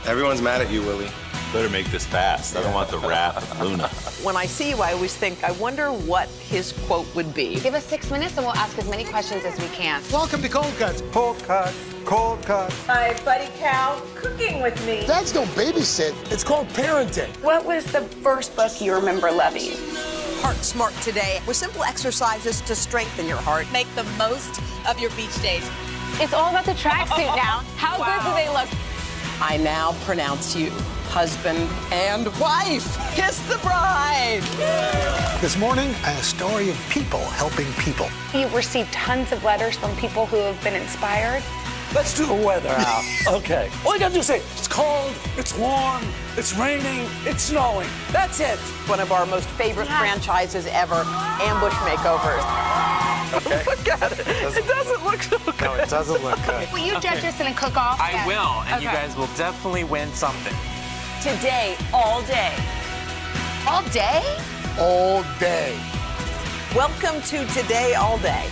S21: Everyone's mad at you, Willie.
S23: Better make this fast. I don't want the wrath of Luna.
S7: When I see you, I always think, I wonder what his quote would be.
S20: Give us 6 minutes and we'll ask as many questions as we can.
S14: Welcome to Cold Cuts. Cold Cut. Cold Cut.
S25: My buddy Cal cooking with me.
S16: Dads don't babysit. It's called parenting.
S10: What was the first book you remember loving?
S7: Heart Smart Today with simple exercises to strengthen your heart.
S25: Make the most of your beach days.
S10: It's all about the tracksuit now. How good do they look?
S7: I now pronounce you husband and wife. Kiss the bride.
S16: This morning, a story of people helping people.
S2: You've received tons of letters from people who have been inspired.
S14: Let's do the weather out. Okay. All you gotta do is say, it's cold, it's warm, it's raining, it's snowing. That's it.
S7: One of our most favorite franchises ever, Ambush Makeovers.
S14: Okay.
S7: Look at it. It doesn't look so good.
S14: No, it doesn't look good.
S2: Will you judge us in a cook-off?
S26: I will, and you
S2: Okay.
S26: guys will definitely win something.
S25: Today, all day.
S20: All day?
S16: All day.
S7: Welcome to Today All Day.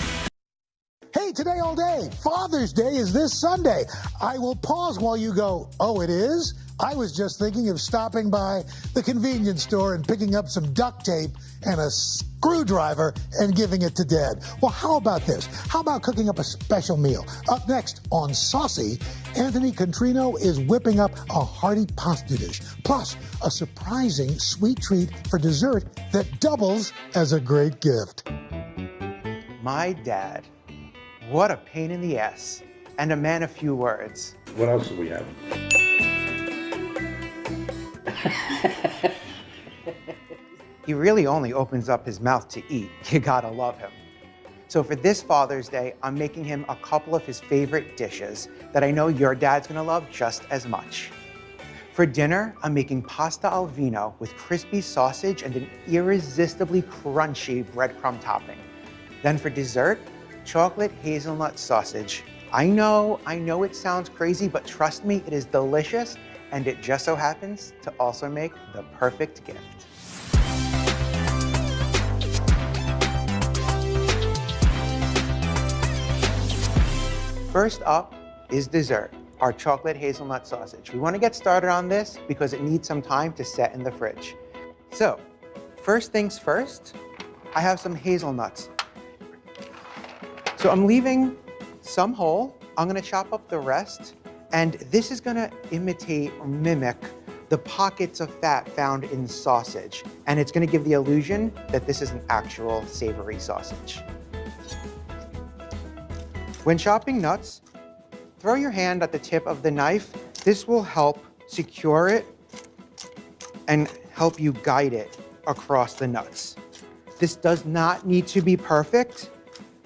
S16: Hey, today all day. Father's Day is this Sunday. I will pause while you go, oh, it is? I was just thinking of stopping by the convenience store and picking up some duct tape and a screwdriver and giving it to Dad. Well, how about this? How about cooking up a special meal? Up next on Saucy, Anthony Contrino is whipping up a hearty pasta dish, plus a surprising sweet treat for dessert that doubles as a great gift.
S27: My dad. What a pain in the ass. And a man of few words.
S28: What else do we have?
S27: He really only opens up his mouth to eat. You gotta love him. So for this Father's Day, I'm making him a couple of his favorite dishes that I know your dad's gonna love just as much. For dinner, I'm making pasta al vino with crispy sausage and an irresistibly crunchy breadcrumb topping. Then for dessert, chocolate hazelnut sausage. I know it sounds crazy, but trust me, it is delicious, and it just so happens to also make the perfect gift. First up is dessert, our chocolate hazelnut sausage. We want to get started on this because it needs some time to set in the fridge. So, first things first, I have some hazelnuts. So I'm leaving some whole. I'm gonna chop up the rest, and this is gonna imitate or mimic the pockets of fat found in sausage, and it's gonna give the illusion that this is an actual savory sausage. When chopping nuts, throw your hand at the tip of the knife. This will help secure it and help you guide it across the nuts. This does not need to be perfect.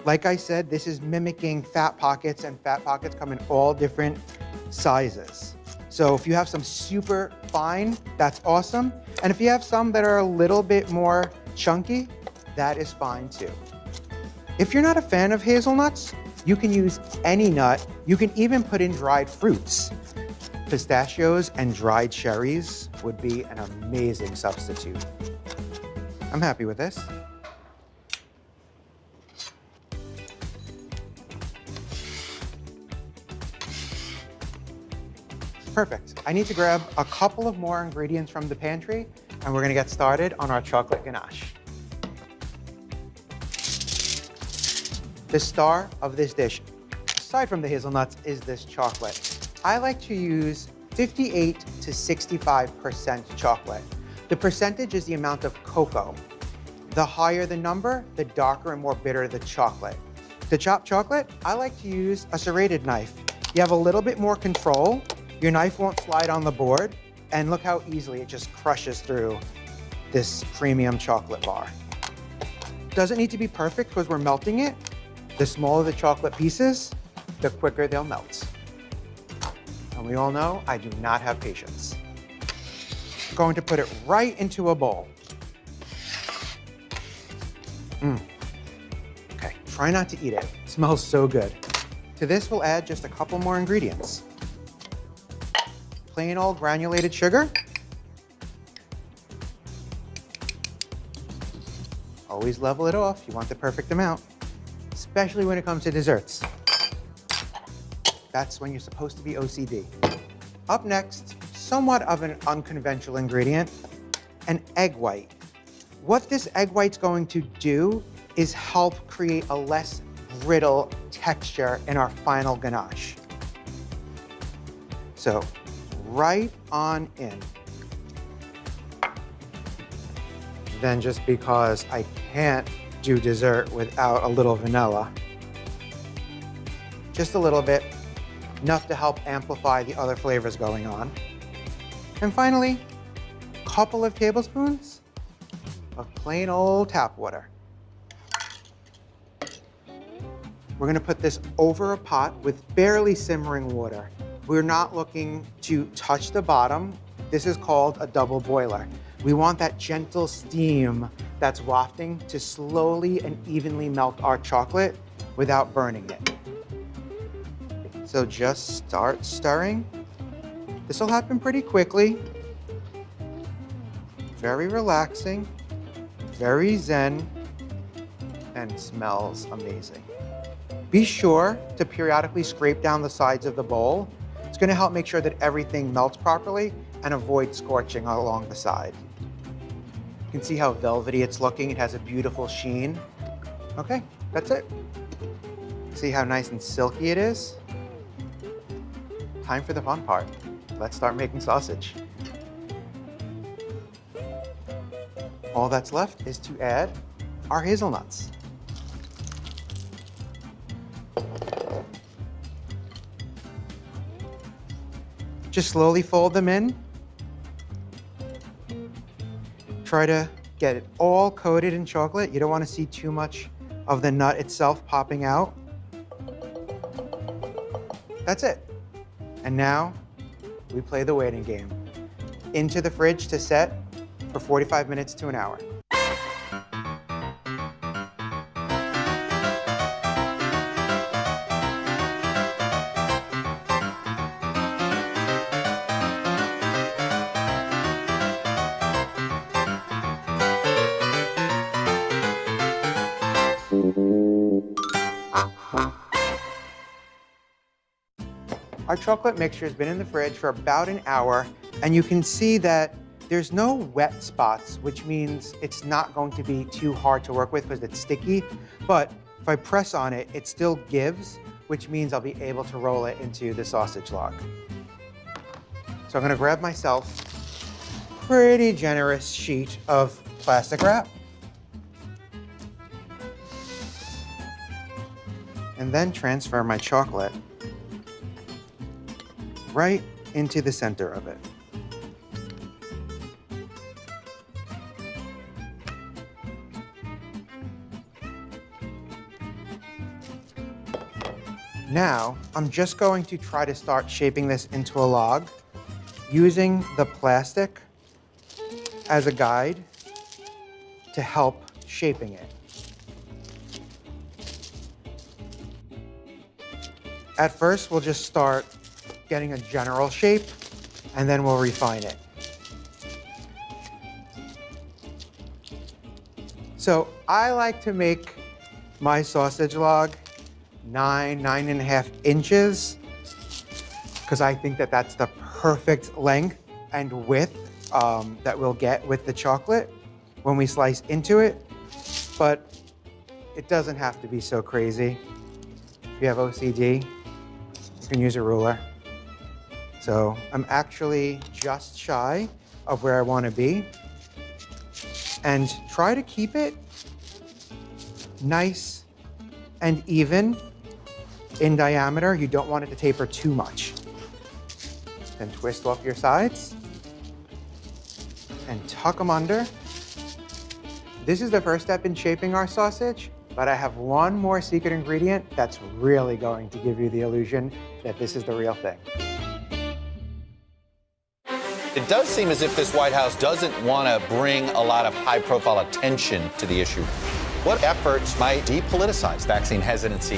S27: Like I said, this is mimicking fat pockets, and fat pockets come in all different sizes. So if you have some super fine, that's awesome. And if you have some that are a little bit more chunky, that is fine too. If you're not a fan of hazelnuts, you can use any nut. You can even put in dried fruits. Pistachios and dried cherries would be an amazing substitute. I'm happy with this. Perfect. I need to grab a couple of more ingredients from the pantry, and we're gonna get started on our chocolate ganache. The star of this dish, aside from the hazelnuts, is this chocolate. I like to use 58 to 65% chocolate. The percentage is the amount of cocoa. The higher the number, the darker and more bitter the chocolate. To chop chocolate, I like to use a serrated knife. You have a little bit more control, your knife won't slide on the board, and look how easily it just crushes through this premium chocolate bar. Doesn't need to be perfect because we're melting it. The smaller the chocolate pieces, the quicker they'll melt. And we all know I do not have patience. Going to put it right into a bowl. Okay, try not to eat it. It smells so good. To this, we'll add just a couple more ingredients. Plain old granulated sugar. Always level it off. You want the perfect amount, especially when it comes to desserts. That's when you're supposed to be OCD. Up next, somewhat of an unconventional ingredient, an egg white. What this egg white's going to do is help create a less brittle texture in our final ganache. So, right on in. Then just because I can't do dessert without a little vanilla, just a little bit, enough to help amplify the other flavors going on. And finally, a couple of tablespoons of plain old tap water. We're gonna put this over a pot with barely simmering water. We're not looking to touch the bottom. This is called a double boiler. We want that gentle steam that's wafting to slowly and evenly melt our chocolate without burning it. So just start stirring. This will happen pretty quickly. Very relaxing, very zen, and smells amazing. Be sure to periodically scrape down the sides of the bowl. It's gonna help make sure that everything melts properly and avoid scorching along the side. You can see how velvety it's looking. It has a beautiful sheen. Okay, that's it. See how nice and silky it is? Time for the fun part. Let's start making sausage. All that's left is to add our hazelnuts. Just slowly fold them in. Try to get it all coated in chocolate. You don't want to see too much of the nut itself popping out. That's it. And now we play the waiting game. Into the fridge to set for 45 minutes to an hour. Our chocolate mixture has been in the fridge for about an hour, and you can see that there's no wet spots, which means it's not going to be too hard to work with because it's sticky. But if I press on it, it still gives, which means I'll be able to roll it into the sausage log. So I'm gonna grab myself a pretty generous sheet of plastic wrap. And then transfer my chocolate right into the center of it. Now, I'm just going to try to start shaping this into a log using the plastic as a guide to help shaping it. At first, we'll just start getting a general shape, and then we'll refine it. So I like to make my sausage log 9.5 inches, because I think that that's the perfect length and width that we'll get with the chocolate when we slice into it. But it doesn't have to be so crazy. If you have OCD, you can use a ruler. So I'm actually just shy of where I want to be. And try to keep it nice and even in diameter. You don't want it to taper too much. Then twist off your sides and tuck them under. This is the first step in shaping our sausage, but I have one more secret ingredient that's really going to give you the illusion that this is the real thing.
S8: It does seem as if this White House doesn't want to bring a lot of high-profile attention to the issue. What efforts might depoliticize vaccine hesitancy?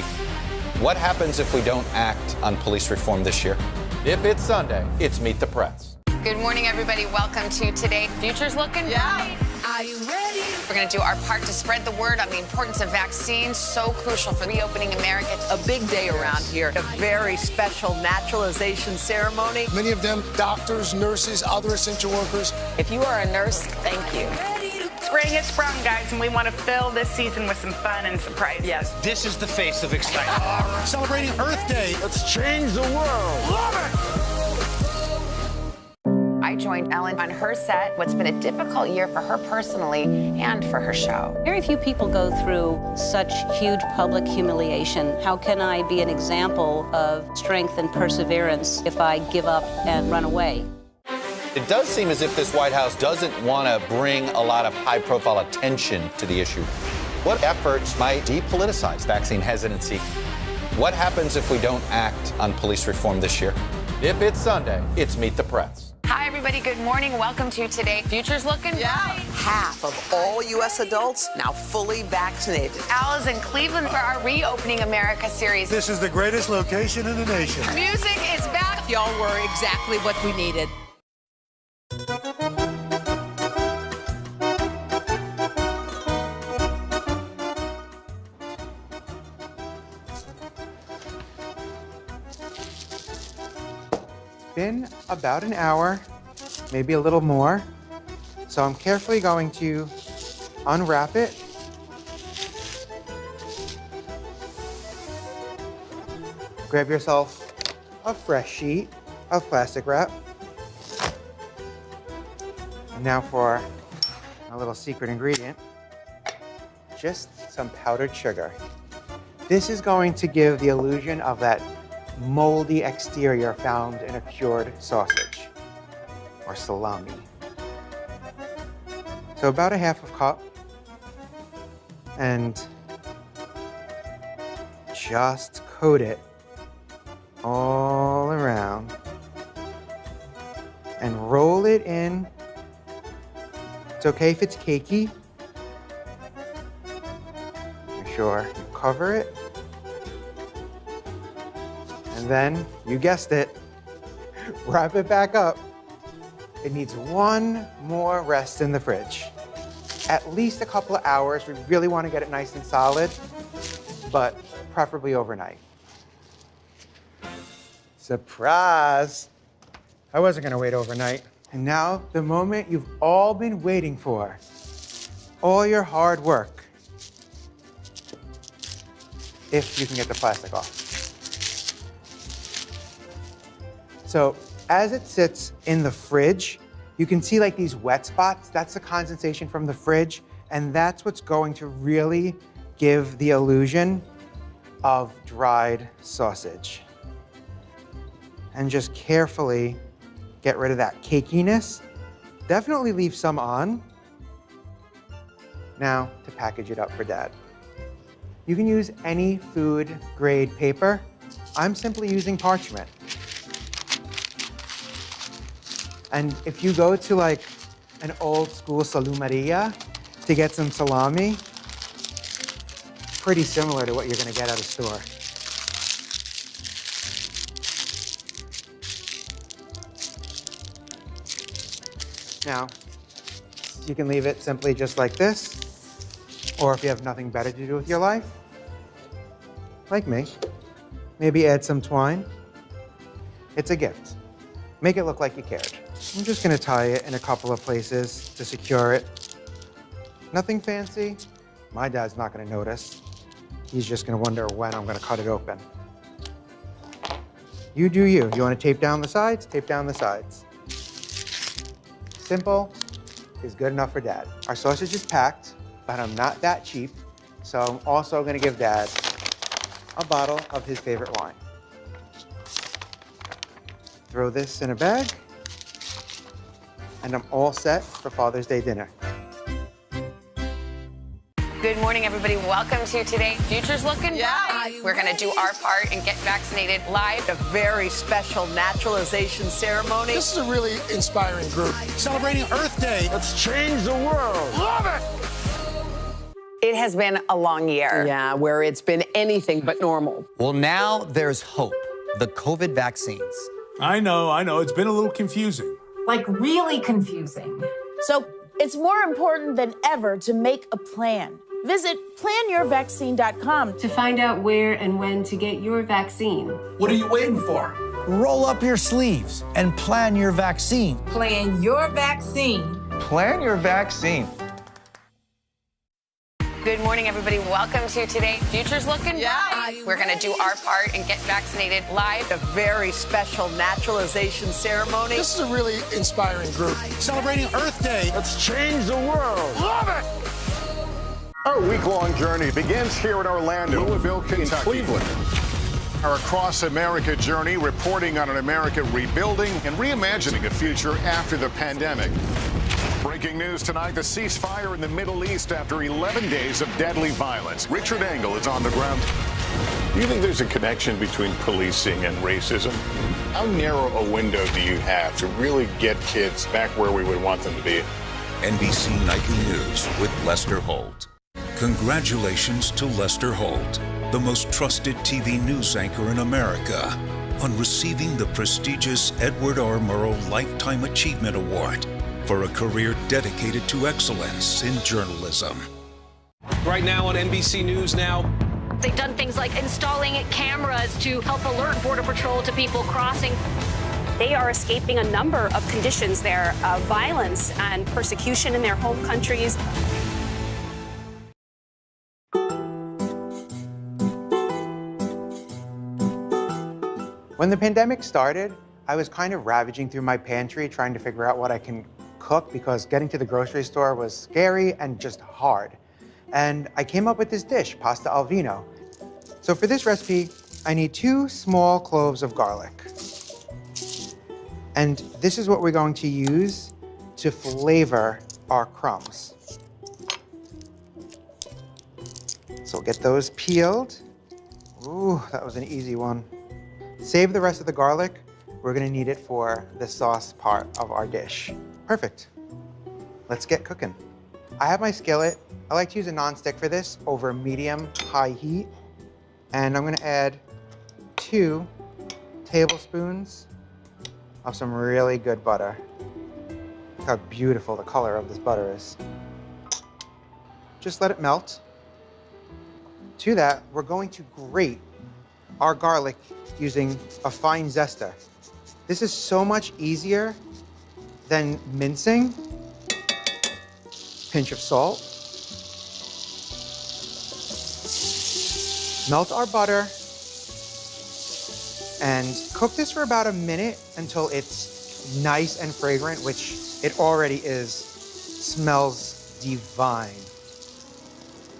S8: What happens if we don't act on police reform this year? If it's Sunday, it's Meet the Press.
S20: Good morning, everybody. Welcome to Today. Future's looking bright. Are you ready? We're going to do our part to spread the word on the importance of vaccines, so crucial for reopening America.
S7: A big day around here, a very special naturalization ceremony.
S3: Many of them doctors, nurses, other essential workers.
S25: If you are a nurse, thank you.
S2: Spring has sprung, guys, and we want to fill this season with some fun and surprises.
S7: Yes.
S3: This is the face of excitement. Celebrating Earth Day. Let's change the world. Love it!
S20: I joined Ellen on her set. What's been a difficult year for her personally and for her show.
S13: Very few people go through such huge public humiliation. How can I be an example of strength and perseverance if I give up and run away?
S8: It does seem as if this White House doesn't want to bring a lot of high-profile attention to the issue. What efforts might depoliticize vaccine hesitancy? What happens if we don't act on police reform this year? If it's Sunday, it's Meet the Press.
S20: Hi, everybody. Good morning. Welcome to Today. Future's looking bright.
S7: Half of all U.S. adults now fully vaccinated.
S20: Al is in Cleveland for our Reopening America series.
S3: This is the greatest location in the nation.
S20: Music is back.
S25: Y'all were exactly what we needed.
S27: Been about an hour, maybe a little more. So I'm carefully going to unwrap it. Grab yourself a fresh sheet of plastic wrap. And now for a little secret ingredient, just some powdered sugar. This is going to give the illusion of that moldy exterior found in a cured sausage or salami. So about a half cup, and just coat it all around and roll it in. It's okay if it's cakey. Make sure you cover it. And then, you guessed it, wrap it back up. It needs one more rest in the fridge. At least a couple of hours. We really want to get it nice and solid, but preferably overnight. Surprise! I wasn't going to wait overnight. And now, the moment you've all been waiting for. All your hard work. If you can get the plastic off. So as it sits in the fridge, you can see like these wet spots. That's the condensation from the fridge. And that's what's going to really give the illusion of dried sausage. And just carefully get rid of that cakiness. Definitely leave some on. Now to package it up for Dad. You can use any food grade paper. I'm simply using parchment. And if you go to like an old school salumeria to get some salami, pretty similar to what you're gonna get at a store. Now, you can leave it simply just like this, or if you have nothing better to do with your life, like me, maybe add some twine. It's a gift. Make it look like you cared. I'm just gonna tie it in a couple of places to secure it. Nothing fancy. My dad's not gonna notice. He's just gonna wonder when I'm gonna cut it open. You do you. You wanna tape down the sides? Tape down the sides. Simple is good enough for Dad. Our sausage is packed, but I'm not that cheap, so I'm also gonna give Dad a bottle of his favorite wine. Throw this in a bag, and I'm all set for Father's Day dinner.
S20: Good morning, everybody. Welcome to Today. Future's looking bright. We're going to do our part and get vaccinated live.
S7: A very special naturalization ceremony.
S3: This is a really inspiring group. Celebrating Earth Day. Let's change the world. Love it!
S20: It has been a long year.
S7: Yeah, where it's been anything but normal.
S5: Well, now there's hope. The COVID vaccines.
S6: I know. It's been a little confusing.
S9: Like really confusing. So it's more important than ever to make a plan. Visit planyourvaccine.com
S11: to find out where and when to get your vaccine.
S14: What are you waiting for?
S17: Roll up your sleeves and plan your vaccine.
S9: Plan your vaccine.
S5: Plan your vaccine.
S20: Good morning, everybody. Welcome to Today. Future's looking bright. We're going to do our part and get vaccinated live.
S7: A very special naturalization ceremony.
S3: This is a really inspiring group. Celebrating Earth Day. Let's change the world. Love it!
S18: Our week-long journey begins here in Orlando, Louisville, Kentucky, Cleveland. Our Across America journey reporting on an America rebuilding and reimagining a future after the pandemic. Breaking news tonight, the ceasefire in the Middle East after 11 days of deadly violence. Richard Engel is on the ground.
S22: Do you think there's a connection between policing and racism? How narrow a window do you have to really get kids back where we would want them to be?
S24: NBC Nightly News with Lester Holt. Congratulations to Lester Holt, the most trusted TV news anchor in America, on receiving the prestigious Edward R. Murrow Lifetime Achievement Award for a career dedicated to excellence in journalism.
S28: Right now on NBC News Now.
S10: They've done things like installing cameras to help alert Border Patrol to people crossing. They are escaping a number of conditions there, violence and persecution in their home countries.
S27: When the pandemic started, I was kind of ravaging through my pantry trying to figure out what I can cook because getting to the grocery store was scary and just hard. And I came up with this dish, pasta al vino. So for this recipe, I need 2 small cloves of garlic. And this is what we're going to use to flavor our crumbs. So get those peeled. Ooh, that was an easy one. Save the rest of the garlic. We're gonna need it for the sauce part of our dish. Perfect. Let's get cooking. I have my skillet. I like to use a nonstick for this over medium-high heat. And I'm gonna add 2 tablespoons of some really good butter. Look how beautiful the color of this butter is. Just let it melt. To that, we're going to grate our garlic using a fine zester. This is so much easier than mincing. Pinch of salt. Melt our butter and cook this for about a minute until it's nice and fragrant, which it already is. Smells divine.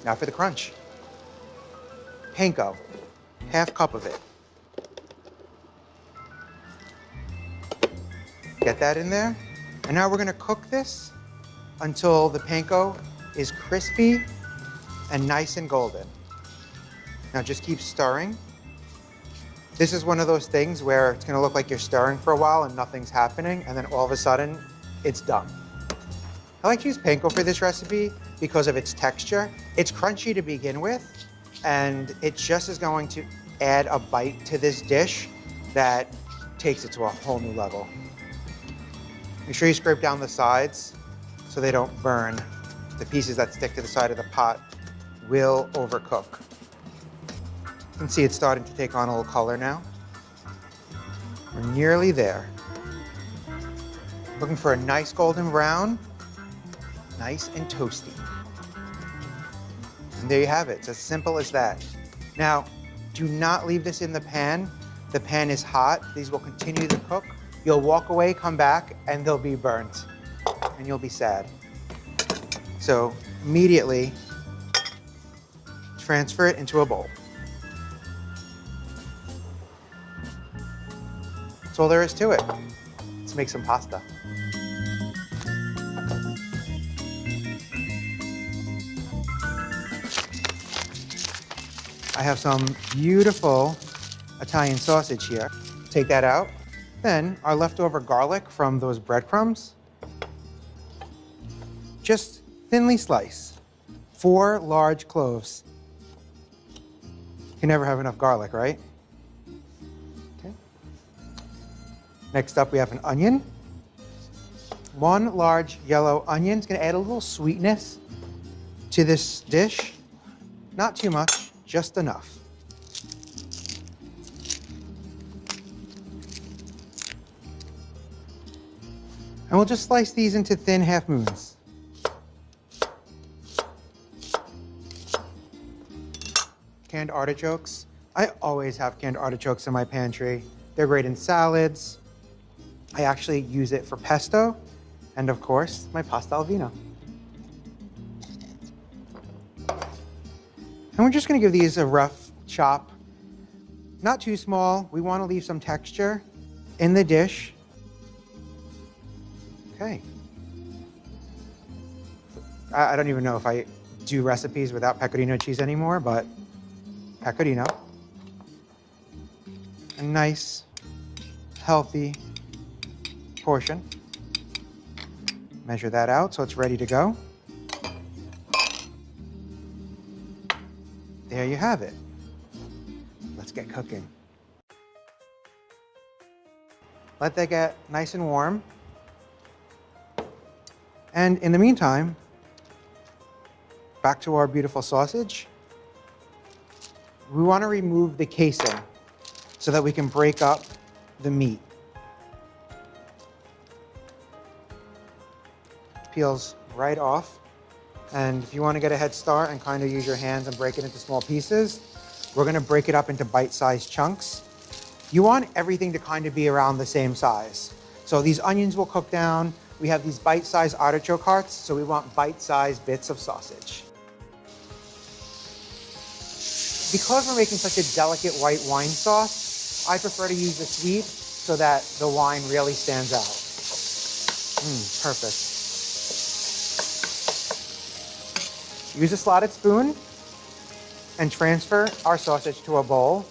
S27: Now for the crunch. Panko, ½ cup of it. Get that in there. And now we're gonna cook this until the panko is crispy and nice and golden. Now just keep stirring. This is one of those things where it's gonna look like you're stirring for a while and nothing's happening, and then all of a sudden, it's done. I like to use panko for this recipe because of its texture. It's crunchy to begin with, and it just is going to add a bite to this dish that takes it to a whole new level. Make sure you scrape down the sides so they don't burn. The pieces that stick to the side of the pot will overcook. You can see it's starting to take on a little color now. We're nearly there. Looking for a nice golden brown, nice and toasty. And there you have it. It's as simple as that. Now, do not leave this in the pan. The pan is hot. These will continue to cook. You'll walk away, come back, and they'll be burnt. And you'll be sad. So immediately transfer it into a bowl. That's all there is to it. Let's make some pasta. I have some beautiful Italian sausage here. Take that out. Then our leftover garlic from those breadcrumbs, just thinly slice. 4 large cloves. You can never have enough garlic, right? Okay. Next up, we have an onion. 1 large yellow onion is going to add a little sweetness to this dish. Not too much, just enough. And we'll just slice these into thin half moons. Canned artichokes. I always have canned artichokes in my pantry. They're great in salads. I actually use it for pesto. And of course, my pasta al vino. And we're just gonna give these a rough chop. Not too small. We wanna leave some texture in the dish. Okay. I don't even know if I do recipes without pecorino cheese anymore, but pecorino. A nice, healthy portion. Measure that out so it's ready to go. There you have it. Let's get cooking. Let that get nice and warm. And in the meantime, back to our beautiful sausage. We want to remove the casing so that we can break up the meat. Peels right off. And if you want to get a head start and kind of use your hands and break it into small pieces, we're going to break it up into bite-sized chunks. You want everything to kind of be around the same size. So these onions will cook down. We have these bite-sized artichoke hearts, so we want bite-sized bits of sausage. Because we're making such a delicate white wine sauce, I prefer to use the sweet so that the wine really stands out. Perfect. Use a slotted spoon and transfer our sausage to a bowl,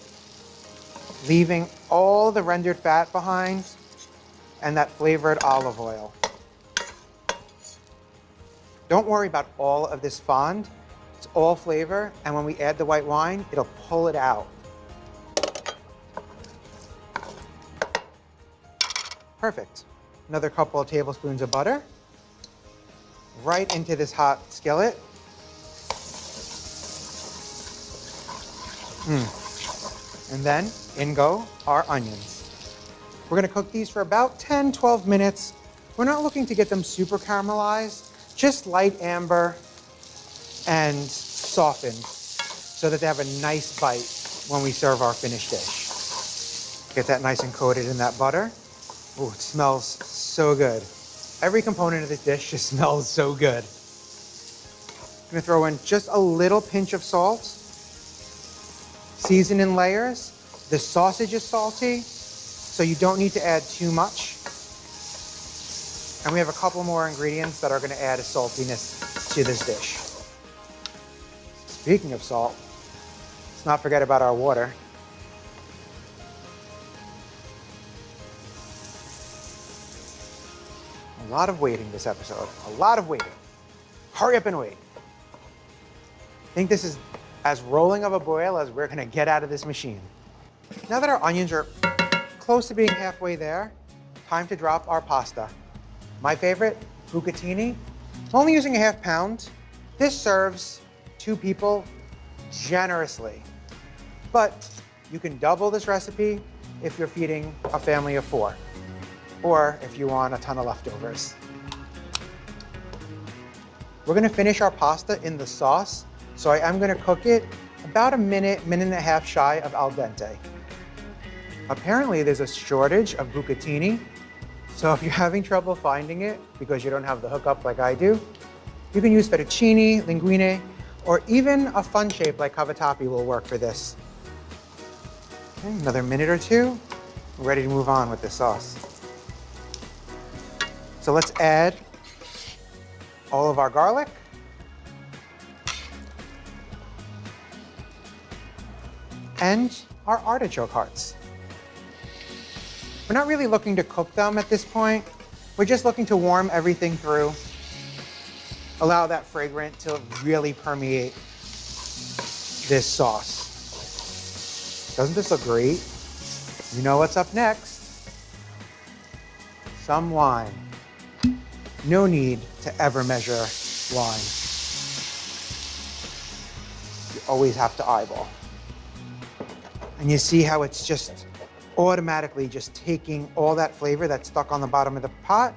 S27: leaving all the rendered fat behind and that flavored olive oil. Don't worry about all of this fond. It's all flavor, and when we add the white wine, it'll pull it out. Perfect. Another couple of tablespoons of butter. Right into this hot skillet. And then in go our onions. We're gonna cook these for about 10, 12 minutes. We're not looking to get them super caramelized, just light amber and softened so that they have a nice bite when we serve our finished dish. Get that nice and coated in that butter. Ooh, it smells so good. Every component of this dish just smells so good. I'm gonna throw in just a little pinch of salt. Season in layers. The sausage is salty, so you don't need to add too much. And we have a couple more ingredients that are going to add a saltiness to this dish. Speaking of salt, let's not forget about our water. A lot of waiting this episode. A lot of waiting. Hurry up and wait. I think this is as rolling of a boil as we're gonna get out of this machine. Now that our onions are close to being halfway there, time to drop our pasta. My favorite, bucatini. I'm only using a ½ pound. This serves 2 people generously. But you can double this recipe if you're feeding a family of 4, or if you want a ton of leftovers. We're gonna finish our pasta in the sauce. So I am gonna cook it about a minute, minute and a half shy of al dente. Apparently there's a shortage of bucatini. So if you're having trouble finding it because you don't have the hookup like I do, You can use fettuccine, linguine, or even a fun shape like cavatappi will work for this. Okay, another minute or two. We're ready to move on with this sauce. So let's add all of our garlic. And our artichoke hearts. We're not really looking to cook them at this point. We're just looking to warm everything through. Allow that fragrance to really permeate this sauce. Doesn't this look great? You know what's up next. Some wine. No need to ever measure wine. You always have to eyeball. And you see how it's just automatically just taking all that flavor that's stuck on the bottom of the pot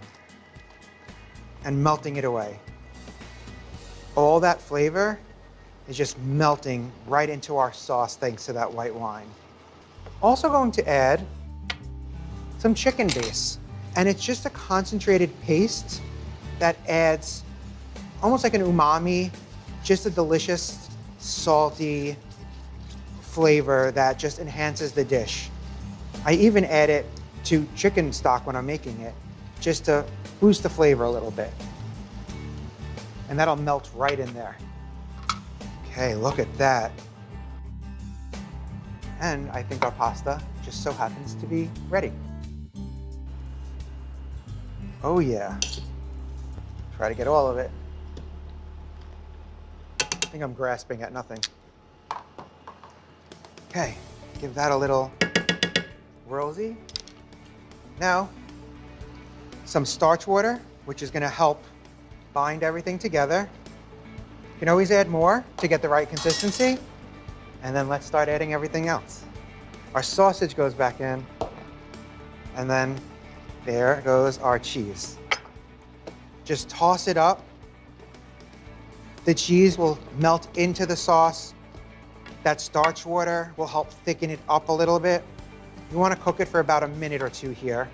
S27: and melting it away. All that flavor is just melting right into our sauce thanks to that white wine. Also going to add some chicken base. And it's just a concentrated paste that adds almost like an umami, just a delicious, salty flavor that just enhances the dish. I even add it to chicken stock when I'm making it, just to boost the flavor a little bit. And that'll melt right in there. Okay, look at that. And I think our pasta just so happens to be ready. Oh yeah. Try to get all of it. I think I'm grasping at nothing. Okay, give that a little whirlsy. Now, some starch water, which is gonna help bind everything together. You can always add more to get the right consistency. And then let's start adding everything else. Our sausage goes back in, and then there goes our cheese. Just toss it up. The cheese will melt into the sauce. That starch water will help thicken it up a little bit. You want to cook it for about a minute or two here,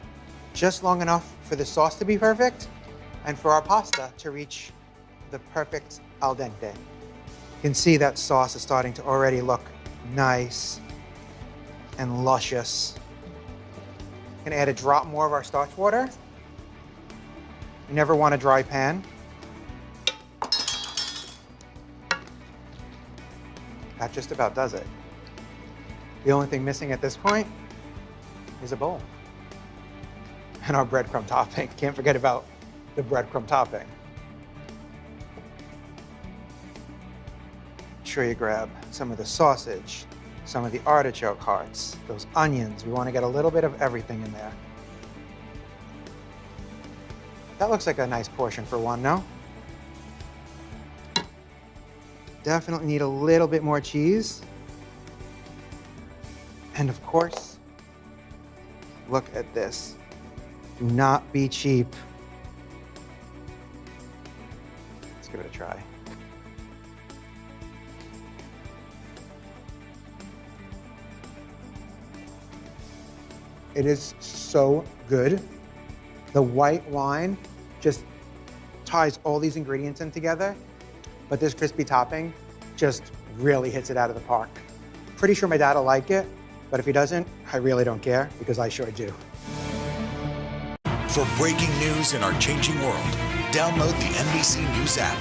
S27: just long enough for the sauce to be perfect and for our pasta to reach the perfect al dente. You can see that sauce is starting to already look nice and luscious. I'm gonna add a drop more of our starch water. You never want a dry pan. That just about does it. The only thing missing at this point is a bowl. And our breadcrumb topping. Can't forget about the breadcrumb topping. Make sure you grab some of the sausage, some of the artichoke hearts, those onions. We want to get a little bit of everything in there. That looks like a nice portion for one, no? Definitely need a little bit more cheese. And of course, look at this. Do not be cheap. Let's give it a try. It is so good. The white wine just ties all these ingredients in together, but this crispy topping just really hits it out of the park. Pretty sure my dad will like it, but if he doesn't, I really don't care because I sure do.
S1: For breaking news in our changing world, download the NBC News app.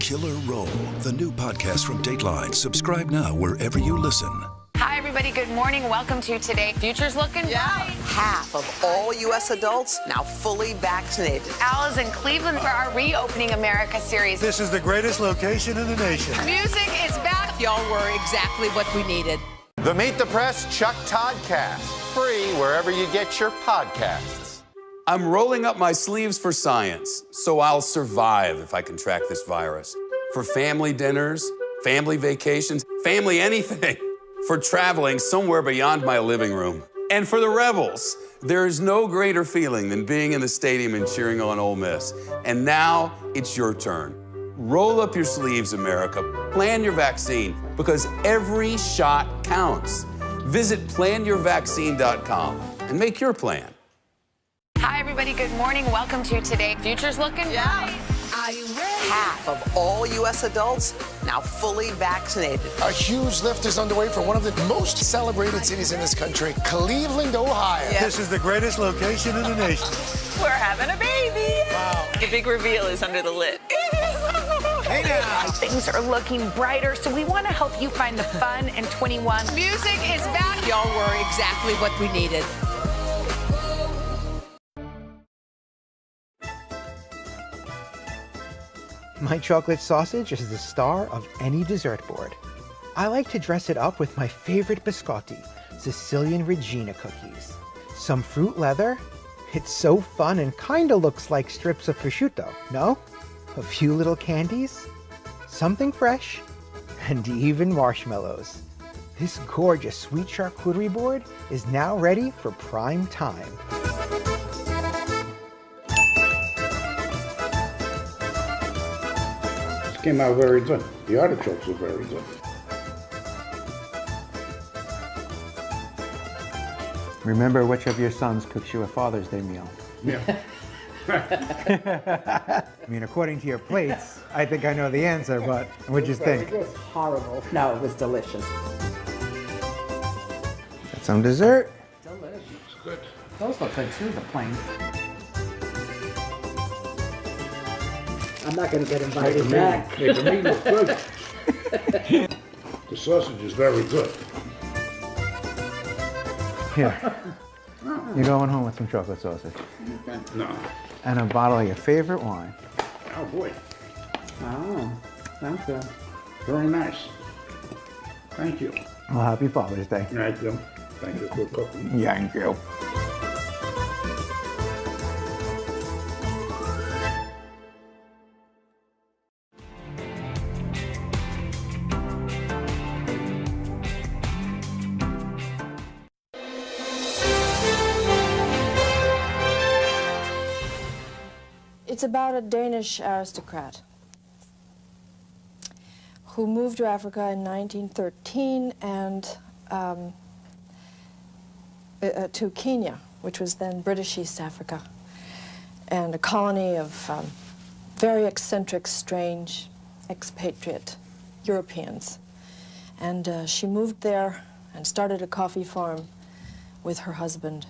S1: Killer Roll, the new podcast from Dateline. Subscribe now wherever you listen.
S20: Hi, everybody. Good morning. Welcome to Today. Future's looking bright.
S7: Half of all U.S. adults now fully vaccinated.
S20: Al is in Cleveland for our Reopening America series.
S3: This is the greatest location in the nation.
S20: Music is back.
S25: Y'all were exactly what we needed.
S8: The Meet the Press Chuck Toddcast, free wherever you get your podcasts.
S4: I'm rolling up my sleeves for science, so I'll survive if I contract this virus. For family dinners, family vacations, family anything. For traveling somewhere beyond my living room. And for the Rebels, there is no greater feeling than being in the stadium and cheering on Ole Miss. And now it's your turn. Roll up your sleeves, America. Plan your vaccine, because every shot counts. Visit planyourvaccine.com and make your plan.
S20: Hi, everybody. Good morning. Welcome to Today. Future's looking bright.
S25: Are you ready?
S7: half of all U.S. adults now fully vaccinated.
S3: A huge lift is underway for one of the most celebrated cities in this country, Cleveland, Ohio.
S17: This is the greatest location in the nation.
S2: We're having a baby. Wow. The big reveal is under the lid.
S3: Hey now.
S2: Things are looking brighter, so we want to help you find the fun in 21.
S25: Music is back. Y'all were exactly what we needed.
S27: My chocolate sausage is the star of any dessert board. I like to dress it up with my favorite biscotti, Sicilian Regina cookies. Some fruit leather. It's so fun and kinda looks like strips of prosciutto, no? A few little candies, something fresh, and even marshmallows. This gorgeous sweet charcuterie board is now ready for prime time.
S12: Came out very good. The artichokes were very good.
S27: Remember which of your sons cooks you a Father's Day meal.
S12: Yeah.
S27: I mean, according to your plates, I think I know the answer, but what'd you think?
S15: It was horrible. No, it was delicious.
S27: Got some dessert.
S15: Delicious.
S12: It's good.
S15: Those look good too, the plain. I'm not going to get invited back.
S12: Make the meat look good. The sausage is very good.
S27: Here. You're going home with some chocolate sausage.
S12: No.
S27: And a bottle of your favorite wine.
S12: Oh boy.
S15: Oh, that's good.
S12: Very nice. Thank you.
S27: Well, happy Father's Day.
S12: Thank you. Thank you for cooking.
S27: Thank you.
S16: It's about a Danish aristocrat who moved to Africa in 1913 and to Kenya, which was then British East Africa, and a colony of very eccentric, strange, expatriate Europeans. And she moved there and started a coffee farm with her husband.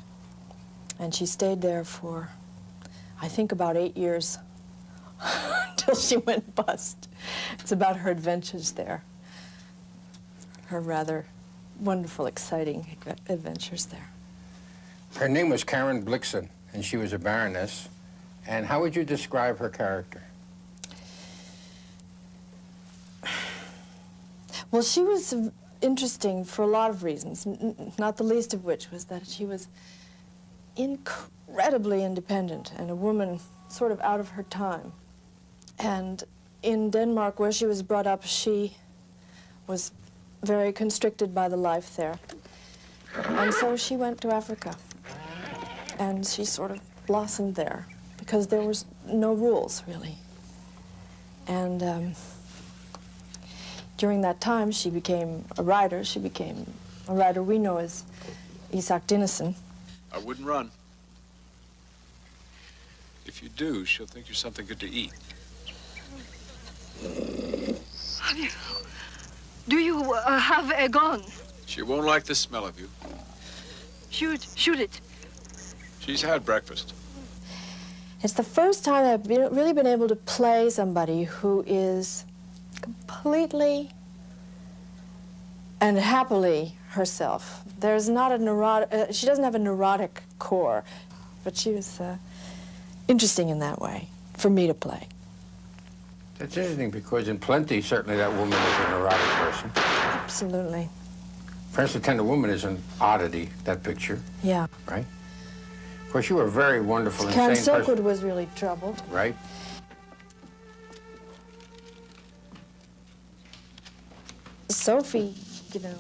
S16: And she stayed there for, I think, about 8 years until she went bust. It's about her adventures there, her rather wonderful, exciting adventures there.
S19: Her name was Karen Blixen, and she was a baroness. And how would you describe her character?
S16: Well, she was interesting for a lot of reasons, not the least of which was that she was incredibly independent and a woman sort of out of her time. And in Denmark, where she was brought up, she was very constricted by the life there. And so she went to Africa, and she sort of blossomed there because there was no rules, really. And during that time, she became a writer. She became a writer we know as Isak Dinesen.
S21: I wouldn't run. If you do, she'll think you're something good to eat.
S23: Do you have a gun?
S21: She won't like the smell of you.
S23: Shoot it.
S21: She's had breakfast.
S16: It's the first time I've really been able to play somebody who is completely and happily herself. There's not a neurotic, she doesn't have a neurotic core, but she was interesting in that way for me to play.
S19: That's interesting because in Plenty, certainly that woman is a neurotic person.
S16: Absolutely.
S19: Prince the Tender Woman is an oddity, that picture.
S16: Yeah.
S19: Right? Of course, you were very wonderful and
S16: Karen
S19: sane person.
S16: Silkwood was really troubled.
S19: Right?
S16: Sophie, you know.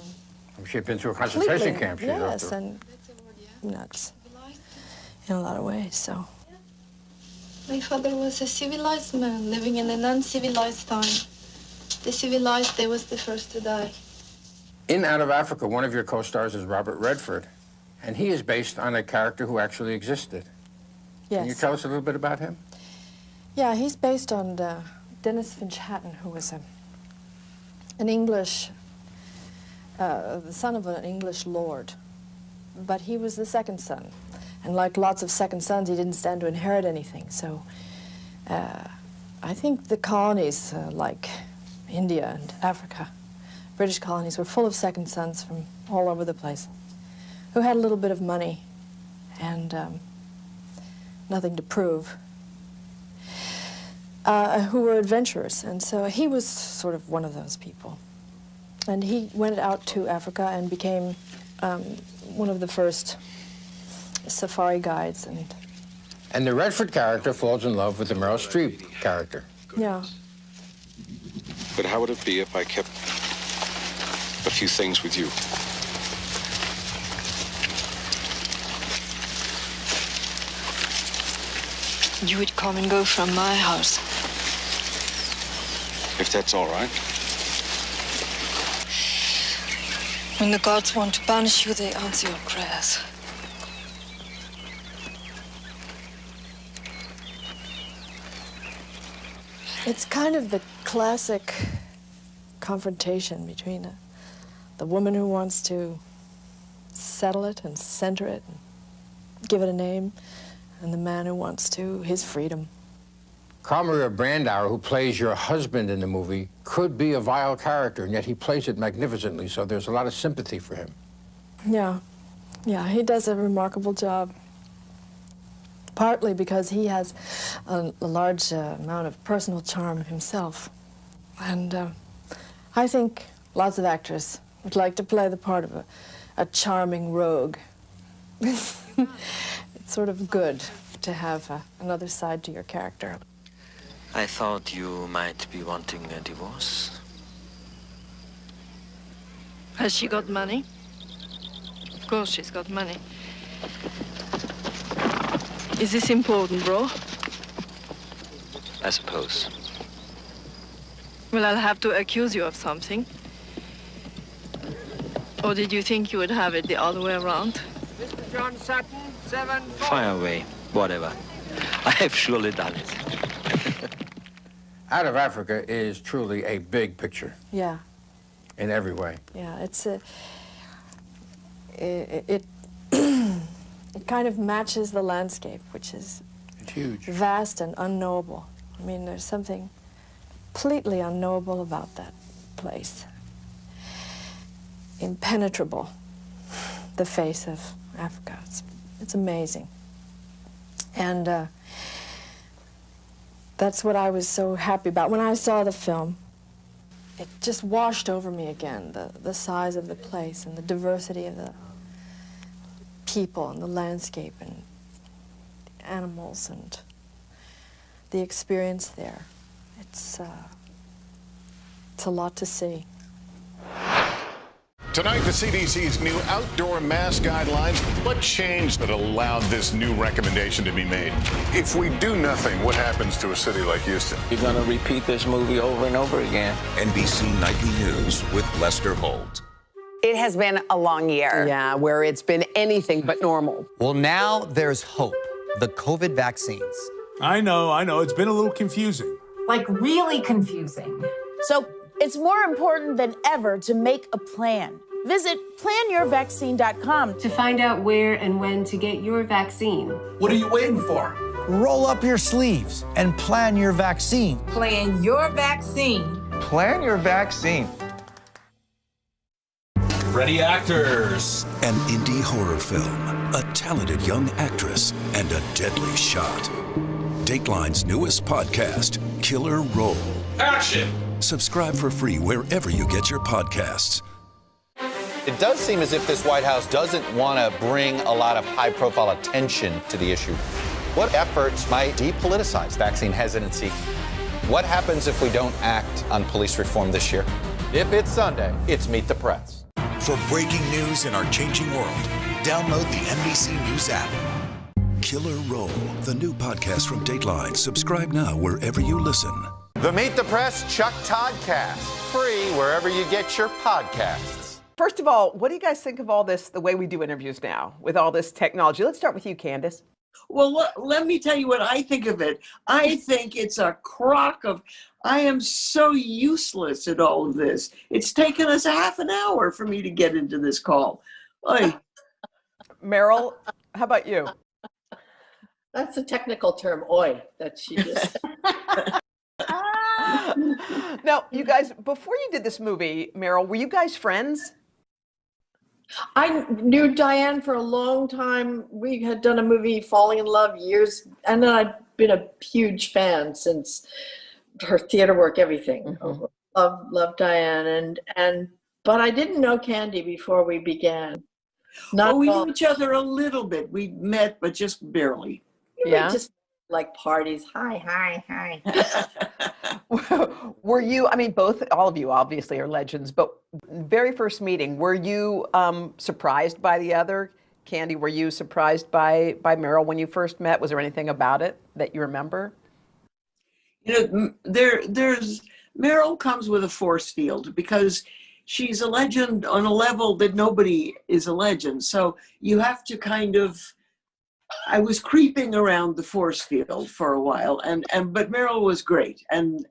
S19: She had been through a concentration camp.
S16: Yes, and nuts in a lot of ways, so.
S26: My father was a civilized man living in an uncivilized time. The civilized, they was the first to die.
S19: In Out of Africa, one of your co-stars is Robert Redford, and he is based on a character who actually existed.
S16: Yes.
S19: Can you tell us a little bit about him?
S16: Yeah, he's based on Dennis Finch Hatton, who was an English, the son of an English lord, but he was the second son. And like lots of second sons, he didn't stand to inherit anything. So I think the colonies, like India and Africa, British colonies, were full of second sons from all over the place who had a little bit of money and nothing to prove, who were adventurers. And so he was sort of one of those people. And he went out to Africa and became one of the first safari guides.
S19: And the Redford character falls in love with the Meryl Streep character.
S16: Yeah.
S21: But how would it be if I kept a few things with you?
S23: You would come and go from my house.
S21: If that's all right.
S23: When the gods want to banish you, they answer your prayers.
S16: It's kind of the classic confrontation between the woman who wants to settle it and center it and give it a name, and the man who wants to his freedom.
S19: Carl Maria Brandauer, who plays your husband in the movie, could be a vile character, and yet he plays it magnificently, so there's a lot of sympathy for him.
S16: Yeah, he does a remarkable job. Partly because he has a large amount of personal charm himself. And I think lots of actors would like to play the part of a charming rogue. It's sort of good to have another side to your character.
S5: I thought you might be wanting a divorce.
S23: Has she got money? Of course she's got money. Is this important, bro?
S5: I suppose.
S23: Well, I'll have to accuse you of something. Or did you think you would have it the other way around?
S6: Mr. John Sutton, 7-4.
S5: Fire away, whatever. I have surely done it.
S19: Out of Africa is truly a big picture.
S16: Yeah.
S19: In every way.
S16: Yeah, it's it kind of matches the landscape, which is
S19: huge,
S16: vast and unknowable. I mean, there's something completely unknowable about that place. Impenetrable, the face of Africa. It's amazing. And that's what I was so happy about. When I saw the film, it just washed over me again, the size of the place and the diversity of the people and the landscape and animals and the experience there. It's a lot to see.
S9: Tonight, the CDC's new outdoor mask guidelines. What changed that allowed this new recommendation to be made? If we do nothing, what happens to a city like Houston?
S5: You're gonna repeat this movie over and over again.
S24: NBC Nightly News with Lester Holt.
S2: It has been a long year.
S7: Yeah, where it's been anything but normal.
S11: Well, now there's hope. The COVID vaccines.
S3: I know. It's been a little confusing.
S13: Like, really confusing. So it's more important than ever to make a plan. Visit planyourvaccine.com
S14: to find out where and when to get your vaccine.
S17: What are you waiting for? Roll up your sleeves and plan your vaccine.
S13: Plan your vaccine.
S17: Plan your vaccine.
S28: Ready, actors.
S1: An indie horror film, a talented young actress, and a deadly shot. Dateline's newest podcast, Killer Roll.
S28: Action!
S1: Subscribe for free wherever you get your podcasts.
S8: It does seem as if this White House doesn't want to bring a lot of high-profile attention to the issue. What efforts might depoliticize vaccine hesitancy? What happens if we don't act on police reform this year? If it's Sunday, it's Meet the Press.
S1: For breaking news in our changing world, download the NBC News app. Killer Roll, the new podcast from Dateline. Subscribe now wherever you listen.
S8: The Meet the Press Chuck Todd Cast, free wherever you get your podcasts.
S7: First of all, what do you guys think of all this, the way we do interviews now, with all this technology? Let's start with you, Candace.
S4: Well, let me tell you what I think of it. I think it's a crock of, I am so useless at all of this. It's taken us a half an hour for me to get into this call. Oy.
S7: Meryl, how about you?
S23: That's a technical term, oi, that she just
S7: Now, you guys, before you did this movie, Meryl, were you guys friends?
S23: I knew Diane for a long time. We had done a movie, Falling in Love, years, and then I'd been a huge fan since her theater work, everything. Love Diane, but I didn't know Candy before we began.
S4: We knew each other a little bit. We met, but just barely.
S23: Yeah, just like parties. Hi.
S7: Were you, I mean, all of you obviously are legends, but very first meeting, were you surprised by the other? Candy, were you surprised by Meryl when you first met? Was there anything about it that you remember?
S4: You know, there's Meryl comes with a force field because she's a legend on a level that nobody is a legend. So you have to kind of, I was creeping around the force field for a while, but Meryl was great, and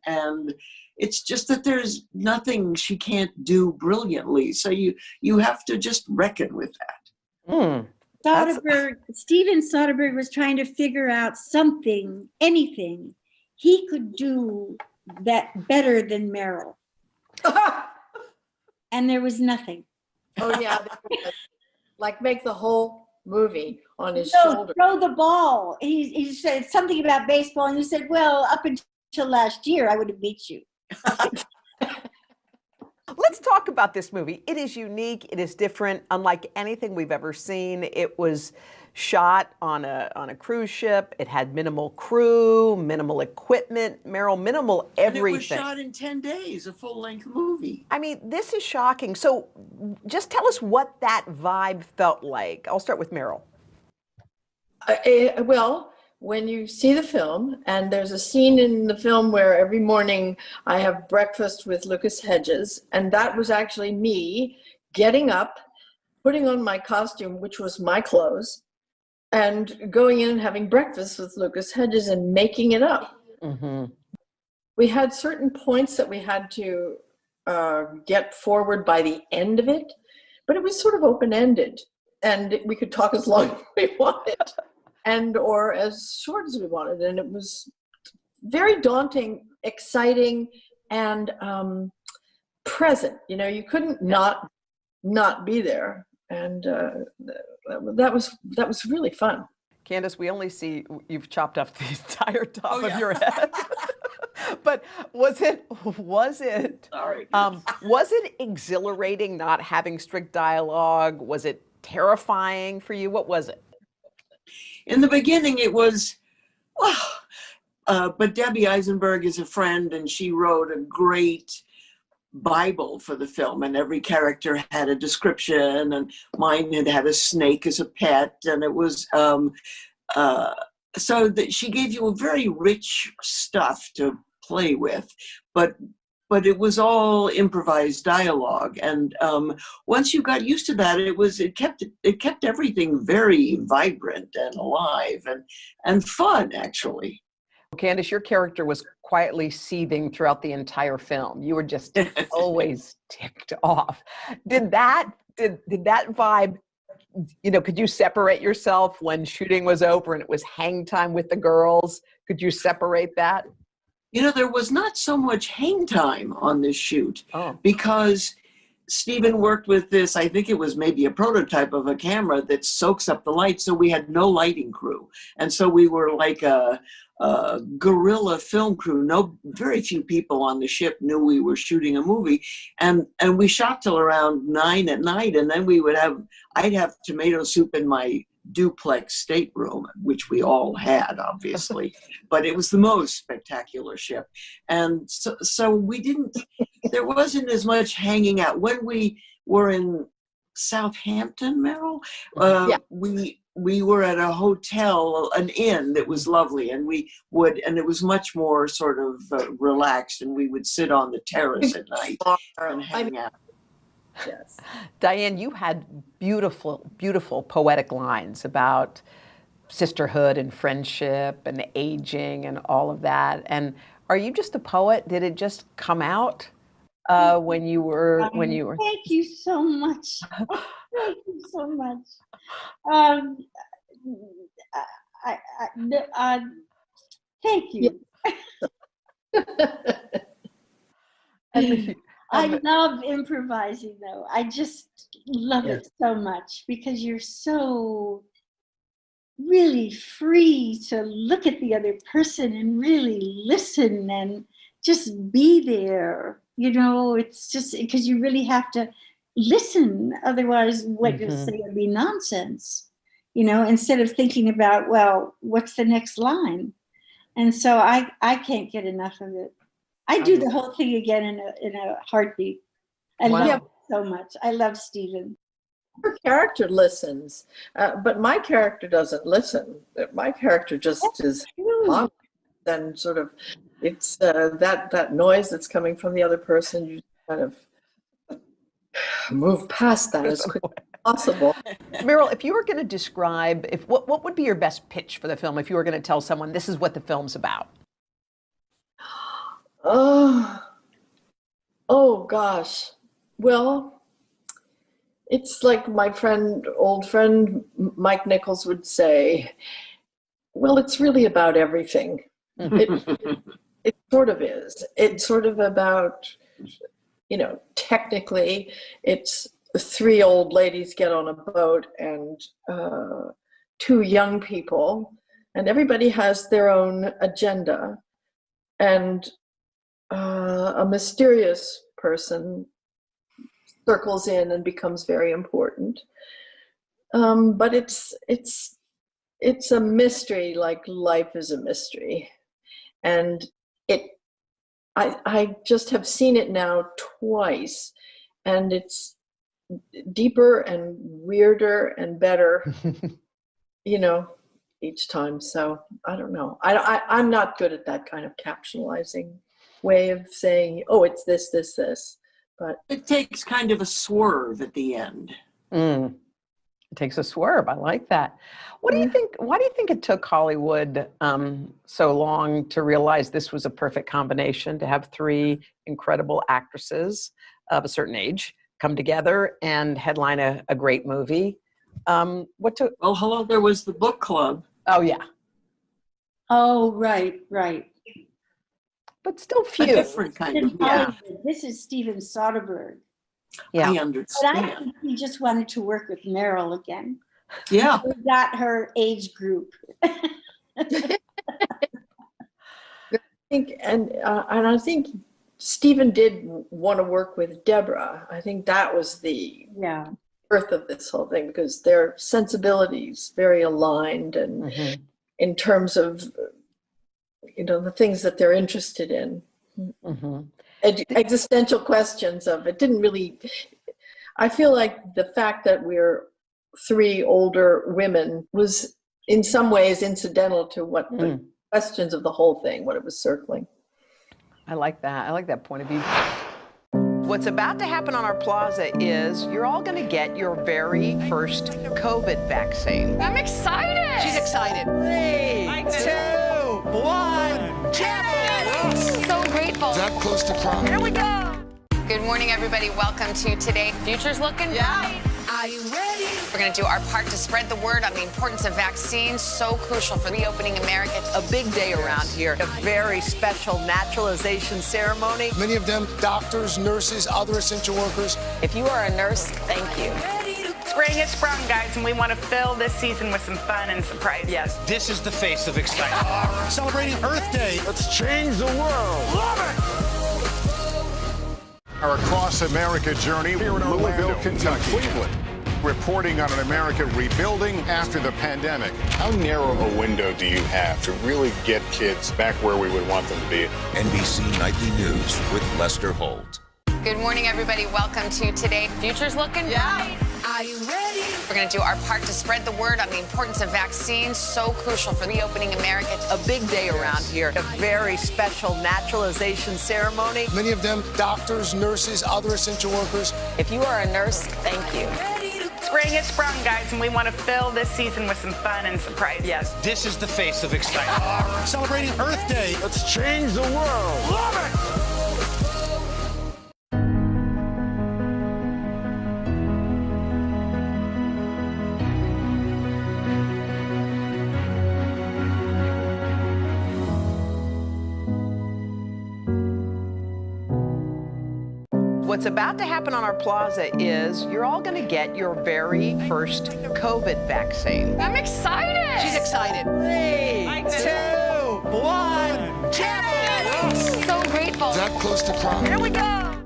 S4: it's just that there's nothing she can't do brilliantly. So you have to just reckon with that.
S10: Steven Soderbergh was trying to figure out something, anything he could do that better than Meryl, and there was nothing.
S23: Oh yeah, like make the whole movie on his shoulder.
S10: Throw the ball. He said something about baseball, and he said, well, up until last year, I would have beat you.
S7: Let's talk about this movie. It is unique. It is different, unlike anything we've ever seen. It was shot on a cruise ship. It had minimal crew, minimal equipment, Meryl, minimal everything.
S4: And it was shot in 10 days, a full-length movie.
S7: I mean, this is shocking. So just tell us what that vibe felt like. I'll start with Meryl.
S23: Well, when you see the film, and there's a scene in the film where every morning I have breakfast with Lucas Hedges, and that was actually me getting up, putting on my costume, which was my clothes, and going in and having breakfast with Lucas Hedges and making it up.
S7: Mm-hmm.
S23: We had certain points that we had to get forward by the end of it, but it was sort of open-ended, and we could talk as long as we wanted. Or as short as we wanted, and it was very daunting, exciting, and present. You know, you couldn't not be there, and that was really fun.
S7: Candace, we only see you've chopped off the entire top of your head. But was it exhilarating not having strict dialogue? Was it terrifying for you? What was it?
S4: In the beginning, it was, but Debbie Eisenberg is a friend, and she wrote a great Bible for the film, and every character had a description, and mine had a snake as a pet, and it was, so that she gave you a very rich stuff to play with, but it was all improvised dialogue, and once you got used to that, it kept everything very vibrant and alive and fun, actually.
S7: Candace, your character was quietly seething throughout the entire film. You were just always ticked off. Did that vibe? You know, could you separate yourself when shooting was over and it was hang time with the girls? Could you separate that?
S4: You know, there was not so much hang time on this shoot because Steven worked with this, I think it was maybe a prototype of a camera that soaks up the light, so we had no lighting crew. And so we were like a guerrilla film crew. Very few people on the ship knew we were shooting a movie. And we shot till around 9 at night, and then I'd have tomato soup in my duplex stateroom, which we all had, obviously, but it was the most spectacular ship. And so there wasn't as much hanging out. When we were in Southampton, Meryl, we were at a hotel, an inn that was lovely, and it was much more sort of relaxed, and we would sit on the terrace at night and hang out.
S23: Yes.
S7: Diane, you had beautiful, beautiful poetic lines about sisterhood and friendship and aging and all of that. And are you just a poet? Did it just come out when you were?
S10: Thank you so much. Thank you so much. Thank you. I love improvising, though. I just love it so much because you're so really free to look at the other person and really listen and just be there. You know, it's just because you really have to listen. Otherwise, what you say would be nonsense, you know, instead of thinking about, well, what's the next line? And so I can't get enough of it. I do the whole thing again in a heartbeat. I love it so much. I love Stephen.
S23: Her character listens, but my character doesn't listen. My character just is on and sort of, it's that noise that's coming from the other person. You kind of move past that as quickly as possible.
S7: Meryl, if you were going to describe, what would be your best pitch for the film if you were going to tell someone this is what the film's about?
S23: Oh gosh. Well, it's like my old friend Mike Nichols would say, well, it's really about everything. It sort of is. It's sort of about, you know, technically it's 3 old ladies get on a boat and 2 young people, and everybody has their own agenda, and a mysterious person circles in and becomes very important. But it's a mystery, like life is a mystery. And I just have seen it now twice, and it's deeper and weirder and better, you know, each time. So I don't know. I'm not good at that kind of capsulizing way of saying, oh, it's this, this, this. But
S4: it takes kind of a swerve at the end.
S7: It takes a swerve. I like that. What do you think? Why do you think it took Hollywood so long to realize this was a perfect combination to have 3 incredible actresses of a certain age come together and headline a great movie? Well,
S4: hello, there was the book club.
S7: Oh, yeah.
S10: Oh, right.
S7: But still few.
S4: A different kind of, yeah.
S10: This is Steven Soderbergh.
S7: Yeah.
S4: I understand.
S10: But I think he just wanted to work with Meryl again.
S4: Yeah.
S10: We got her age group.
S23: I think Stephen did want to work with Deborah. I think that was the birth of this whole thing, because their sensibilities very aligned, and in terms of, you know, the things that they're interested in. Existential questions of it didn't really, I feel like the fact that we're 3 older women was in some ways incidental to what the questions of the whole thing, what it was circling.
S7: I like that. I like that point of view. What's about to happen on our plaza is you're all going to get your very first COVID vaccine.
S2: I'm excited.
S7: She's excited. 3, 2, 1, champions!
S2: So grateful.
S3: That close to prom.
S2: Here we go. Good morning, everybody. Welcome to Today. Future's looking bright. Are you ready? We're going to do our part to spread the word on the importance of vaccines, so crucial for reopening America.
S7: A big day around here. A very special naturalization ceremony.
S3: Many of them doctors, nurses, other essential workers.
S7: If you are a nurse, thank you.
S12: Spring has sprung, guys, and we want to fill this season with some fun and surprises.
S7: Yes.
S28: This is the face of excitement.
S3: Celebrating Earth Day. Let's change the world. Love it!
S9: Our Across America journey here in Louisville, Kentucky. Cleveland. Reporting on an America rebuilding after the pandemic.
S21: How narrow of a window do you have to really get kids back where we would want them to be?
S24: NBC Nightly News with Lester Holt.
S2: Good morning, everybody. Welcome to Today. Future's looking bright. Are you ready? We're going to do our part to spread the word on the importance of vaccines, so crucial for reopening America.
S7: A big day around here. A very special naturalization ceremony.
S3: Many of them doctors, nurses, other essential workers.
S7: If you are a nurse, thank you.
S12: Spring has sprung, guys, and we want to fill this season with some fun and surprises.
S28: Yes, this is the face of excitement.
S3: Celebrating Earth Day. Let's change the world. Love it!
S7: What's about to happen on our plaza is you're all going to get your very first COVID vaccine.
S2: I'm excited.
S7: She's excited. 3, 2, 1, champion!
S2: So grateful.
S3: That close to prom.
S7: Here we go.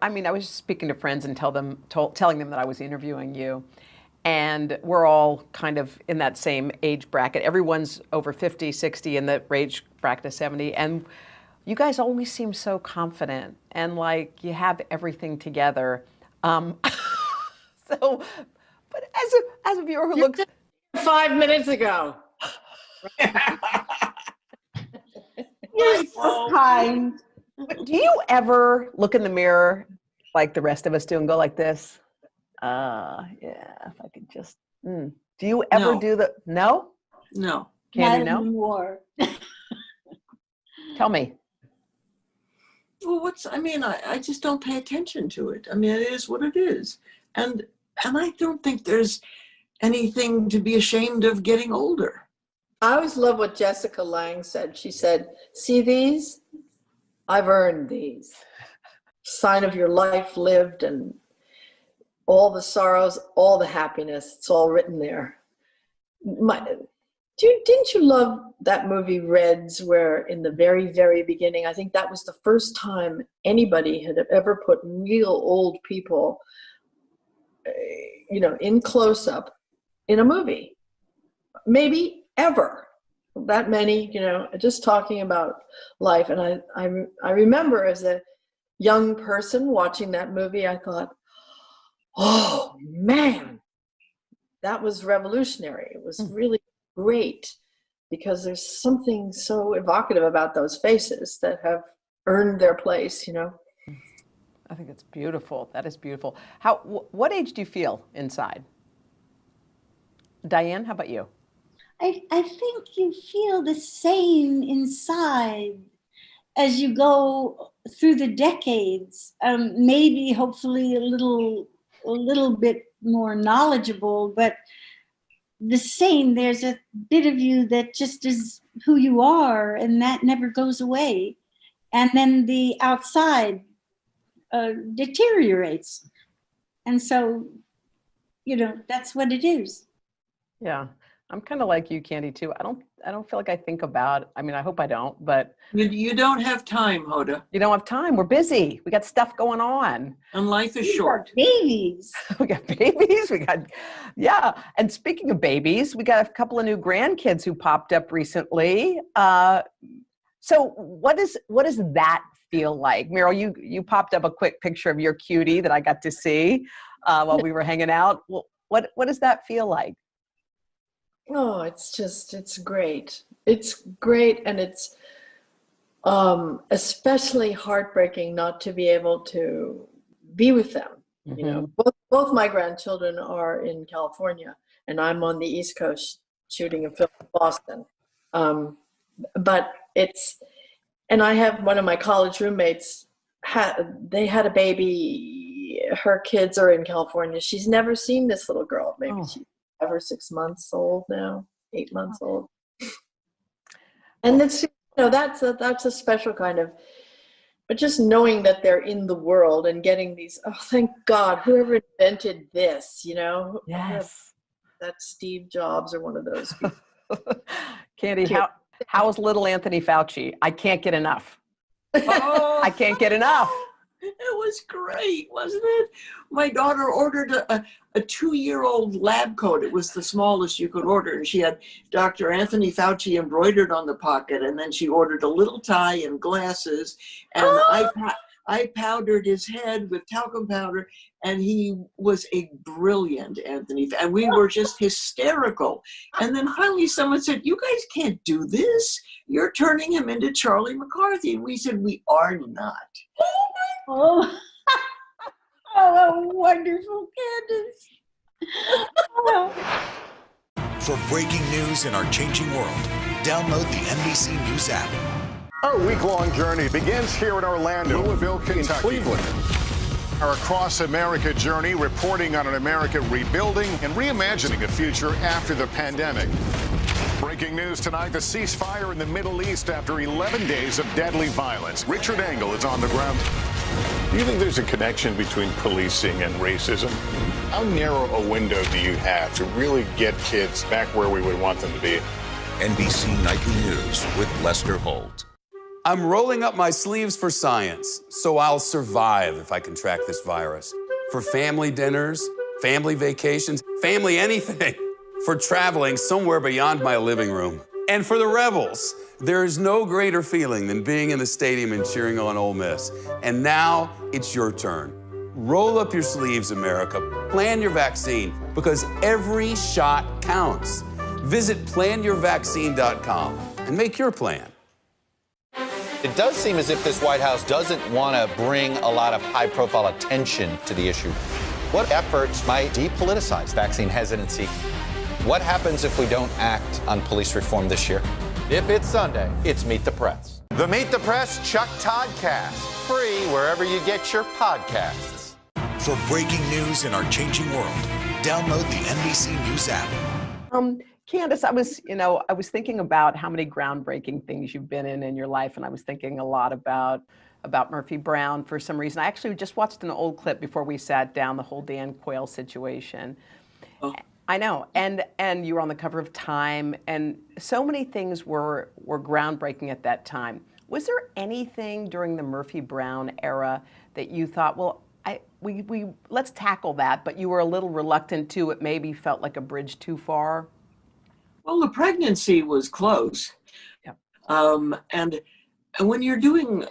S7: I mean, I was just speaking to friends and telling them that I was interviewing you. And we're all kind of in that same age bracket. Everyone's over 50, 60 in the age bracket of 70. And you guys always seem so confident and like you have everything together. But as a viewer who looks
S23: 5 minutes ago.
S10: You're so kind.
S7: Do you ever look in the mirror like the rest of us do and go like this? Yeah, if I could just. Do you ever do the? No.
S4: No.
S7: Candy,
S10: Not
S7: no.
S10: anymore.
S7: Tell me.
S4: Well, I just don't pay attention to it. I mean, it is what it is. And I don't think there's anything to be ashamed of getting older.
S23: I always love what Jessica Lange said. She said, see these? I've earned these. Sign of your life lived and all the sorrows, all the happiness. It's all written there. Didn't you love that movie Reds, where in the very, very beginning, I think that was the first time anybody had ever put real old people, in close-up in a movie. Maybe ever. That many, just talking about life. And I remember as a young person watching that movie, I thought, oh, man, that was revolutionary. It was really great, because there's something so evocative about those faces that have earned their place,
S7: I think it's beautiful. That is beautiful. What age do you feel inside? Diane, how about you?
S10: I think you feel the same inside as you go through the decades. Maybe, hopefully, a little bit more knowledgeable, but the same. There's a bit of you that just is who you are, and that never goes away. And then the outside deteriorates. And so, that's what it is.
S7: Yeah. I'm kind of like you, Candy, too. I don't feel like I think about, I mean, I hope I don't, but.
S4: You don't have time, Hoda.
S7: You don't have time. We're busy. We got stuff going on.
S4: And life is short.
S10: Babies.
S7: We got babies. Yeah. And speaking of babies, we got a couple of new grandkids who popped up recently. So what does that feel like? Meryl, you popped up a quick picture of your cutie that I got to see while we were hanging out. Well, what does that feel like?
S23: Oh, it's great. It's great, and it's especially heartbreaking not to be able to be with them.
S7: Mm-hmm.
S23: Both my grandchildren are in California, and I'm on the East Coast shooting a film in Boston. But and I have one of my college roommates, they had a baby, her kids are in California. She's never seen this little girl. Maybe she's ever 6 months old now, 8 months old. And it's, that's a special kind of, but just knowing that they're in the world and getting these, oh, thank God, whoever invented this,
S7: Yes.
S23: That's Steve Jobs or one of those people.
S7: Candy, how is little Anthony Fauci? I can't get enough.
S4: Oh,
S7: I can't get enough.
S4: It was great, wasn't it? My daughter ordered a 2-year-old lab coat. It was the smallest you could order. And she had Dr. Anthony Fauci embroidered on the pocket. And then she ordered a little tie and glasses. And I powdered his head with talcum powder. And he was a brilliant Anthony. And we were just hysterical. And then finally someone said, you guys can't do this. You're turning him into Charlie McCarthy. And we said, we are not.
S10: Oh, oh, wonderful, Candace.
S1: For breaking news in our changing world, download the NBC News app.
S9: Our week-long journey begins here in Orlando, Louisville, Kentucky, Cleveland. Our Across America journey, reporting on an America rebuilding and reimagining a future after the pandemic. Breaking news tonight, the ceasefire in the Middle East after 11 days of deadly violence. Richard Engel is on the ground. Do you think there's a connection between policing and racism? How narrow a window do you have to really get kids back where we would want them to be?
S24: NBC Nightly News with Lester Holt.
S6: I'm rolling up my sleeves for science, so I'll survive if I contract this virus. For family dinners, family vacations, family anything. For traveling somewhere beyond my living room. And for the Rebels, there is no greater feeling than being in the stadium and cheering on Ole Miss. And now it's your turn. Roll up your sleeves, America. Plan your vaccine, because every shot counts. Visit planyourvaccine.com and make your plan.
S8: It does seem as if this White House doesn't want to bring a lot of high-profile attention to the issue. What efforts might depoliticize vaccine hesitancy? What happens if we don't act on police reform this year? If it's Sunday, it's Meet the Press. The Meet the Press Chuck Todd Cast, free wherever you get your podcasts.
S1: For breaking news in our changing world, download the NBC News app.
S7: Candace, I was thinking about how many groundbreaking things you've been in your life, and I was thinking a lot about Murphy Brown for some reason. I actually just watched an old clip before we sat down, the whole Dan Quayle situation. Oh. I know, and you were on the cover of Time, and so many things were groundbreaking at that time. Was there anything during the Murphy Brown era that you thought, well, we let's tackle that, but you were a little reluctant to? It maybe felt like a bridge too far.
S4: Well, the pregnancy was close.
S7: Yep.
S4: And when you're doing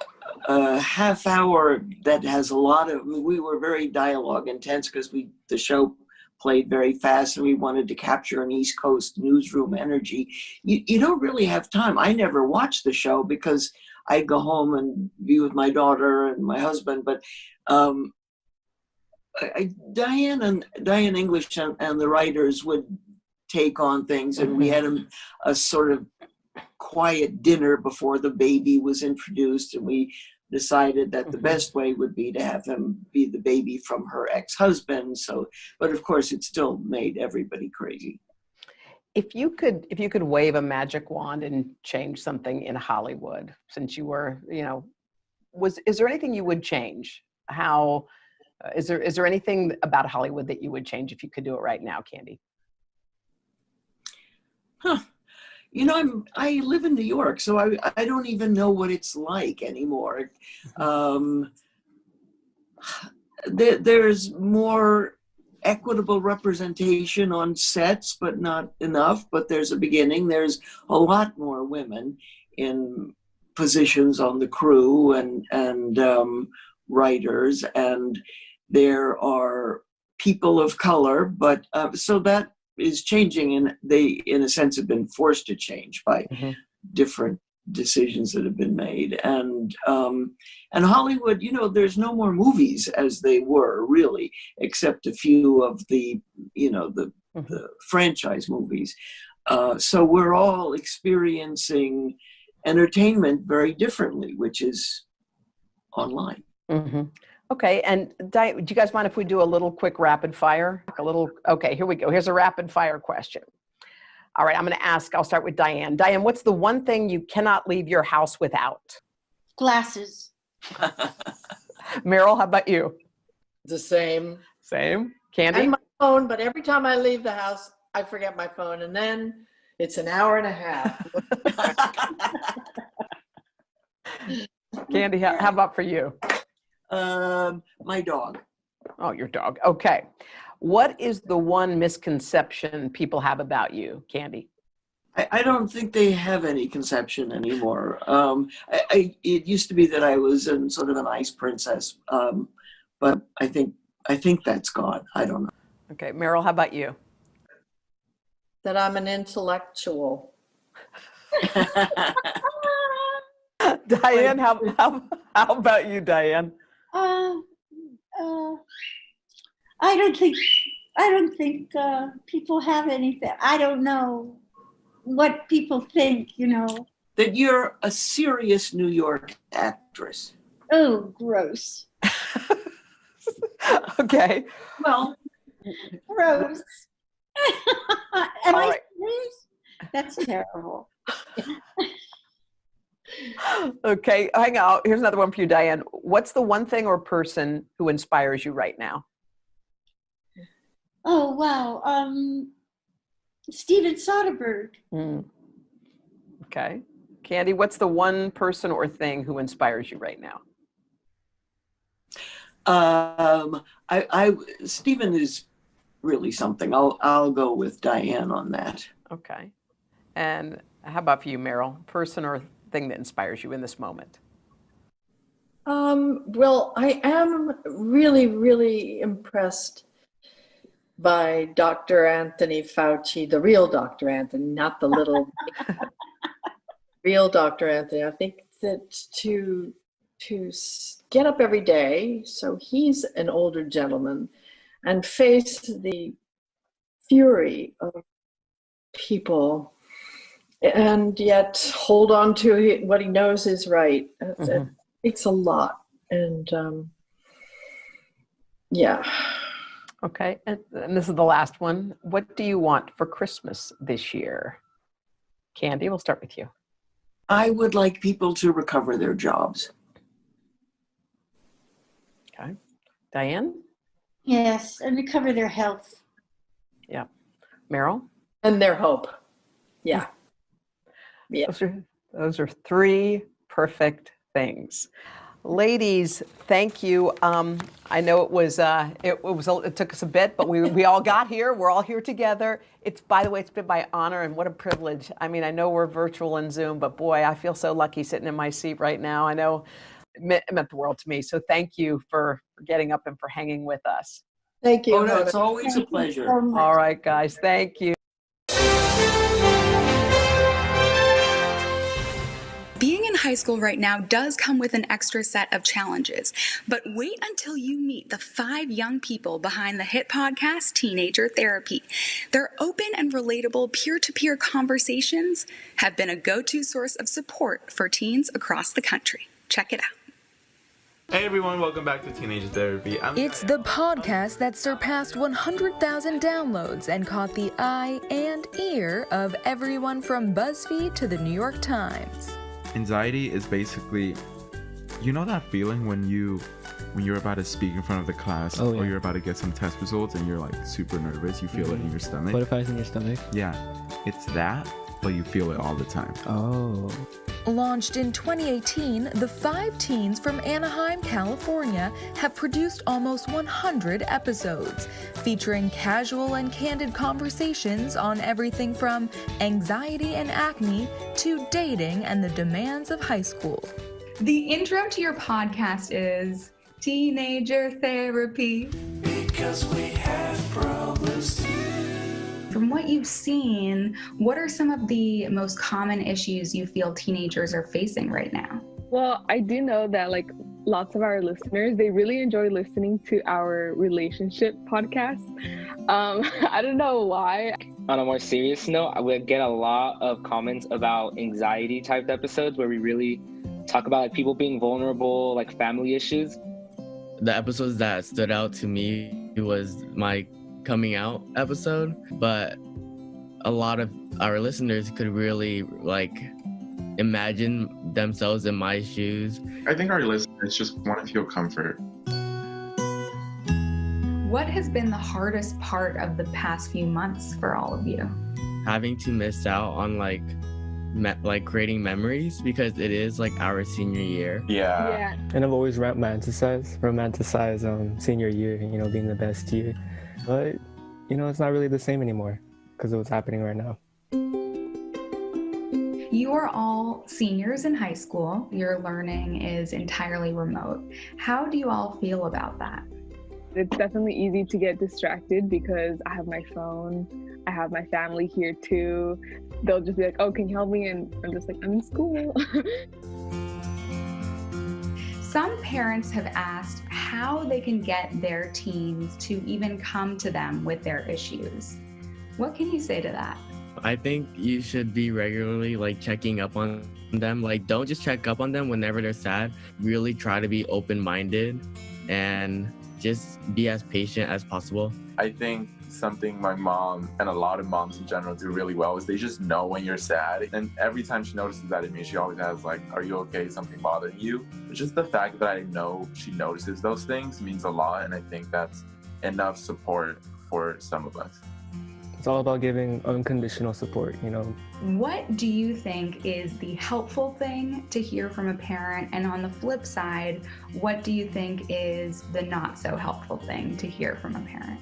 S4: a half hour that has a lot of, we were very dialogue intense because the show played very fast and we wanted to capture an East Coast newsroom energy. You don't really have time. I never watched the show because I'd go home and be with my daughter and my husband, but Diane English and the writers would take on things, and we had a sort of quiet dinner before the baby was introduced, and we decided that the best way would be to have him be the baby from her ex-husband. So, but of course it still made everybody crazy.
S7: If you could wave a magic wand and change something in Hollywood, since you were, is there anything you would change? How, is there anything about Hollywood that you would change if you could do it right now, Candy?
S4: Huh. I live in New York, so I don't even know what it's like anymore. There's more equitable representation on sets, but not enough, but there's a beginning. There's a lot more women in positions on the crew and writers, and there are people of color, but so that is changing, and they, in a sense, have been forced to change by different decisions that have been made. And Hollywood, there's no more movies as they were, really, except a few of the franchise movies. So we're all experiencing entertainment very differently, which is online.
S7: Mm-hmm. Okay, and do you guys mind if we do a little quick rapid fire? Okay, here we go. Here's a rapid fire question. All right, I'll start with Diane. Diane, what's the one thing you cannot leave your house without?
S10: Glasses.
S7: Meryl, how about you?
S23: The same.
S7: Same. Candy?
S23: And my phone, but every time I leave the house, I forget my phone, and then it's an hour and a half.
S7: Candy, how about for you?
S4: My dog.
S7: Oh, your dog. Okay. What is the one misconception people have about you, Candy?
S4: I don't think they have any conception anymore. It used to be that I was sort of an ice princess, but I think that's gone. I don't know.
S7: Okay, Meryl, how about you?
S23: That I'm an intellectual.
S7: Diane, how about you, Diane?
S10: I don't think I don't think people have anything. I don't know what people think,
S4: That you're a serious New York actress.
S10: Oh, gross.
S7: Okay.
S4: Well,
S10: gross. Am I
S7: right.
S10: serious? That's terrible.
S7: Okay, hang out. Here's another one for you, Diane. What's the one thing or person who inspires you right now?
S10: Oh, wow. Steven Soderbergh.
S7: Okay. Candy, what's the one person or thing who inspires you right now?
S4: Stephen is really something. I'll go with Diane on that.
S7: Okay. And how about for you, Meryl? Person or thing that inspires you in this moment?
S23: Well, I am really, really impressed by Dr. Anthony Fauci, the real Dr. Anthony, not the little real Dr. Anthony. I think that to get up every day, so he's an older gentleman, and face the fury of people and yet hold on to what he knows is right. It takes a lot. And yeah.
S7: Okay. And this is the last one. What do you want for Christmas this year? Candy, we'll start with you.
S4: I would like people to recover their jobs.
S7: Okay. Diane?
S10: Yes, and recover their health.
S7: Yeah. Meryl?
S23: And their hope. Yeah. Yeah.
S7: Those are three perfect things. Ladies, thank you. I know it took us a bit, but we all got here. We're all here together. By the way, it's been my honor and what a privilege. I mean, I know we're virtual and Zoom, but boy, I feel so lucky sitting in my seat right now. I know it meant the world to me. So thank you for getting up and for hanging with us.
S23: Thank you.
S4: Oh, no, it's always a pleasure.
S7: All right, guys. Thank you.
S15: Being in high school right now does come with an extra set of challenges, but wait until you meet the 5 young people behind the hit podcast Teenager Therapy. Their open and relatable peer-to-peer conversations have been a go-to source of support for teens across the country. Check it out.
S18: Hey everyone, welcome back to Teenager Therapy.
S19: It's the podcast that surpassed 100,000 downloads and caught the eye and ear of everyone from BuzzFeed to the New York Times.
S18: Anxiety is basically, that feeling when you're about to speak in front of the class or you're about to get some test results and you're like super nervous, you feel it in your stomach.
S20: Butterflies in your stomach?
S18: Yeah, it's that, but you feel it all the time.
S20: Oh.
S19: Launched in 2018, the 5 teens from Anaheim, California have produced almost 100 episodes, featuring casual and candid conversations on everything from anxiety and acne to dating and the demands of high school.
S22: The intro to your podcast is Teenager Therapy.
S25: Because we have problems too.
S22: From what you've seen, what are some of the most common issues you feel teenagers are facing right now?
S26: Well, I do know that lots of our listeners, they really enjoy listening to our relationship podcast. I don't know why.
S27: On a more serious note, I would get a lot of comments about anxiety type episodes where we really talk about people being vulnerable, family issues.
S29: The episodes that stood out to me was my coming out episode, but a lot of our listeners could really imagine themselves in my shoes.
S18: I think our listeners just want to feel comfort.
S22: What has been the hardest part of the past few months for all of you?
S29: Having to miss out on creating memories because it is our senior year.
S18: Yeah.
S20: And I've always romanticized senior year, being the best year. But, it's not really the same anymore because of what's happening right now.
S22: You are all seniors in high school. Your learning is entirely remote. How do you all feel about that?
S26: It's definitely easy to get distracted because I have my phone. I have my family here too. They'll just be like, oh, can you help me? And I'm just like, I'm in school.
S22: Some parents have asked, how they can get their teens to even come to them with their issues. What can you say to that?
S29: I think you should be regularly checking up on them. Don't just check up on them whenever they're sad. Really try to be open-minded and just be as patient as possible.
S18: I think something my mom and a lot of moms in general do really well is they just know when you're sad. And every time she notices that in me, she always has are you okay? Something bothering you? But just the fact that I know she notices those things means a lot. And I think that's enough support for some of us.
S20: It's all about giving unconditional support,
S22: What do you think is the helpful thing to hear from a parent? And on the flip side, what do you think is the not so helpful thing to hear from a parent?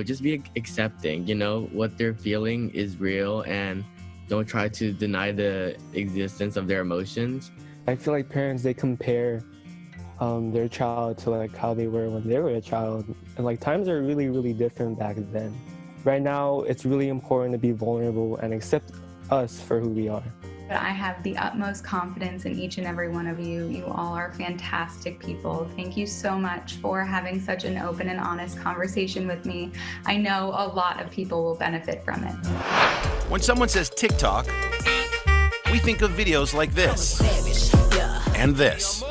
S29: Just be accepting, what they're feeling is real, and don't try to deny the existence of their emotions.
S20: I feel like parents, they compare their child to how they were when they were a child. And times are really, really different back then. Right now, it's really important to be vulnerable and accept us for who we are.
S22: But I have the utmost confidence in each and every one of you. You all are fantastic people. Thank you so much for having such an open and honest conversation with me. I know a lot of people will benefit from it.
S5: When someone says TikTok, we think of videos like this and this.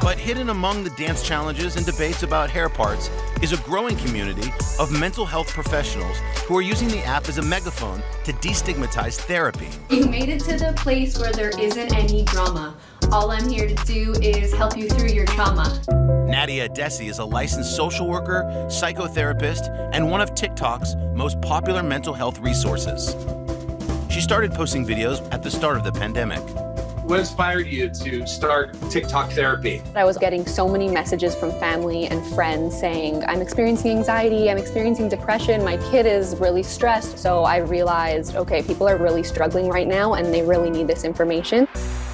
S5: But hidden among the dance challenges and debates about hair parts is a growing community of mental health professionals who are using the app as a megaphone to destigmatize therapy.
S11: You made it to the place where there isn't any drama. All I'm here to do is help you through your trauma.
S5: Nadia Desi is a licensed social worker, psychotherapist, and one of TikTok's most popular mental health resources. She started posting videos at the start of the pandemic.
S12: What inspired you to start TikTok therapy?
S13: I was getting so many messages from family and friends saying, I'm experiencing anxiety, I'm experiencing depression, my kid is really stressed. So I realized, okay, people are really struggling right now and they really need this information.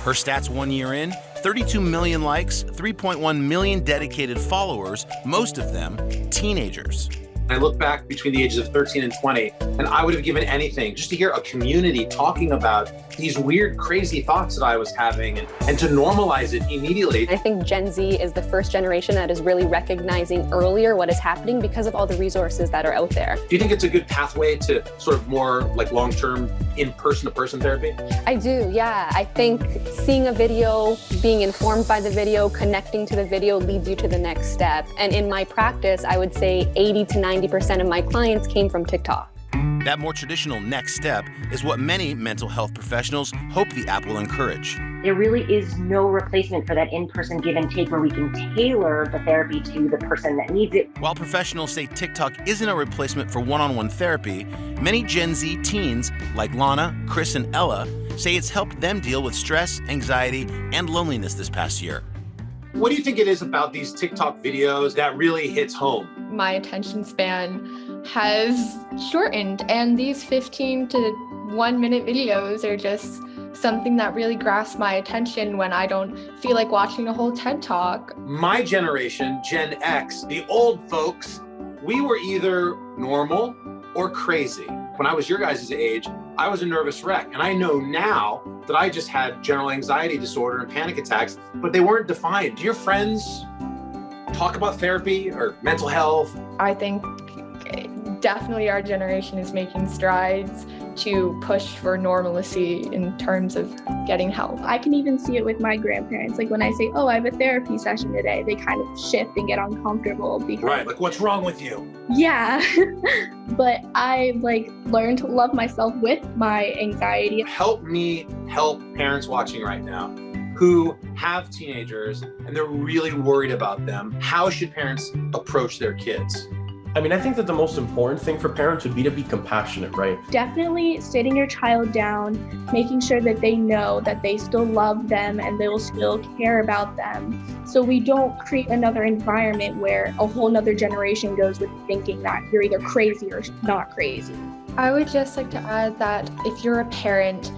S5: Her stats 1 year in, 32 million likes, 3.1 million dedicated followers, most of them teenagers.
S12: I look back between the ages of 13 and 20, and I would have given anything just to hear a community talking about these weird, crazy thoughts that I was having and to normalize it immediately.
S13: I think Gen Z is the first generation that is really recognizing earlier what is happening because of all the resources that are out there.
S12: Do you think it's a good pathway to sort of more long-term in-person-to-person therapy?
S13: I do, yeah. I think seeing a video, being informed by the video, connecting to the video leads you to the next step. And in my practice, I would say 80 to 90% of my clients came from TikTok.
S5: That more traditional next step is what many mental health professionals hope the app will encourage.
S14: There really is no replacement for that in-person give and take where we can tailor the therapy to the person that needs it.
S5: While professionals say TikTok isn't a replacement for one-on-one therapy, many Gen Z teens like Lana, Chris, and Ella say it's helped them deal with stress, anxiety, and loneliness this past year.
S12: What do you think it is about these TikTok videos that really hits home?
S16: My attention span has shortened, and these 15 to 1 minute videos are just something that really grasps my attention when I don't feel like watching a whole TED Talk.
S12: My generation, Gen X, the old folks, we were either normal or crazy. When I was your guys' age, I was a nervous wreck. And I know now that I just had general anxiety disorder and panic attacks, but they weren't defined. Do your friends talk about therapy or mental health?
S16: I think definitely our generation is making strides to push for normalcy in terms of getting help.
S17: I can even see it with my grandparents. Like when I say, oh, I have a therapy session today, they kind of shift and get uncomfortable because...
S12: Right, like what's wrong with you?
S17: Yeah, but I learned to love myself with my anxiety.
S12: Help me help parents watching right now who have teenagers and they're really worried about them. How should parents approach their kids?
S21: I mean, I think that the most important thing for parents would be to be compassionate, right?
S17: Definitely sitting your child down, making sure that they know that they still love them and they will still care about them. So we don't create another environment where a whole nother generation goes with thinking that you're either crazy or not crazy.
S16: I would just like to add that if you're a parent,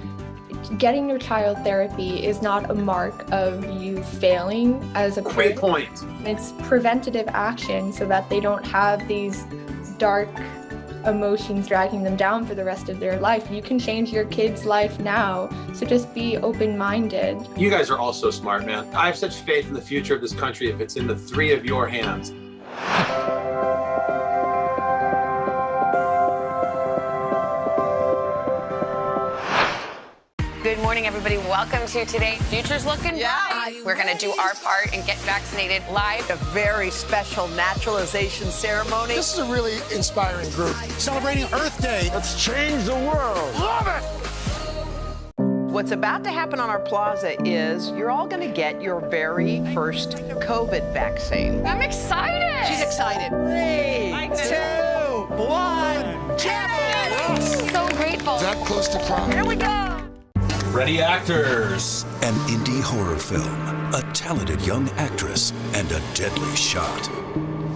S16: getting your child therapy is not a mark of you failing as a
S12: Great point.
S16: It's preventative action so that they don't have these dark emotions dragging them down for the rest of their life. You can change your kid's life now, so just be open-minded.
S12: You guys are all so smart, man. I have such faith in the future of this country if it's in the three of your hands.
S1: Good morning, everybody. Welcome to Today. Future's looking bright. We're going to do our part and get vaccinated live.
S7: A very special naturalization ceremony.
S2: This is a really inspiring group. Celebrating Earth Day. Let's change the world. Love it!
S7: What's about to happen on our plaza is you're all going to get your very first COVID vaccine.
S1: I'm excited.
S7: She's excited. 3, 2, 1, get it!
S1: So grateful.
S2: That close to prom.
S1: Here we go.
S3: Ready, actors.
S6: An indie horror film, a talented young actress, and a deadly shot.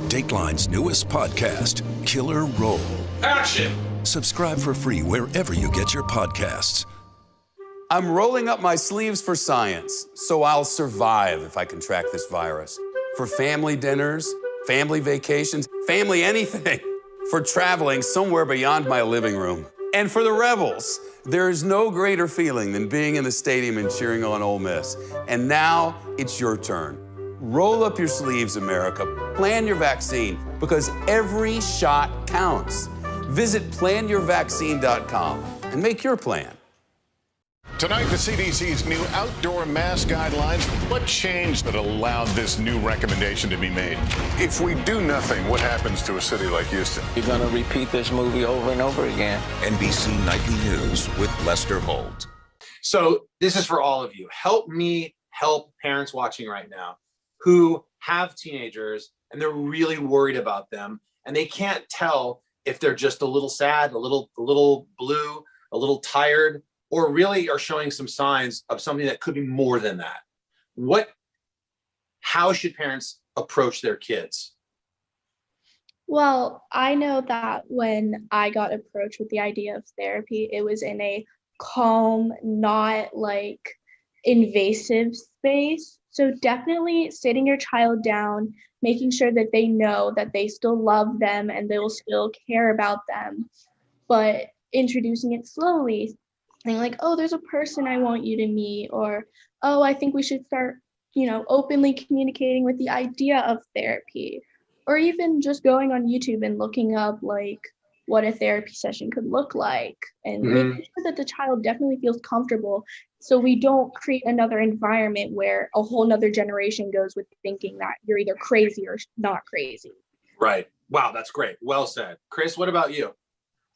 S6: Dateline's newest podcast, Killer Roll.
S3: Action!
S6: Subscribe for free wherever you get your podcasts.
S8: I'm rolling up my sleeves for science, so I'll survive if I contract this virus. For family dinners, family vacations, family anything. For traveling somewhere beyond my living room. And for the Rebels, there is no greater feeling than being in the stadium and cheering on Ole Miss. And now it's your turn. Roll up your sleeves, America. Plan your vaccine, because every shot counts. Visit planyourvaccine.com and make your plan.
S9: Tonight, the CDC's new outdoor mask guidelines. What changed that allowed this new recommendation to be made? If we do nothing, what happens to a city like Houston?
S10: You're going to repeat this movie over and over again.
S6: NBC Nightly News with Lester Holt.
S12: So this is for all of you. Help me help parents watching right now who have teenagers and they're really worried about them and they can't tell if they're just a little sad, a little blue, a little tired, or really are showing some signs of something that could be more than that. How should parents approach their kids?
S17: Well, I know that when I got approached with the idea of therapy, it was in a calm, not like invasive space. So definitely sitting your child down, making sure that they know that they still love them and they will still care about them, but introducing it slowly. Like, oh, there's a person I want you to meet, or, oh, I think we should start, openly communicating with the idea of therapy, or even just going on YouTube and looking up like what a therapy session could look like, and making sure that the child definitely feels comfortable, so we don't create another environment where a whole nother generation goes with thinking that you're either crazy or not crazy.
S12: Right. Wow, that's great. Well said. Chris, what about you?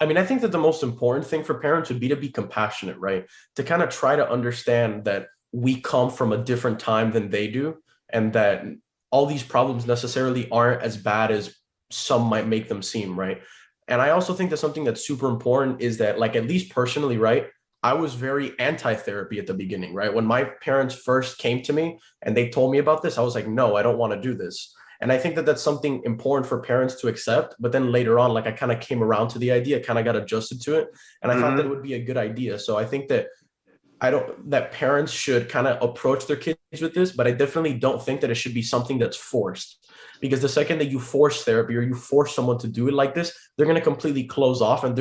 S21: I mean, I think that the most important thing for parents would be to be compassionate, right? To kind of try to understand that we come from a different time than they do, and that all these problems necessarily aren't as bad as some might make them seem, right? And I also think that something that's super important is that, like, at least personally, right, I was very anti-therapy at the beginning, right? When my parents first came to me and they told me about this, I was like, no, I don't want to do this. And I think that that's something important for parents to accept. But then later on, like, I kind of came around to the idea, kind of got adjusted to it. And I thought that it would be a good idea. So I think that that parents should kind of approach their kids with this, but I definitely don't think that it should be something that's forced. Because the second that you force therapy or you force someone to do it like this, they're going to completely close off and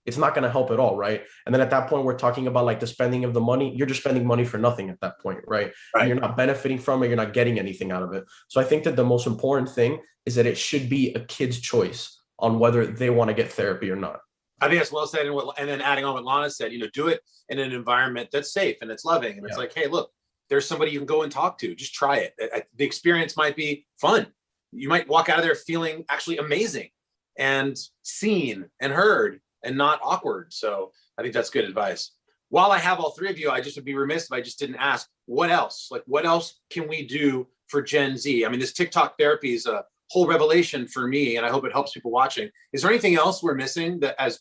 S21: it's not going to help at all, right? And then at that point, we're talking about like the spending of the money. You're just spending money for nothing at that point, right? And you're not benefiting from it. You're not getting anything out of it. So I think that the most important thing is that it should be a kid's choice on whether they want to get therapy or not.
S12: I think that's well said. And then adding on what Lana said, do it in an environment that's safe and it's loving. And it's like, hey, look, there's somebody you can go and talk to. Just try it. The experience might be fun. You might walk out of there feeling actually amazing and seen and heard and not awkward. So I think that's good advice. While I have all three of you, I just would be remiss if I just didn't ask, what else? Like, what else can we do for Gen Z? I mean, this TikTok therapy is a whole revelation for me, and I hope it helps people watching. Is there anything else we're missing that as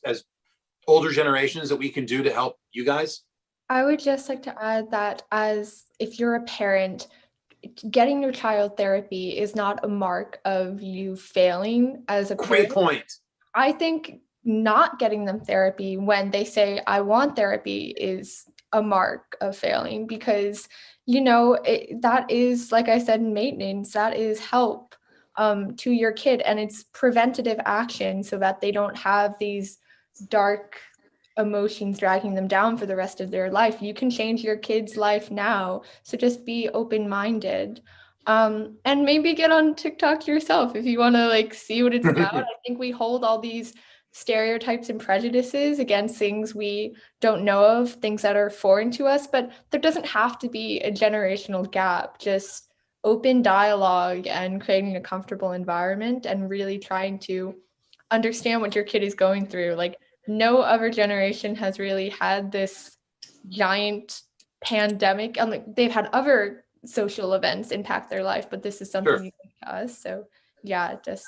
S12: older generations that we can do to help you guys?
S16: I would just like to add that if you're a parent, getting your child therapy is not a mark of you failing as a parent.
S12: Great point.
S16: I think not getting them therapy when they say, I want therapy, is a mark of failing, because, that is, like I said, maintenance, that is help. to your kid, and it's preventative action so that they don't have these dark emotions dragging them down for the rest of their life. You can change your kid's life now, so just be open-minded. And maybe get on TikTok yourself if you want to like see what it's about. I think we hold all these stereotypes and prejudices against things we don't know of, things that are foreign to us, but there doesn't have to be a generational gap. Just open dialogue and creating a comfortable environment and really trying to understand what your kid is going through. Like, no other generation has really had this giant pandemic, and like they've had other social events impact their life, but this is something unique to us. So yeah, just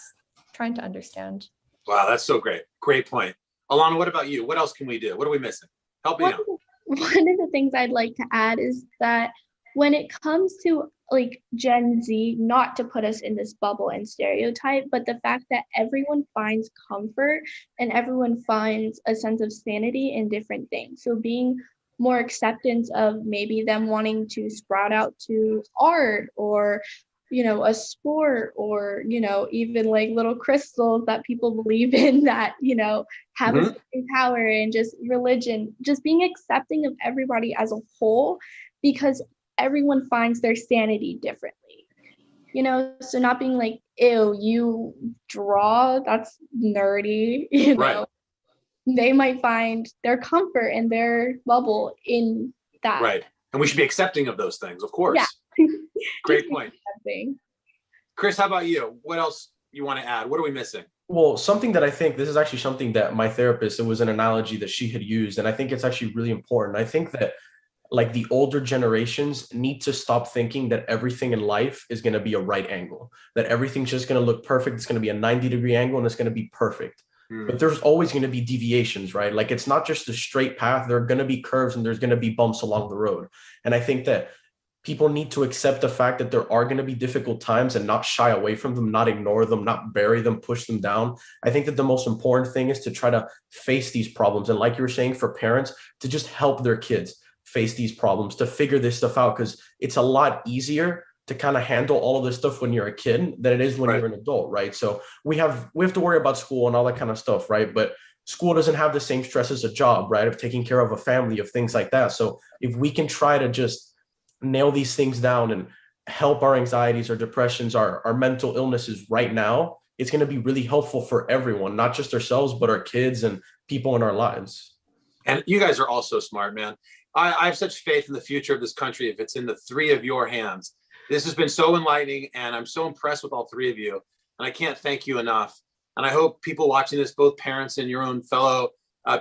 S16: trying to understand.
S12: Wow, that's so great. Great point. Alana, what about you? What else can we do? What are we missing? Help me out.
S17: One of the things I'd like to add is that when it comes to like Gen Z, not to put us in this bubble and stereotype, but the fact that everyone finds comfort and everyone finds a sense of sanity in different things. So being more acceptance of maybe them wanting to sprout out to art or, you know, a sport, or, you know, even like little crystals that people believe in that, you know, have a certain power, and just religion, just being accepting of everybody as a whole, because everyone finds their sanity differently, you know, so not being like, ew, you draw, that's nerdy, you know. They might find their comfort and their bubble in that.
S12: Right. And we should be accepting of those things, of course.
S17: Yeah.
S12: Great point. Chris, how about you? What else you want to add? What are we missing?
S21: Well, something that I think, this is actually something that my therapist, it was an analogy that she had used, and I think it's actually really important. I think that like the older generations need to stop thinking that everything in life is going to be a right angle, that everything's just going to look perfect. It's going to be a 90-degree angle and it's going to be perfect. But there's always going to be deviations, right? Like it's not just a straight path. There are going to be curves and there's going to be bumps along the road. And I think that people need to accept the fact that there are going to be difficult times and not shy away from them, not ignore them, not bury them, push them down. I think that the most important thing is to try to face these problems. And like you were saying, for parents to just help their kids face these problems, to figure this stuff out, because it's a lot easier to kind of handle all of this stuff when you're a kid than it is when you're an adult, right? So we have to worry about school and all that kind of stuff, right? But school doesn't have the same stress as a job, right? Of taking care of a family, of things like that. So if we can try to just nail these things down and help our anxieties, our depressions, our mental illnesses right now, it's going to be really helpful for everyone, not just ourselves, but our kids and people in our lives.
S12: And you guys are all so smart, man. I have such faith in the future of this country if it's in the three of your hands. This has been so enlightening, and I'm so impressed with all three of you, and I can't thank you enough. And I hope people watching this, both parents and your own fellow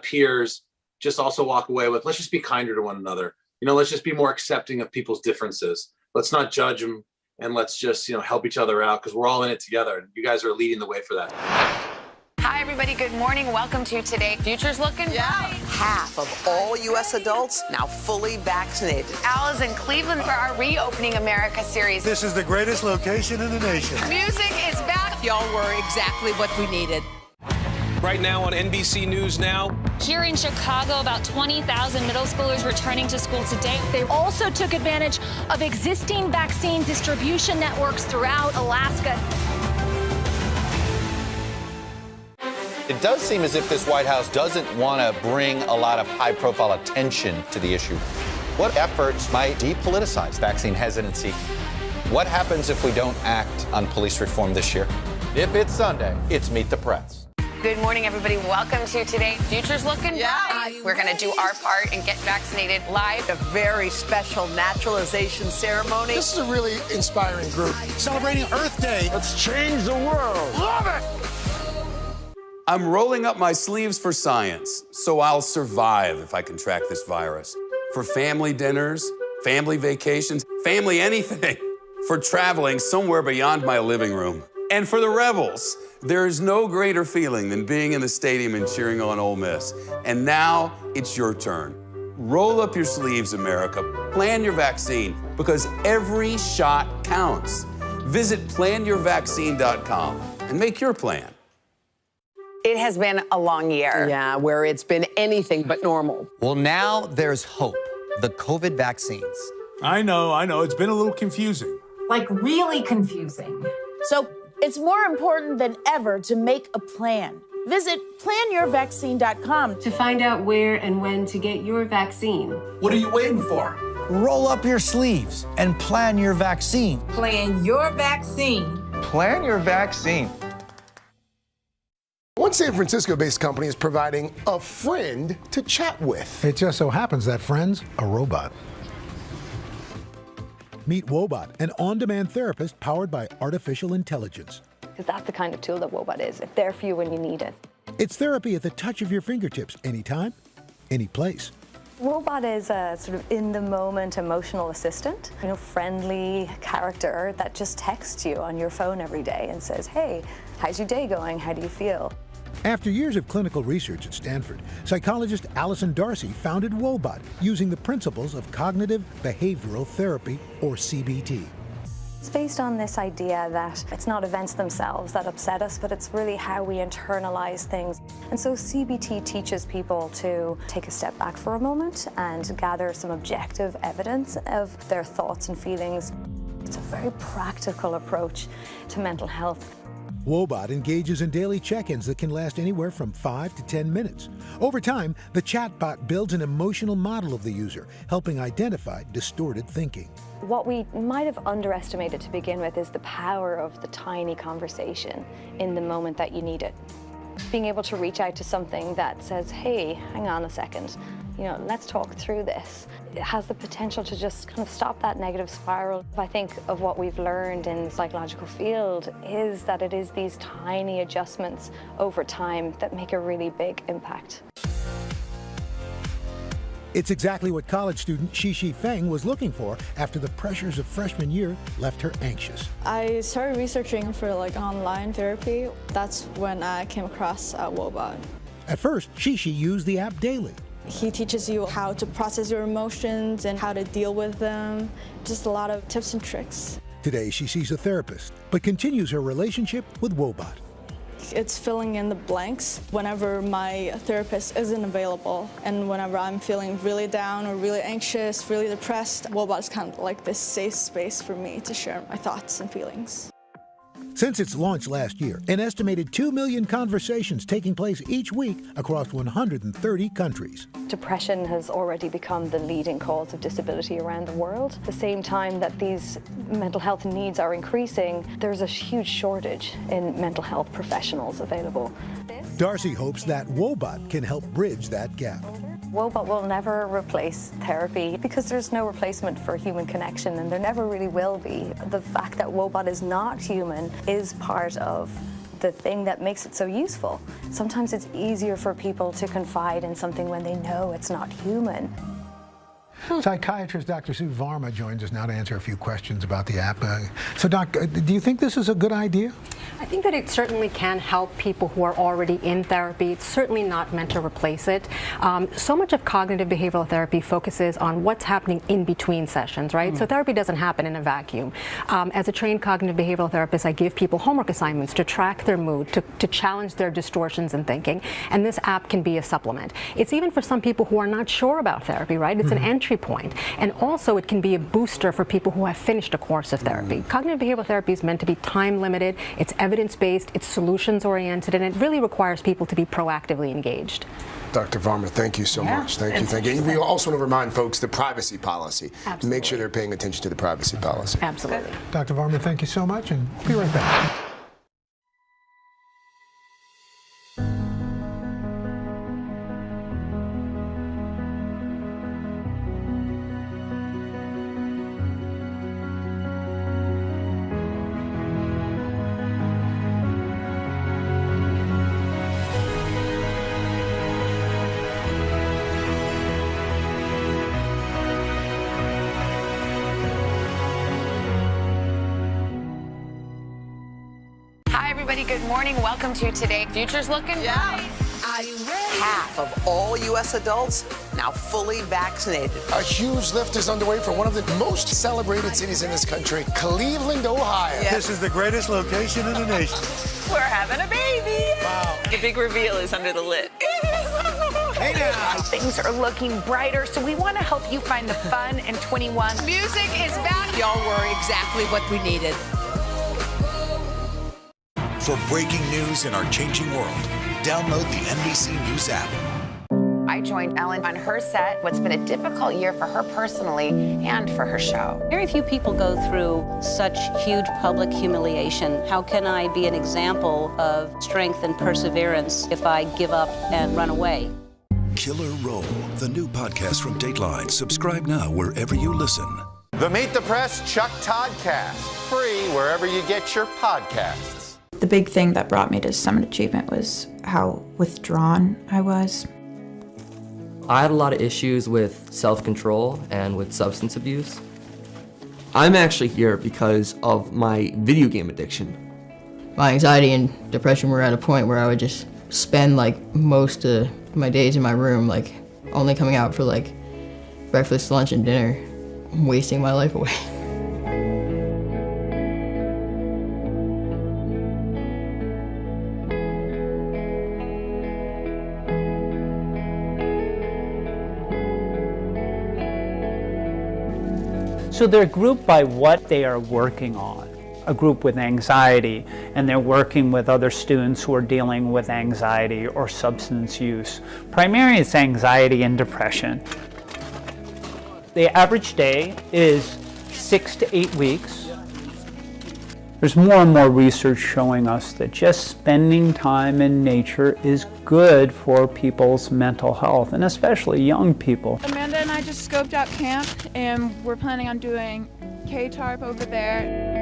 S12: peers, just also walk away with, let's just be kinder to one another. You know, let's just be more accepting of people's differences. Let's not judge them, and let's just, you know, help each other out, because we're all in it together. You guys are leading the way for that.
S1: Hi, everybody. Good morning. Welcome to Today. Future's looking bright.
S7: Half of all U.S. adults now fully vaccinated.
S1: Al is in Cleveland for our Reopening America series.
S2: This is the greatest location in the nation.
S1: Music is back.
S7: Y'all were exactly what we needed.
S3: Right now on NBC News Now.
S4: Here in Chicago, about 20,000 middle schoolers returning to school today.
S15: They also took advantage of existing vaccine distribution networks throughout Alaska.
S19: It does seem as if this White House doesn't want to bring a lot of high-profile attention to the issue. What efforts might depoliticize vaccine hesitancy? What happens if we don't act on police reform this year? If it's Sunday, it's Meet the Press.
S1: Good morning, everybody. Welcome to Today. Future's looking bright. We're going to do our part and get vaccinated live.
S7: A very special naturalization ceremony.
S2: This is a really inspiring group. Celebrating Earth Day. Let's change the world. Love it!
S8: I'm rolling up my sleeves for science, so I'll survive if I can track this virus. For family dinners, family vacations, family anything. For traveling somewhere beyond my living room. And for the Rebels, there is no greater feeling than being in the stadium and cheering on Ole Miss. And now it's your turn. Roll up your sleeves, America. Plan your vaccine, because every shot counts. Visit planyourvaccine.com and make your plan.
S1: It has been a long year.
S7: Yeah, where it's been anything but normal.
S23: Well, now there's hope. The COVID vaccines.
S2: I know. It's been a little confusing.
S24: Like really confusing.
S25: So
S18: It's more important than ever to make a plan. Visit planyourvaccine.com
S20: to find out where and when to get your vaccine.
S22: What are you waiting for?
S24: Roll up your sleeves and plan your vaccine.
S25: Plan your vaccine.
S24: Plan your vaccine.
S2: One San Francisco-based company is providing a friend to chat with.
S26: It just so happens that friend's a robot. Meet Woebot, an on-demand therapist powered by artificial intelligence.
S13: Because that's the kind of tool that Woebot is. It's there for you when you need it.
S26: It's therapy at the touch of your fingertips, anytime, any place.
S13: Woebot is a sort of in-the-moment emotional assistant, friendly character that just texts you on your phone every day and says, hey, how's your day going? How do you feel?
S26: After years of clinical research at Stanford, psychologist Allison Darcy founded Woebot using the principles of cognitive behavioral therapy, or CBT.
S13: It's based on this idea that it's not events themselves that upset us, but it's really how we internalize things. And so CBT teaches people to take a step back for a moment and gather some objective evidence of their thoughts and feelings. It's a very practical approach to mental health.
S26: Woebot engages in daily check-ins that can last anywhere from 5 to 10 minutes. Over time, the chatbot builds an emotional model of the user, helping identify distorted thinking.
S13: What we might have underestimated to begin with is the power of the tiny conversation in the moment that you need it. Being able to reach out to something that says, hey, hang on a second, let's talk through this. It has the potential to just kind of stop that negative spiral. I think of what we've learned in the psychological field is that it is these tiny adjustments over time that make a really big impact.
S26: It's exactly what college student Shishi Feng was looking for after the pressures of freshman year left her anxious.
S27: I started researching for online therapy. That's when I came across Woebot.
S26: At first, Shishi used the app daily.
S27: He teaches you how to process your emotions and how to deal with them. Just a lot of tips and tricks.
S26: Today, she sees a therapist, but continues her relationship with Woebot.
S27: It's filling in the blanks whenever my therapist isn't available, and whenever I'm feeling really down or really anxious, really depressed, Woebot is kind of like this safe space for me to share my thoughts and feelings.
S26: Since its launch last year, an estimated 2 million conversations taking place each week across 130 countries.
S13: Depression has already become the leading cause of disability around the world. At the same time that these mental health needs are increasing, there's a huge shortage in mental health professionals available.
S26: Darcy hopes that Woebot can help bridge that gap.
S13: Woebot will never replace therapy because there's no replacement for human connection, and there never really will be. The fact that Woebot is not human is part of the thing that makes it so useful. Sometimes it's easier for people to confide in something when they know it's not human.
S26: Psychiatrist Dr. Sue Varma joins us now to answer a few questions about the app. So, Doc, do you think this is a good idea?
S28: I think that it certainly can help people who are already in therapy. It's certainly not meant to replace it. So much of cognitive behavioral therapy focuses on what's happening in between sessions, right? So therapy doesn't happen in a vacuum. As a trained cognitive behavioral therapist, I give people homework assignments to track their mood, to challenge their distortions in thinking, and this app can be a supplement. It's even for some people who are not sure about therapy, right? It's an entry point. And also it can be a booster for people who have finished a course of therapy. Cognitive behavioral therapy is meant to be time limited, it's evidence-based, it's solutions oriented, and it really requires people to be proactively engaged.
S2: Dr. Varma, thank you so much. Thank you. We also want to remind folks the privacy policy.
S28: Absolutely.
S2: Make sure they're paying attention to the privacy policy.
S28: Absolutely.
S26: Dr. Varma, thank you so much, and be right back.
S1: Good morning. Welcome to Today. Future's looking bright.
S7: Are you ready? Half of all U.S. adults now fully vaccinated.
S2: A huge lift is underway for one of the most celebrated cities in this country, Cleveland, Ohio.
S7: Yes.
S29: This is the greatest location in the nation.
S1: We're having a baby.
S29: Wow.
S1: The big reveal is under the lid.
S29: Hey now.
S1: Things are looking brighter, so we want to help you find the fun in 21.
S7: Music is back. Y'all were exactly what we needed.
S5: For breaking news in our changing world, download the NBC News app.
S1: I joined Ellen on her set. What's been a difficult year for her personally and for her show.
S6: Very few people go through such huge public humiliation. How can I be an example of strength and perseverance if I give up and run away?
S5: Killer Roll, the new podcast from Dateline. Subscribe now wherever you listen.
S19: The Meet the Press Chuck Toddcast, free wherever you get your podcasts.
S9: The big thing that brought me to Summit Achievement was how withdrawn I was.
S10: I had a lot of issues with self-control and with substance abuse.
S11: I'm actually here because of my video game addiction.
S14: My anxiety and depression were at a point where I would just spend like most of my days in my room, like only coming out for like breakfast, lunch, and dinner, wasting my life away.
S16: So they're grouped by what they are working on. A group with anxiety, and they're working with other students who are dealing with anxiety or substance use. Primarily it's anxiety and depression. The average day is 6 to 8 weeks. There's more and more research showing us that just spending time in nature is good for people's mental health, and especially young people.
S27: Amanda and I just scoped out camp, and we're planning on doing K-Tarp over there.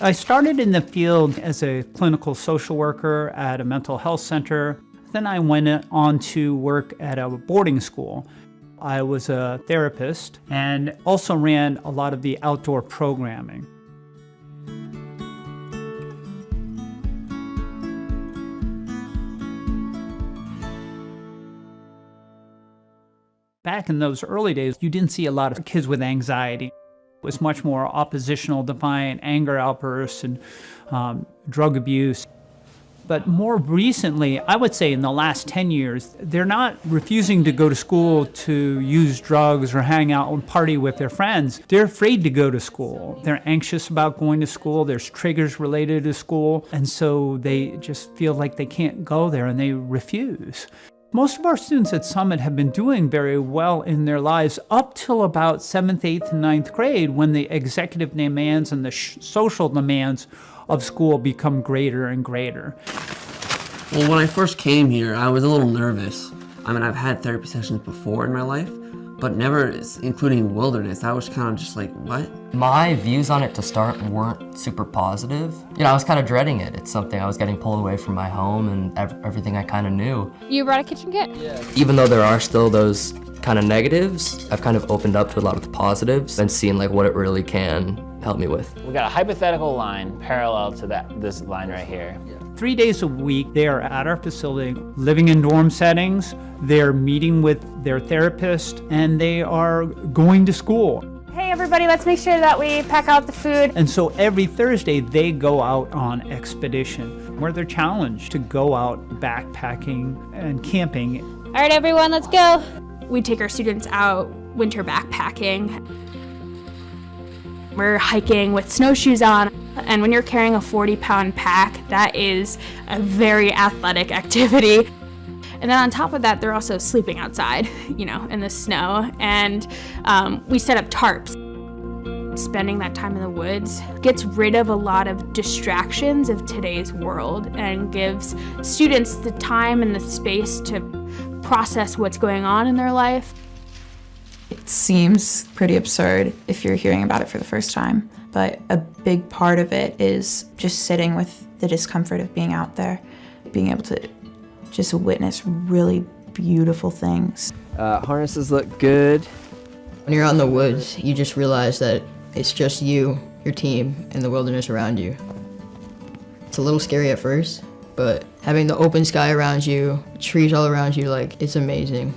S16: I started in the field as a clinical social worker at a mental health center. Then I went on to work at a boarding school. I was a therapist and also ran a lot of the outdoor programming. Back in those early days, you didn't see a lot of kids with anxiety. It was much more oppositional, defiant, anger outbursts, and drug abuse. But more recently, I would say in the last 10 years, they're not refusing to go to school to use drugs or hang out and party with their friends. They're afraid to go to school. They're anxious about going to school. There's triggers related to school. And so they just feel like they can't go there and they refuse. Most of our students at Summit have been doing very well in their lives up till about 7th, 8th, and 9th grade, when the executive demands and the social demands of school become greater and greater.
S11: Well, when I first came here, I was a little nervous. I mean, I've had therapy sessions before in my life, but never including wilderness. I was kind of just like, what?
S10: My views on it to start weren't super positive. You know, I was kind of dreading it. It's something I was getting pulled away from my home and everything I kind of knew.
S17: You brought a kitchen kit?
S10: Yeah. Even though there are still those kind of negatives, I've kind of opened up to a lot of the positives and seen like what it really can help me with.
S22: We got a hypothetical line parallel to this line right here.
S16: 3 days a week, they are at our facility, living in dorm settings, they're meeting with their therapist, and they are going to school.
S17: Hey everybody, let's make sure that we pack out the food.
S16: And so every Thursday, they go out on expedition, where they're challenged to go out backpacking and camping.
S17: All right, everyone, let's go.
S30: We take our students out winter backpacking. We're hiking with snowshoes on, and when you're carrying a 40-pound pack, that is a very athletic activity. And then on top of that, they're also sleeping outside, you know, in the snow, and we set up tarps. Spending that time in the woods gets rid of a lot of distractions of today's world and gives students the time and the space to process what's going on in their life.
S9: It seems pretty absurd if you're hearing about it for the first time, but a big part of it is just sitting with the discomfort of being out there, being able to just witness really beautiful things.
S14: Harnesses look good. When you're out in the woods, you just realize that it's just you, your team, and the wilderness around you. It's a little scary at first, but having the open sky around you, trees all around you, like, it's amazing.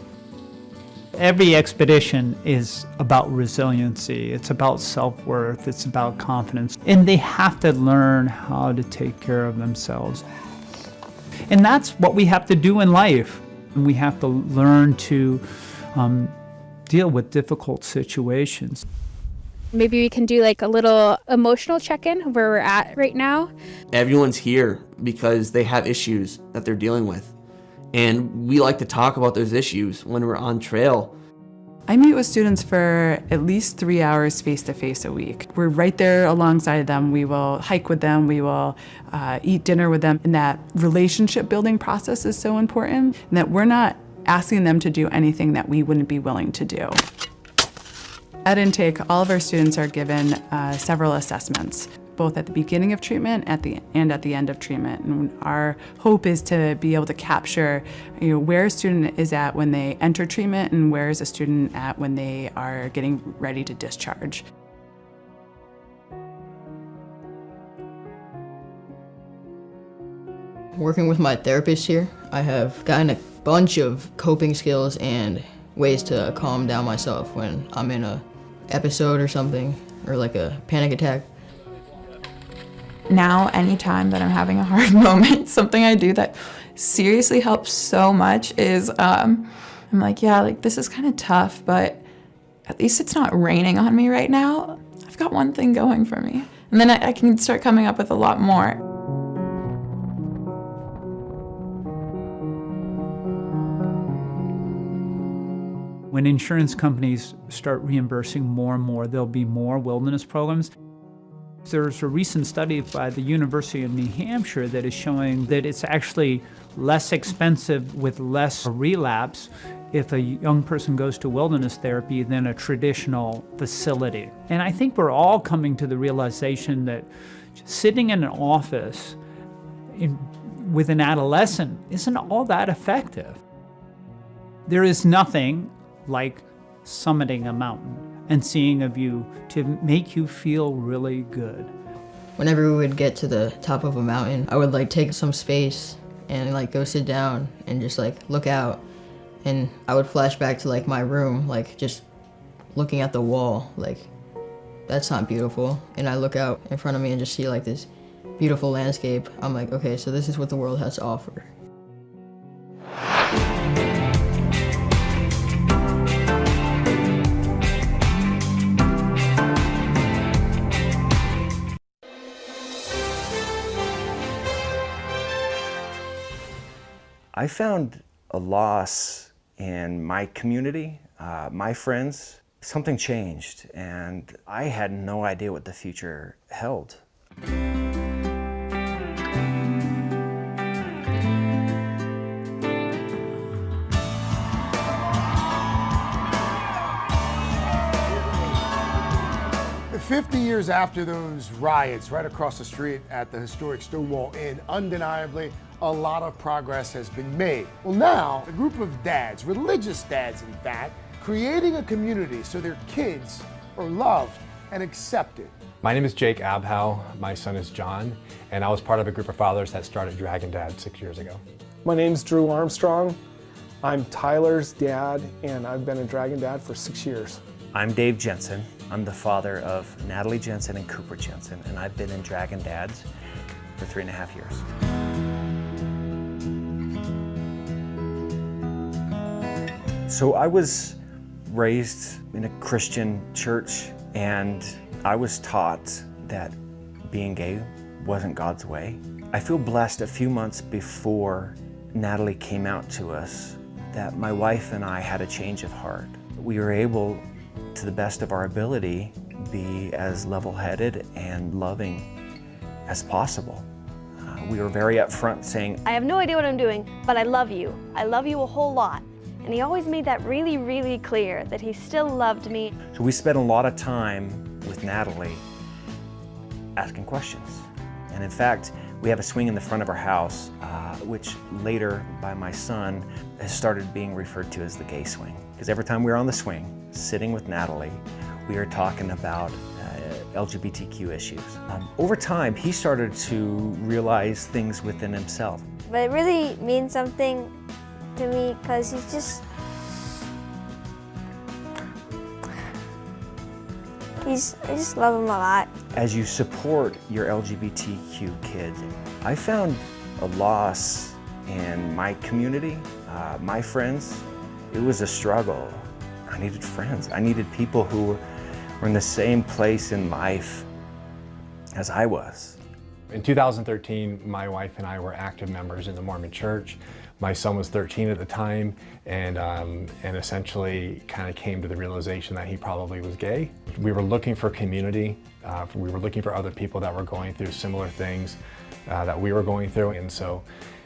S16: Every expedition is about resiliency. It's about self-worth. It's about confidence. And they have to learn how to take care of themselves. And that's what we have to do in life. And we have to learn to deal with difficult situations.
S17: Maybe we can do like a little emotional check-in of where we're at right now.
S11: Everyone's here because they have issues that they're dealing with. And we like to talk about those issues when we're on trail.
S3: I meet with students for at least 3 hours face-to-face a week. We're right there alongside them. We will hike with them. We will eat dinner with them. And that relationship building process is so important, and that we're not asking them to do anything that we wouldn't be willing to do. At intake, all of our students are given several assessments, both at the beginning of treatment and at the end of treatment. And our hope is to be able to capture where a student is at when they enter treatment and where is a student at when they are getting ready to discharge.
S14: Working with my therapist here, I have gotten a bunch of coping skills and ways to calm down myself when I'm in a episode or something, or like a panic attack.
S9: Now, anytime that I'm having a hard moment, something I do that seriously helps so much is I'm like, yeah, like this is kind of tough, but at least it's not raining on me right now. I've got one thing going for me. And then I can start coming up with a lot more.
S16: When insurance companies start reimbursing more and more, there'll be more wilderness programs. There's a recent study by the University of New Hampshire that is showing that it's actually less expensive with less relapse if a young person goes to wilderness therapy than a traditional facility. And I think we're all coming to the realization that sitting in an office with an adolescent isn't all that effective. There is nothing like summiting a mountain and seeing a view to make you feel really good.
S14: Whenever we would get to the top of a mountain, I would like take some space and like go sit down and just like look out. And I would flash back to like my room, like just looking at the wall, like that's not beautiful. And I look out in front of me and just see like this beautiful landscape. I'm like, okay, so this is what the world has to offer.
S4: I found a loss in my community, my friends. Something changed, and I had no idea what the future held.
S2: 50 years after those riots right across the street at the historic Stonewall Inn, undeniably, a lot of progress has been made. Well, now, a group of dads, religious dads in fact, creating a community so their kids are loved and accepted.
S8: My name is Jake Abhow, my son is John, and I was part of a group of fathers that started Dragon Dad 6 years ago.
S12: My name's Drew Armstrong. I'm Tyler's dad, and I've been a Dragon Dad for 6 years.
S4: I'm Dave Jensen. I'm the father of Natalie Jensen and Cooper Jensen, and I've been in Dragon Dads for 3.5 years. So I was raised in a Christian church, and I was taught that being gay wasn't God's way. I feel blessed a few months before Natalie came out to us that my wife and I had a change of heart. We were able, to the best of our ability, be as level-headed and loving as possible. We were very upfront saying,
S15: I have no idea what I'm doing, but I love you. I love you a whole lot. And he always made that really, really clear that he still loved me.
S4: So we spent a lot of time with Natalie asking questions. And in fact, we have a swing in the front of our house, which later by my son has started being referred to as the gay swing. Because every time we were on the swing, sitting with Natalie, we were talking about LGBTQ issues. Over time, he started to realize things within himself.
S18: But it really means something to me because he's just, I just love him a lot.
S4: As you support your LGBTQ kids, I found a loss in my community, my friends. It was a struggle I needed friends. I needed people who were in the same place in life as I was.
S8: In 2013, my wife and I were active members in the Mormon Church. My son was 13 at the time, and essentially kind of came to the realization that he probably was gay. We were looking for community. We were looking for other people that were going through similar things that we were going through, and so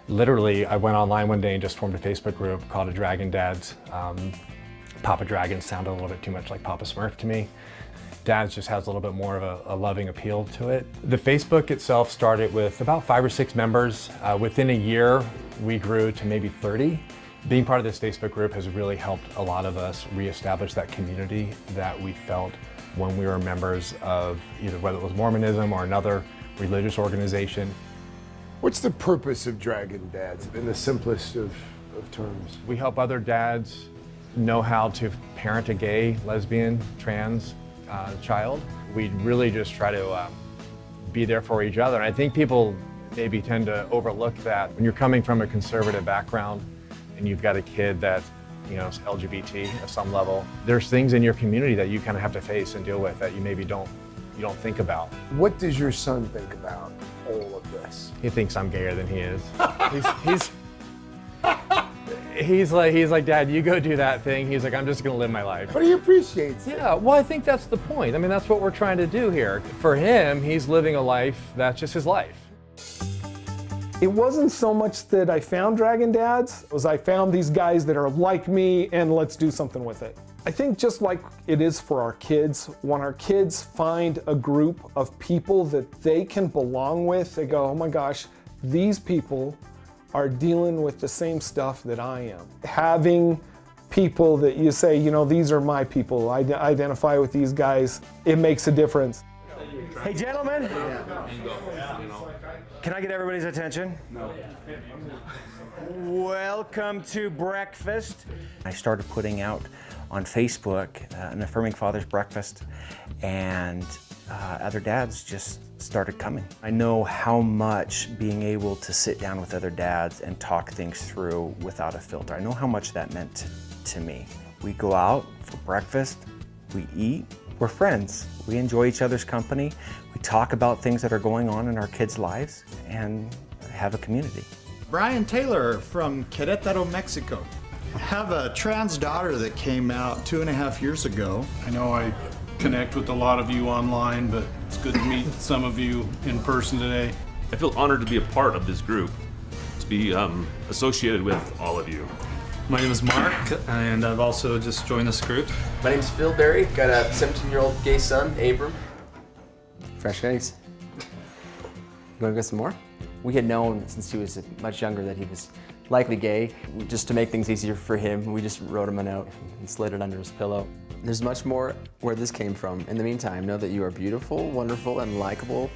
S8: literally I went online one day and just formed a Facebook group called A Dragon Dads. Papa Dragon sounded a little bit too much like Papa Smurf to me. Dads just has a little bit more of a loving appeal to it. The Facebook itself started with about 5 or 6 members. Within a year, we grew to maybe 30. Being part of this Facebook group has really helped a lot of us reestablish that community that we felt when we were members of either whether it was Mormonism or another religious organization.
S2: What's the purpose of Dragon Dads in the simplest of terms?
S8: We help other dads know how to parent a gay, lesbian, trans child. We really just try to be there for each other. And I think people maybe tend to overlook that. When you're coming from a conservative background and you've got a kid that, you know, is LGBT at some level, there's things in your community that you kind of have to face and deal with that you maybe don't think about.
S2: What does your son think about all of this?
S8: He thinks I'm gayer than he is. He's like, Dad, you go do that thing. He's like, I'm just gonna live my life.
S2: But he appreciates it.
S8: Yeah, well, I think that's the point. I mean, that's what we're trying to do here. For him, he's living a life that's just his life.
S12: It wasn't so much that I found Dragon Dads, it was I found these guys that are like me and let's do something with it. I think just like it is for our kids, when our kids find a group of people that they can belong with, they go, oh my gosh, these people are dealing with the same stuff that I am. Having people that you say, you know, these are my people, I identify with these guys, it makes a difference.
S4: Hey gentlemen, can I get everybody's attention?
S12: No.
S4: Welcome to breakfast. I started putting out on Facebook an Affirming Fathers breakfast, and other dads just started coming. I know how much being able to sit down with other dads and talk things through without a filter, I know how much that meant to me. We go out for breakfast, we eat, we're friends. We enjoy each other's company, we talk about things that are going on in our kids' lives, and have a community.
S7: Brian Taylor from Querétaro, Mexico. I have a trans daughter that came out 2.5 years ago.
S13: I know I connect with a lot of you online, but it's good to meet some of you in person today.
S20: I feel honored to be a part of this group, to be associated with all of you.
S21: My name is Mark, and I've also just joined this group.
S23: My name is Phil Berry, got a 17-year-old gay son, Abram.
S24: Fresh eggs. You wanna get some more? We had known since he was much younger that he was likely gay. Just to make things easier for him, we just wrote him a note and slid it under his pillow. There's much more where this came from. In the meantime, know that you are a beautiful, wonderful, and likable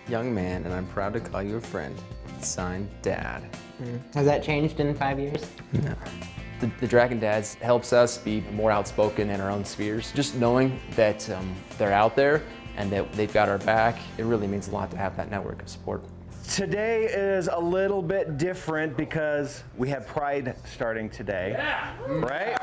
S24: young man, and I'm proud to call you a friend. Signed, Dad.
S25: Has that changed in 5 years?
S24: No. The Dragon Dads helps us be more outspoken in our own spheres. Just knowing that they're out there and that they've got our back, it really means a lot to have that network of support.
S4: Today is a little bit different because we have Pride starting today, right?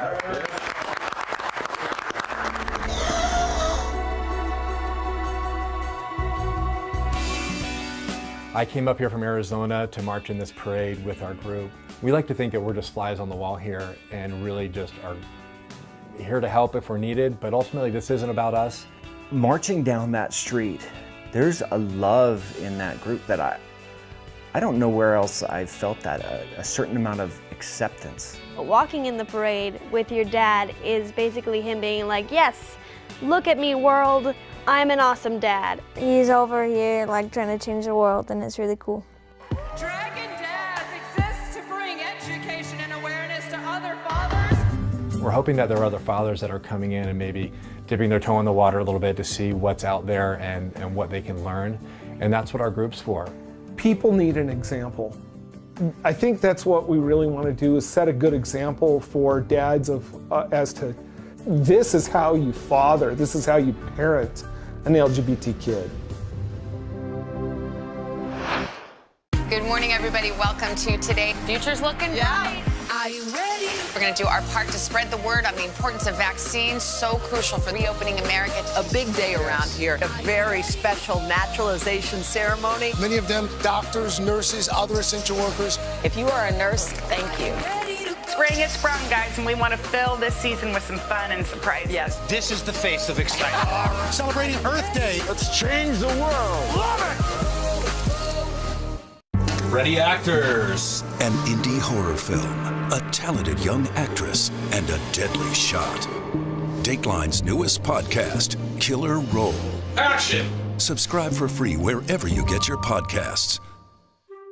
S8: I came up here from Arizona to march in this parade with our group. We like to think that we're just flies on the wall here and really just are here to help if we're needed, but ultimately this isn't about us.
S4: Marching down that street, there's a love in that group that I don't know where else I've felt that, a certain amount of acceptance.
S15: Walking in the parade with your dad is basically him being like, yes, look at me world, I'm an awesome dad.
S18: He's over here like trying to change the world, and it's really cool.
S1: Dragon Dads exists to bring education and awareness to other fathers.
S8: We're hoping that there are other fathers that are coming in and maybe dipping their toe in the water a little bit to see what's out there and what they can learn. And that's what our group's for.
S12: People need an example. I think that's what we really want to do, is set a good example for dads of as to this is how you father, this is how you parent an LGBT kid.
S1: Good morning, everybody. Welcome to Today. Future's looking bright. Are you ready? We're going to do our part to spread the word on the importance of vaccines, so crucial for reopening America.
S5: A big day around here, a very special naturalization ceremony.
S2: Many of them doctors, nurses, other essential workers.
S1: If you are a nurse, thank you.
S6: Spring has sprung, guys, and we want to fill this season with some fun and surprises.
S5: Yes.
S10: This is the face of excitement. Celebrating Earth Day.
S12: Let's change the world.
S10: Love it!
S19: Ready, actors.
S22: An indie horror film, a talented young actress, and a deadly shot. Dateline's newest podcast, Killer Roll.
S19: Action!
S22: Subscribe for free wherever you get your podcasts.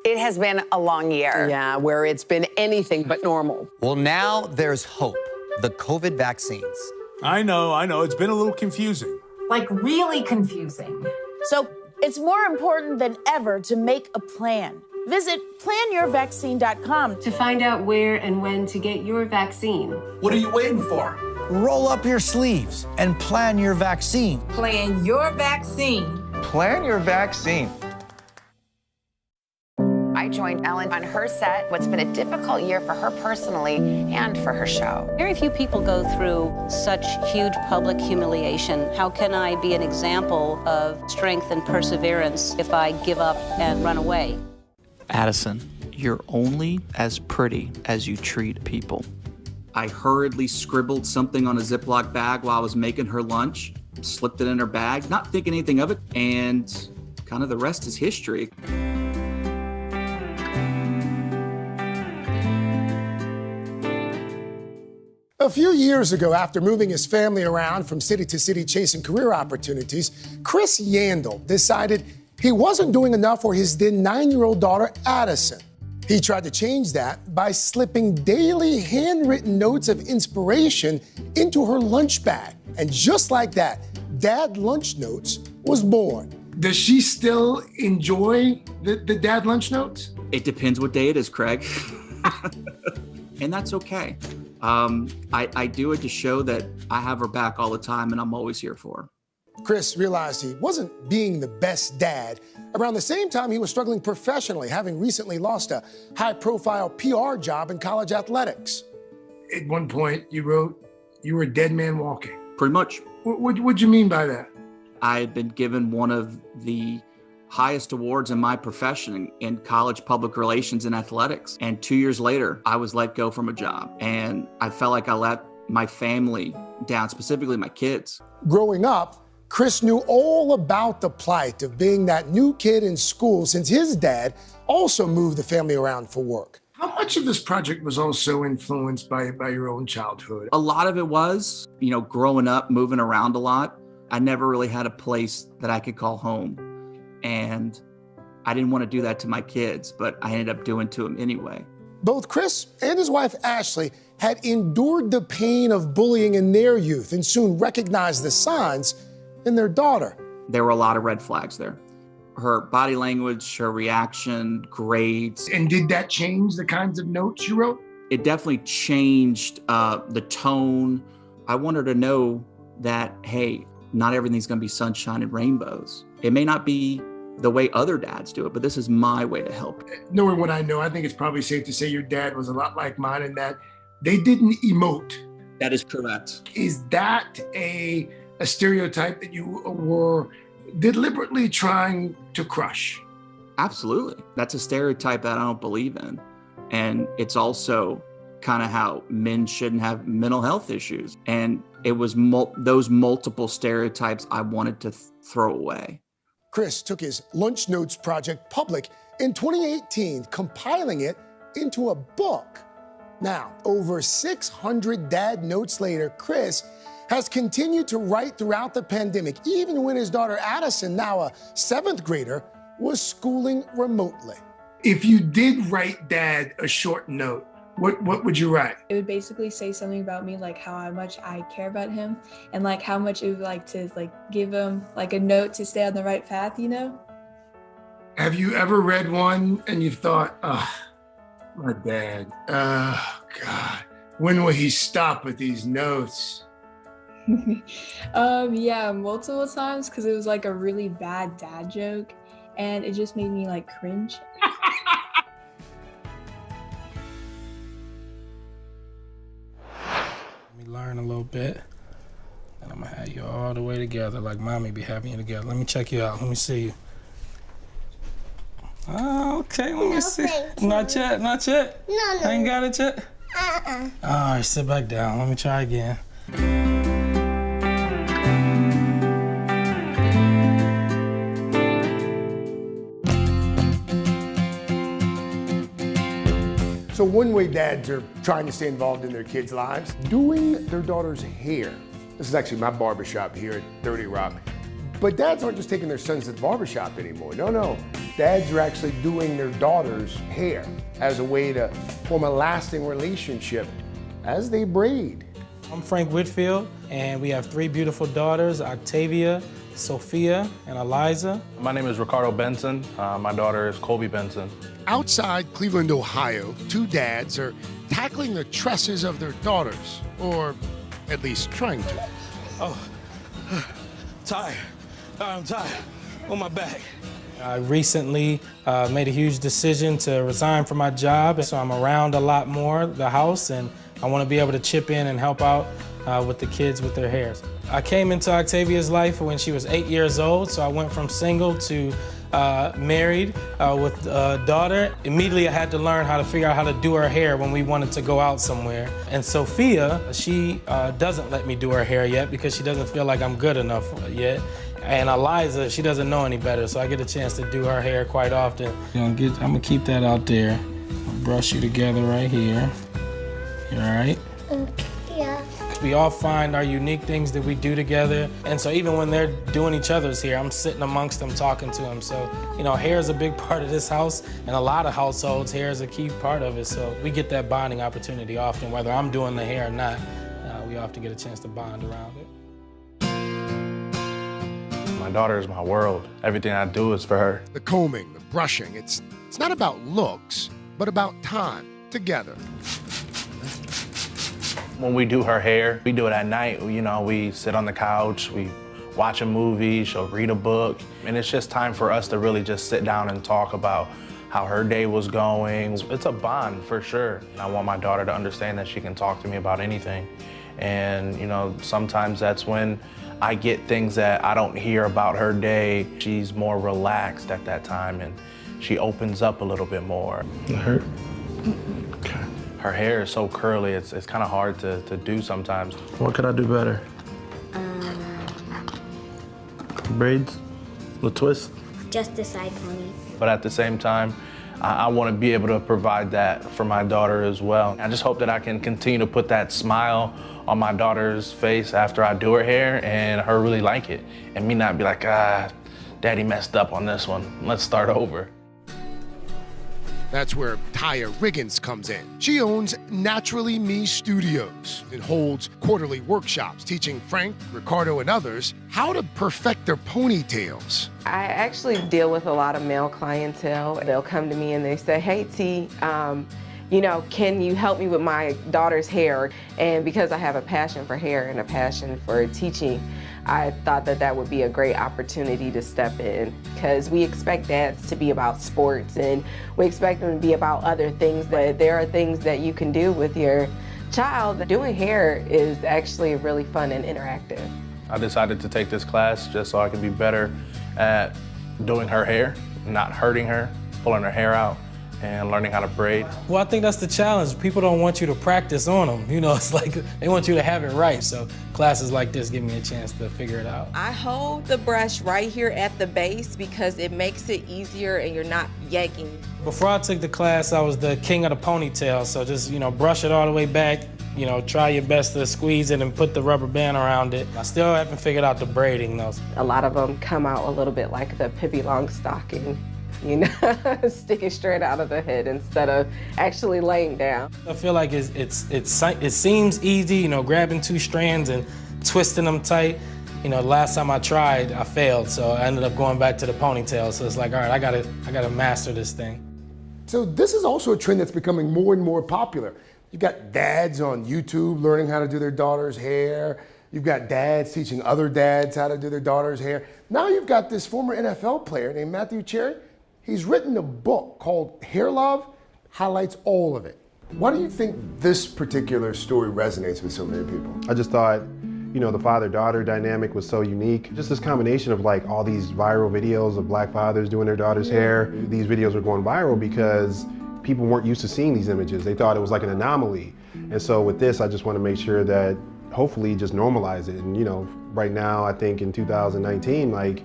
S1: It has been a long year.
S5: Yeah, where it's been anything but normal.
S10: Well, now there's hope. The COVID vaccines.
S13: I know. It's been a little confusing.
S26: Like really confusing. So it's more important than ever to make a plan. Visit planyourvaccine.com
S27: to find out where and when to get your vaccine.
S10: What are you waiting for? Roll up your sleeves and plan your vaccine.
S26: Plan your vaccine.
S10: Plan your vaccine.
S1: I joined Ellen on her set. What's been a difficult year for her personally and for her show.
S27: Very few people go through such huge public humiliation. How can I be an example of strength and perseverance if I give up and run away?
S28: Addison, you're only as pretty as you treat people.
S29: I hurriedly scribbled something on a Ziploc bag while I was making her lunch, slipped it in her bag, not thinking anything of it, and kind of the rest is history.
S2: A few years ago, after moving his family around from city to city chasing career opportunities, Chris Yandel decided he wasn't doing enough for his then 9-year-old daughter, Addison. He tried to change that by slipping daily handwritten notes of inspiration into her lunch bag. And just like that, Dad Lunch Notes was born. Does she still enjoy the Dad Lunch Notes?
S29: It depends what day it is, Craig. And that's okay. I do it to show that I have her back all the time and I'm always here for her.
S2: Chris realized he wasn't being the best dad around the same time he was struggling professionally, having recently lost a high-profile PR job in college athletics. At one point, you wrote you were a dead man walking.
S29: Pretty much.
S2: What'd you mean by that?
S29: I had been given one of the highest awards in my profession in college public relations and athletics. And 2 years later, I was let go from a job. And I felt like I let my family down, specifically my kids.
S2: Growing up, Chris knew all about the plight of being that new kid in school since his dad also moved the family around for work. How much of this project was also influenced by your own childhood?
S29: A lot of it was, growing up, moving around a lot. I never really had a place that I could call home. And I didn't want to do that to my kids, but I ended up doing to them anyway.
S2: Both Chris and his wife, Ashley, had endured the pain of bullying in their youth and soon recognized the signs in their daughter.
S29: There were a lot of red flags there. Her body language, her reaction, grades.
S2: And did that change the kinds of notes you wrote?
S29: It definitely changed the tone. I want her to know that, hey, not everything's going to be sunshine and rainbows. It may not be the way other dads do it, but this is my way to help.
S2: Knowing what I know, I think it's probably safe to say your dad was a lot like mine in that they didn't emote.
S29: That is correct.
S2: Is that a stereotype that you were deliberately trying to crush?
S29: Absolutely. That's a stereotype that I don't believe in. And it's also kind of how men shouldn't have mental health issues. And it was those multiple stereotypes I wanted to throw away.
S2: Chris took his Lunch Notes project public in 2018, compiling it into a book. Now, over 600 dad notes later, Chris has continued to write throughout the pandemic, even when his daughter Addison, now a 7th grader, was schooling remotely. If you did write Dad a short note, what would you write?
S30: It would basically say something about me, like how much I care about him and like how much it would like to give him like a note to stay on the right path, Have you ever read one and you thought, my dad, God, when will he stop with these notes? Yeah, multiple times, because it was like a really bad dad joke and it just made me like cringe.
S3: Let me learn a little bit, and I'm gonna have you all the way together, like mommy be having you together. Let me check you out. Let me see you. Oh, okay, let me see. Not yet, not yet?
S18: No.
S3: I ain't got it yet? All right, sit back down. Let me try again.
S2: So one way dads are trying to stay involved in their kids' lives, doing their daughter's hair. This is actually my barbershop here at 30 Rock. But dads aren't just taking their sons to the barbershop anymore. No. Dads are actually doing their daughter's hair as a way to form a lasting relationship as they braid.
S3: I'm Frank Whitfield, and we have 3 beautiful daughters, Octavia, Sophia, and Eliza.
S7: My name is Ricardo Benson. My daughter is Colby Benson.
S2: Outside Cleveland, Ohio, 2 dads are tackling the tresses of their daughters, or at least trying to.
S3: Oh, tired. I'm tired. On my back. I recently made a huge decision to resign from my job, so I'm around a lot more the house, and I want to be able to chip in and help out with the kids with their hairs. I came into Octavia's life when she was 8 years old, so I went from single to married with a daughter. Immediately I had to learn how to figure out how to do her hair when we wanted to go out somewhere. And Sophia, she doesn't let me do her hair yet because she doesn't feel like I'm good enough yet. And Eliza, she doesn't know any better, so I get a chance to do her hair quite often. I'm gonna keep that out there. I'll brush you together right here. You all right?
S18: Yeah.
S3: We all find our unique things that we do together. And so even when they're doing each other's hair, I'm sitting amongst them talking to them. So, hair is a big part of this house, and a lot of households, hair is a key part of it. So we get that bonding opportunity often, whether I'm doing the hair or not. We often get a chance to bond around it.
S7: My daughter is my world. Everything I do is for her.
S2: The combing, the brushing, it's not about looks, but about time together.
S7: When we do her hair, we do it at night. We sit on the couch, we watch a movie, she'll read a book. And it's just time for us to really just sit down and talk about how her day was going. It's a bond for sure. I want my daughter to understand that she can talk to me about anything. And sometimes that's when I get things that I don't hear about her day. She's more relaxed at that time and she opens up a little bit more.
S3: It hurt?
S7: Okay. Her hair is so curly, it's kind of hard to do sometimes.
S3: What could I do better? Braids? The twist?
S18: Just the side pony.
S7: But at the same time, I want to be able to provide that for my daughter as well. I just hope that I can continue to put that smile on my daughter's face after I do her hair and her really like it. And me not be like, Daddy messed up on this one. Let's start over.
S2: That's where Taya Riggins comes in. She owns Naturally Me Studios and holds quarterly workshops teaching Frank, Ricardo, and others how to perfect their ponytails.
S9: I actually deal with a lot of male clientele. They'll come to me and they say, hey, T, can you help me with my daughter's hair? And because I have a passion for hair and a passion for teaching, I thought that would be a great opportunity to step in, because we expect dads to be about sports and we expect them to be about other things, but there are things that you can do with your child. Doing hair is actually really fun and interactive.
S7: I decided to take this class just so I could be better at doing her hair, not hurting her, pulling her hair out, and learning how to braid.
S3: Well, I think that's the challenge. People don't want you to practice on them. It's like they want you to have it right. So classes like this give me a chance to figure it out.
S9: I hold the brush right here at the base because it makes it easier and you're not yanking.
S3: Before I took the class, I was the king of the ponytail. So just, brush it all the way back. Try your best to squeeze it and put the rubber band around it. I still haven't figured out the braiding though.
S9: A lot of them come out a little bit like the Pippi Longstocking. Sticking straight out of the head instead of actually laying down.
S3: I feel like it seems easy, grabbing 2 strands and twisting them tight. The last time I tried, I failed, so I ended up going back to the ponytail. So it's like, all right, I gotta master this thing.
S2: So this is also a trend that's becoming more and more popular. You've got dads on YouTube learning how to do their daughter's hair. You've got dads teaching other dads how to do their daughter's hair. Now you've got this former NFL player named Matthew Cherry. He's written a book called Hair Love, highlights all of it. Why do you think this particular story resonates with so many people?
S4: I just thought, you know, the father-daughter dynamic was so unique. Just this combination of like all these viral videos of black fathers doing their daughter's hair. These videos were going viral because people weren't used to seeing these images. They thought it was like an anomaly. And so with this, I just want to make sure that hopefully just normalize it. And, you know, right now, I think in 2019, like,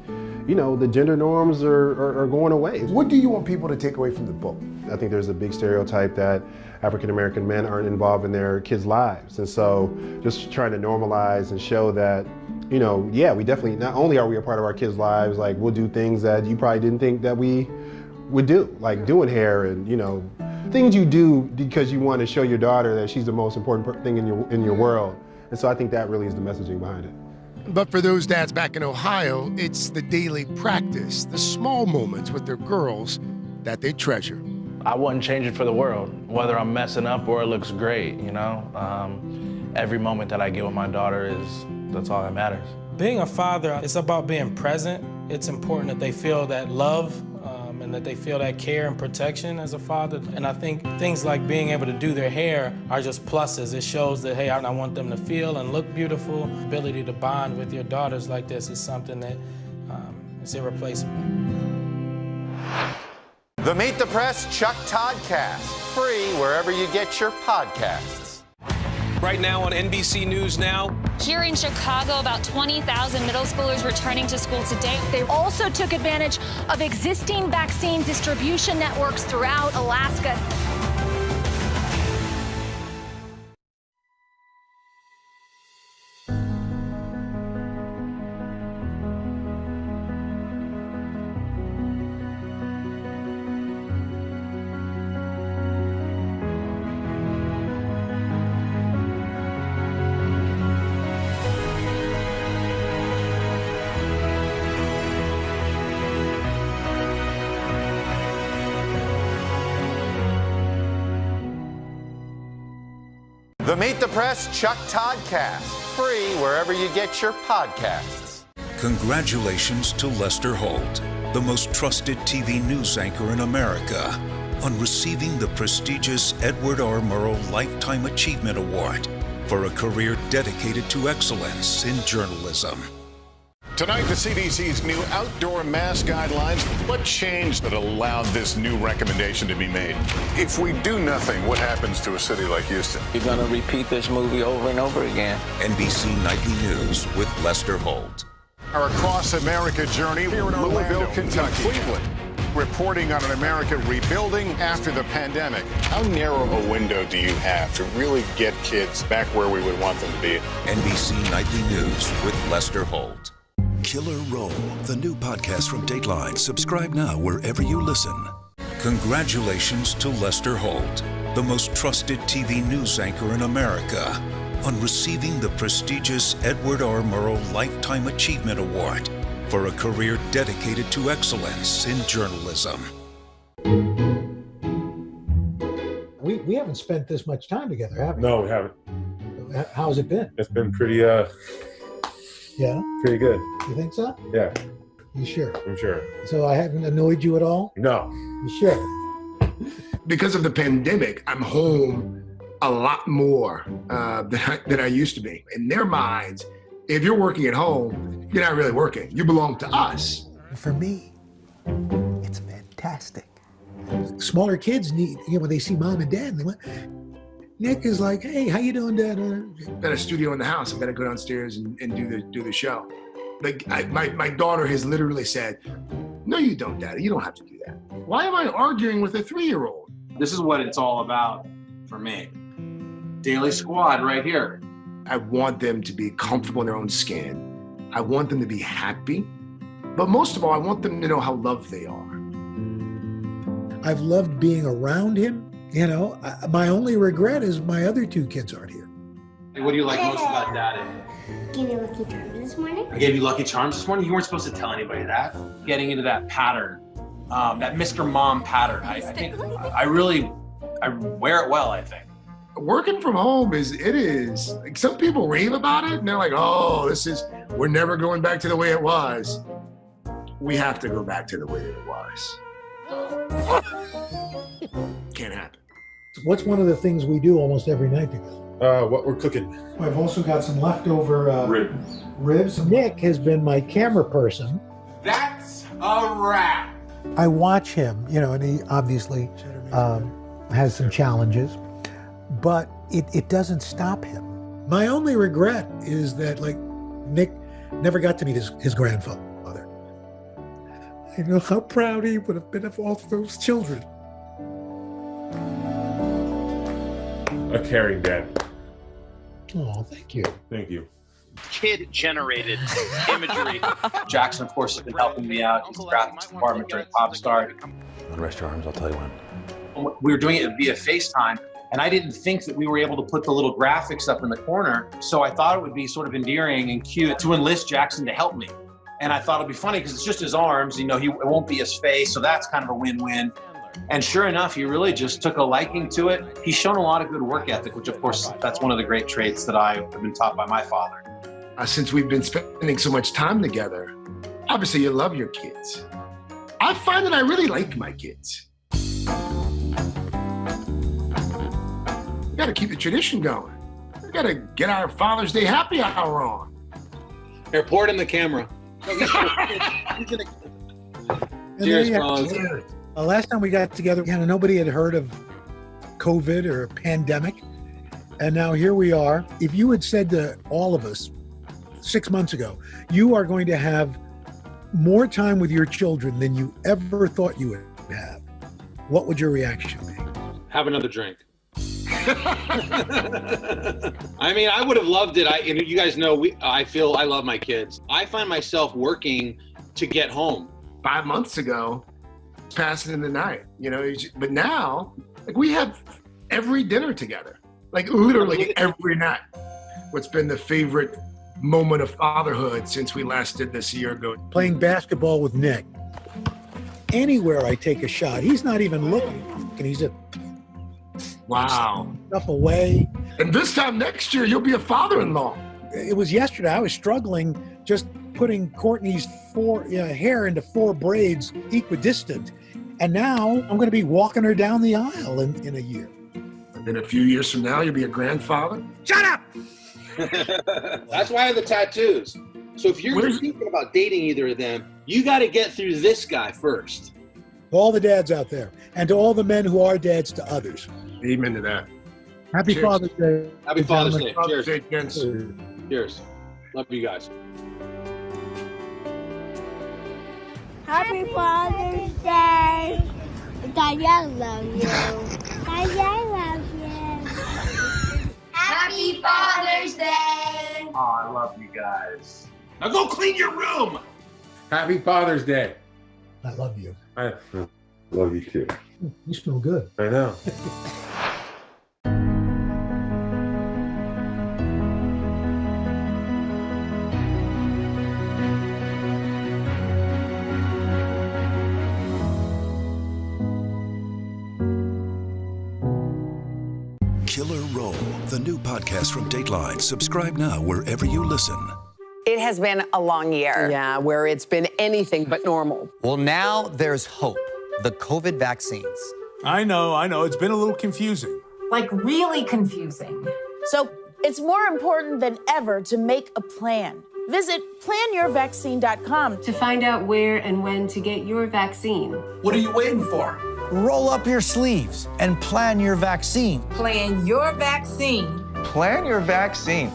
S4: you know, the gender norms are going away.
S2: What do you want people to take away from the book?
S4: I think there's a big stereotype that African-American men aren't involved in their kids' lives. And so just trying to normalize and show that, you know, yeah, we definitely, not only are we a part of our kids' lives, like we'll do things that you probably didn't think that we would do, like doing hair and, you know, things you do because you want to show your daughter that she's the most important thing in your world. And so I think that really is the messaging behind it.
S2: But for those dads back in Ohio, it's the daily practice, the small moments with their girls that they treasure.
S7: I wouldn't change it for the world, whether I'm messing up or it looks great, you know? Every moment that I get with my daughter that's all that matters.
S3: Being a father, it's about being present. It's important that they feel that love and that they feel that care and protection as a father. And I think things like being able to do their hair are just pluses. It shows that, hey, I want them to feel and look beautiful. The ability to bond with your daughters like this is something that is irreplaceable.
S11: The Meet the Press Chuck Todd Cast, free wherever you get your podcasts.
S19: Right now on NBC News Now.
S14: Here in Chicago, about 20,000 middle schoolers returning to school today.
S16: They also took advantage of existing vaccine distribution networks throughout Alaska.
S11: The Meet the Press Chuck Todd Cast, free wherever you get your podcasts.
S22: Congratulations to Lester Holt, the most trusted TV news anchor in America, on receiving the prestigious Edward R. Murrow Lifetime Achievement Award for a career dedicated to excellence in journalism.
S17: Tonight, the CDC's new outdoor mask guidelines. What changed that allowed this new recommendation to be made? If we do nothing, what happens to a city like Houston?
S20: You're going to repeat this movie over and over again.
S22: NBC Nightly News with Lester Holt.
S17: Our Across America journey here in Louisville, Kentucky, Cleveland. Reporting on an America rebuilding after the pandemic. How narrow a window do you have to really get kids back where we would want them to be?
S22: NBC Nightly News with Lester Holt. Killer Roll, the new podcast from Dateline. Subscribe now wherever you listen. Congratulations to Lester Holt, the most trusted TV news anchor in America, on receiving the prestigious Edward R. Murrow Lifetime Achievement Award for a career dedicated to excellence in journalism.
S10: We haven't spent this much time together, have we?
S21: No, we haven't.
S10: How's it been?
S21: It's been pretty,
S10: yeah?
S21: Pretty good.
S10: You think so?
S21: Yeah.
S10: You sure?
S21: I'm sure.
S10: So I haven't annoyed you at all?
S21: No.
S10: You sure?
S2: Because of the pandemic, I'm home a lot more than I used to be. In their minds, if you're working at home, you're not really working. You belong to us.
S10: For me, it's fantastic. Smaller kids need, when they see mom and dad, and they went, Nick is like, hey, how you doing, Dad?
S2: Got a studio in the house. I've got to go downstairs and do the show. Like my daughter has literally said, no, you don't, Daddy. You don't have to do that. Why am I arguing with a 3-year-old?
S23: This is what it's all about for me. Daily Squad right here.
S2: I want them to be comfortable in their own skin. I want them to be happy. But most of all, I want them to know how loved they are.
S10: I've loved being around him. My only regret is my other 2 kids aren't here.
S23: Hey, what do you like most about Daddy?
S18: Gave you Lucky Charms this morning.
S23: I gave you Lucky Charms this morning? You weren't supposed to tell anybody that. Getting into that pattern, that Mr. Mom pattern. I think I wear it well, I think.
S2: Working from home is like some people rave about it and they're like, oh, we're never going back to the way it was. We have to go back to the way it was. Can't happen.
S10: What's one of the things we do almost every night together?
S4: What we're cooking.
S10: I've also got some leftover ribs. Nick has been my camera person.
S23: That's a wrap.
S10: I watch him, and he obviously has some challenges, but it doesn't stop him. My only regret is that, Nick never got to meet his grandfather. I know how proud he would have been of all those children.
S4: A caring dad.
S10: Oh, thank you.
S4: Thank you.
S23: Kid-generated imagery. Jackson, of course, has been helping me out in the graphics department during Popstar.
S7: Rest your arms, I'll tell you when.
S23: We were doing it via FaceTime, and I didn't think that we were able to put the little graphics up in the corner, so I thought it would be sort of endearing and cute to enlist Jackson to help me. And I thought it'd be funny because it's just his arms, it won't be his face, so that's kind of a win-win. And sure enough, he really just took a liking to it. He's shown a lot of good work ethic, which of course, that's one of the great traits that I have been taught by my father.
S2: Since we've been spending so much time together, obviously you love your kids. I find that I really like my kids. We gotta keep the tradition going. We gotta get our Father's Day happy hour on.
S23: Here, pour it in the camera. Cheers, Franz.
S10: Last time we got together, nobody had heard of COVID or a pandemic. And now here we are. If you had said to all of us 6 months ago, you are going to have more time with your children than you ever thought you would have, what would your reaction be?
S23: Have another drink. I mean, I would have loved it. You guys know, I feel I love my kids. I find myself working to get home.
S2: 5 months ago, passing in the night, but now, we have every dinner together, literally every night. What's been the favorite moment of fatherhood since we last did this a year ago?
S10: Playing basketball with Nick. Anywhere I take a shot, he's not even looking, and he's
S2: wow.
S10: Stuff away.
S2: And this time next year, you'll be a father-in-law.
S10: It was yesterday. I was struggling just putting Courtney's hair into 4 braids equidistant. And now I'm going to be walking her down the aisle in a year.
S2: And then a few years from now, you'll be a grandfather.
S10: Shut up!
S23: That's why I have the tattoos. So if you're thinking about dating either of them, you got to get through this guy first.
S10: All the dads out there, and to all the men who are dads to others.
S2: Amen to that.
S10: Happy
S2: Cheers.
S10: Father's Day.
S23: Happy Father's Day.
S2: Father's
S23: Cheers.
S2: Day, gents.
S23: Cheers. Love you guys.
S18: Happy Father's Day. Daddy, I love you. Daddy, I love you.
S5: Happy Father's Day.
S23: Oh, I love you guys. Now go clean your room.
S4: Happy Father's Day.
S10: I love you.
S4: I love you too.
S10: You smell good.
S4: I know.
S22: Killer Roll, the new podcast from Dateline. Subscribe now wherever you listen.
S1: It has been a long year.
S6: Yeah, where it's been anything but normal.
S8: Well, now there's hope. The COVID vaccines.
S12: I know. It's been a little confusing.
S13: Like really confusing.
S15: So it's more important than ever to make a plan. Visit planyourvaccine.com
S21: to find out where and when to get your vaccine.
S8: What are you waiting for? Roll up your sleeves and plan your vaccine.
S13: Plan your vaccine.
S8: Plan your vaccine.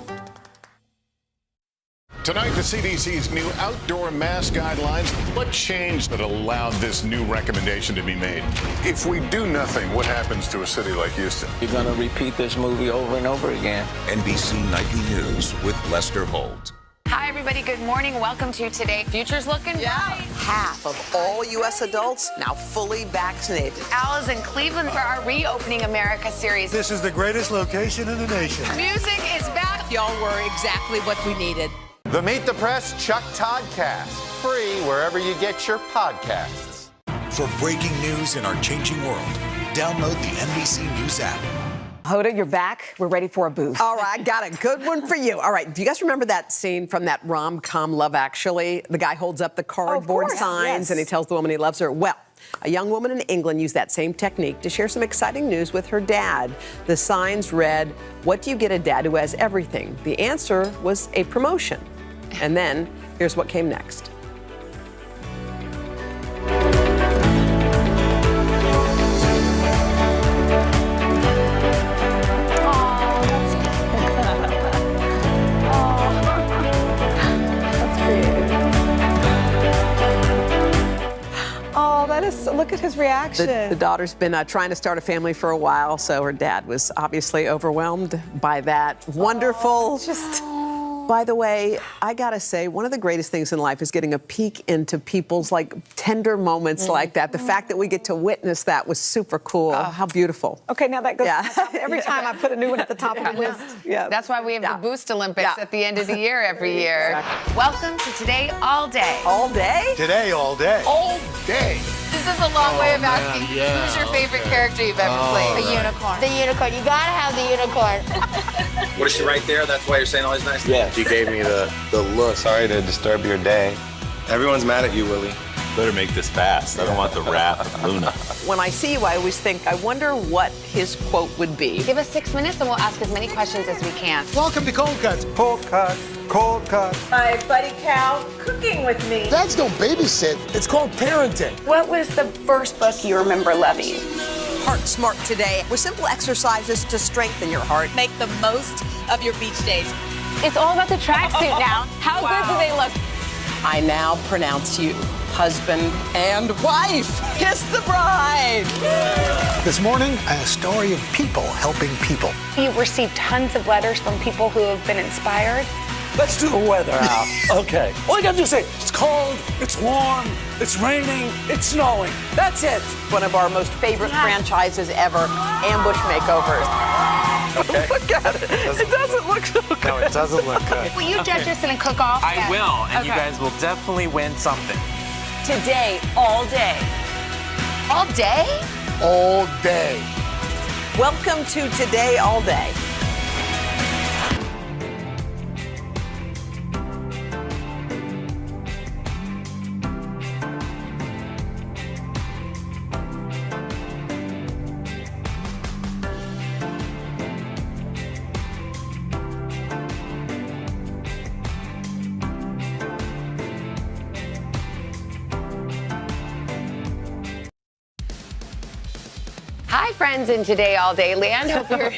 S17: Tonight, the CDC's new outdoor mask guidelines. What changed that allowed this new recommendation to be made? If we do nothing, what happens to a city like Houston?
S20: You're going to repeat this movie over and over again.
S22: NBC Nightly News with Lester Holt.
S1: Hi, everybody. Good morning. Welcome to Today. Future's looking bright.
S24: Half of all U.S. adults now fully vaccinated.
S1: Al is in Cleveland for our Reopening America series.
S25: This is the greatest location in the nation.
S1: Music is back.
S24: Y'all were exactly what we needed.
S11: The Meet the Press Chuck Toddcast, free wherever you get your podcasts.
S22: For breaking news in our changing world, download the NBC News app.
S24: Hoda, you're back. We're ready for a booth. All right, got a good one for you. All right, do you guys remember that scene from that rom-com Love Actually? The guy holds up the cardboard signs and he tells the woman he loves her. Well, A young woman in England used that same technique to share some exciting news with her dad. The signs read, "What do you get a dad who has everything?" The answer was a promotion. And then, here's what came next.
S6: Oh, that is, look at his reaction.
S24: The daughter's been trying to start a family for a while, so her dad was obviously overwhelmed by that. Wonderful. By the way, I gotta say, one of the greatest things in life is getting a peek into people's tender moments like that. The fact that we get to witness that was super cool. How beautiful.
S6: Okay, now that goes every time I put a new one at the top of the list.
S1: Yeah. That's why we have the Boost Olympics at the end of the year every year. Welcome to Today All Day.
S24: All day?
S25: Today, all day.
S2: All day.
S1: This is a long way of asking who's your favorite character you've ever played?
S5: The unicorn. The unicorn. You gotta have the unicorn.
S20: What is she right there? That's why you're saying all these nice things?
S3: Yeah, she gave me the look. Sorry to disturb your day. Everyone's mad at you, Willie.
S9: Better make this fast. I don't want the wrath of Luna.
S24: When I see you, I always think, I wonder what his quote would be.
S1: Give us 6 minutes and we'll ask as many questions as we can.
S25: Welcome to Cold Cuts. Cold Cut. Cold Cut.
S13: My buddy Cal cooking with me.
S2: Dads don't babysit. It's called parenting.
S14: What was the first book you remember loving?
S24: Heart Smart Today with simple exercises to strengthen your heart.
S16: Make the most of your beach days.
S14: It's all about the tracksuit now. How good do they look?
S24: I now pronounce you husband and wife. Kiss the bride.
S10: This morning, a story of people helping people.
S14: You've received tons of letters from people who have been inspired.
S25: Let's do the weather out. Okay. All you gotta do is say, it's cold, it's warm, it's raining, it's snowing. That's it.
S24: One of our most favorite franchises ever, Ambush Makeovers.
S3: Okay.
S24: Look at it. It doesn't look so good.
S3: No, it doesn't look good.
S1: Will you judge us in a cook-off?
S20: I will, and you guys will definitely win something.
S14: Today, all day.
S1: All day?
S2: All day.
S24: Welcome to Today All Day.
S1: Hi, friends in Today All Day land. Hope you're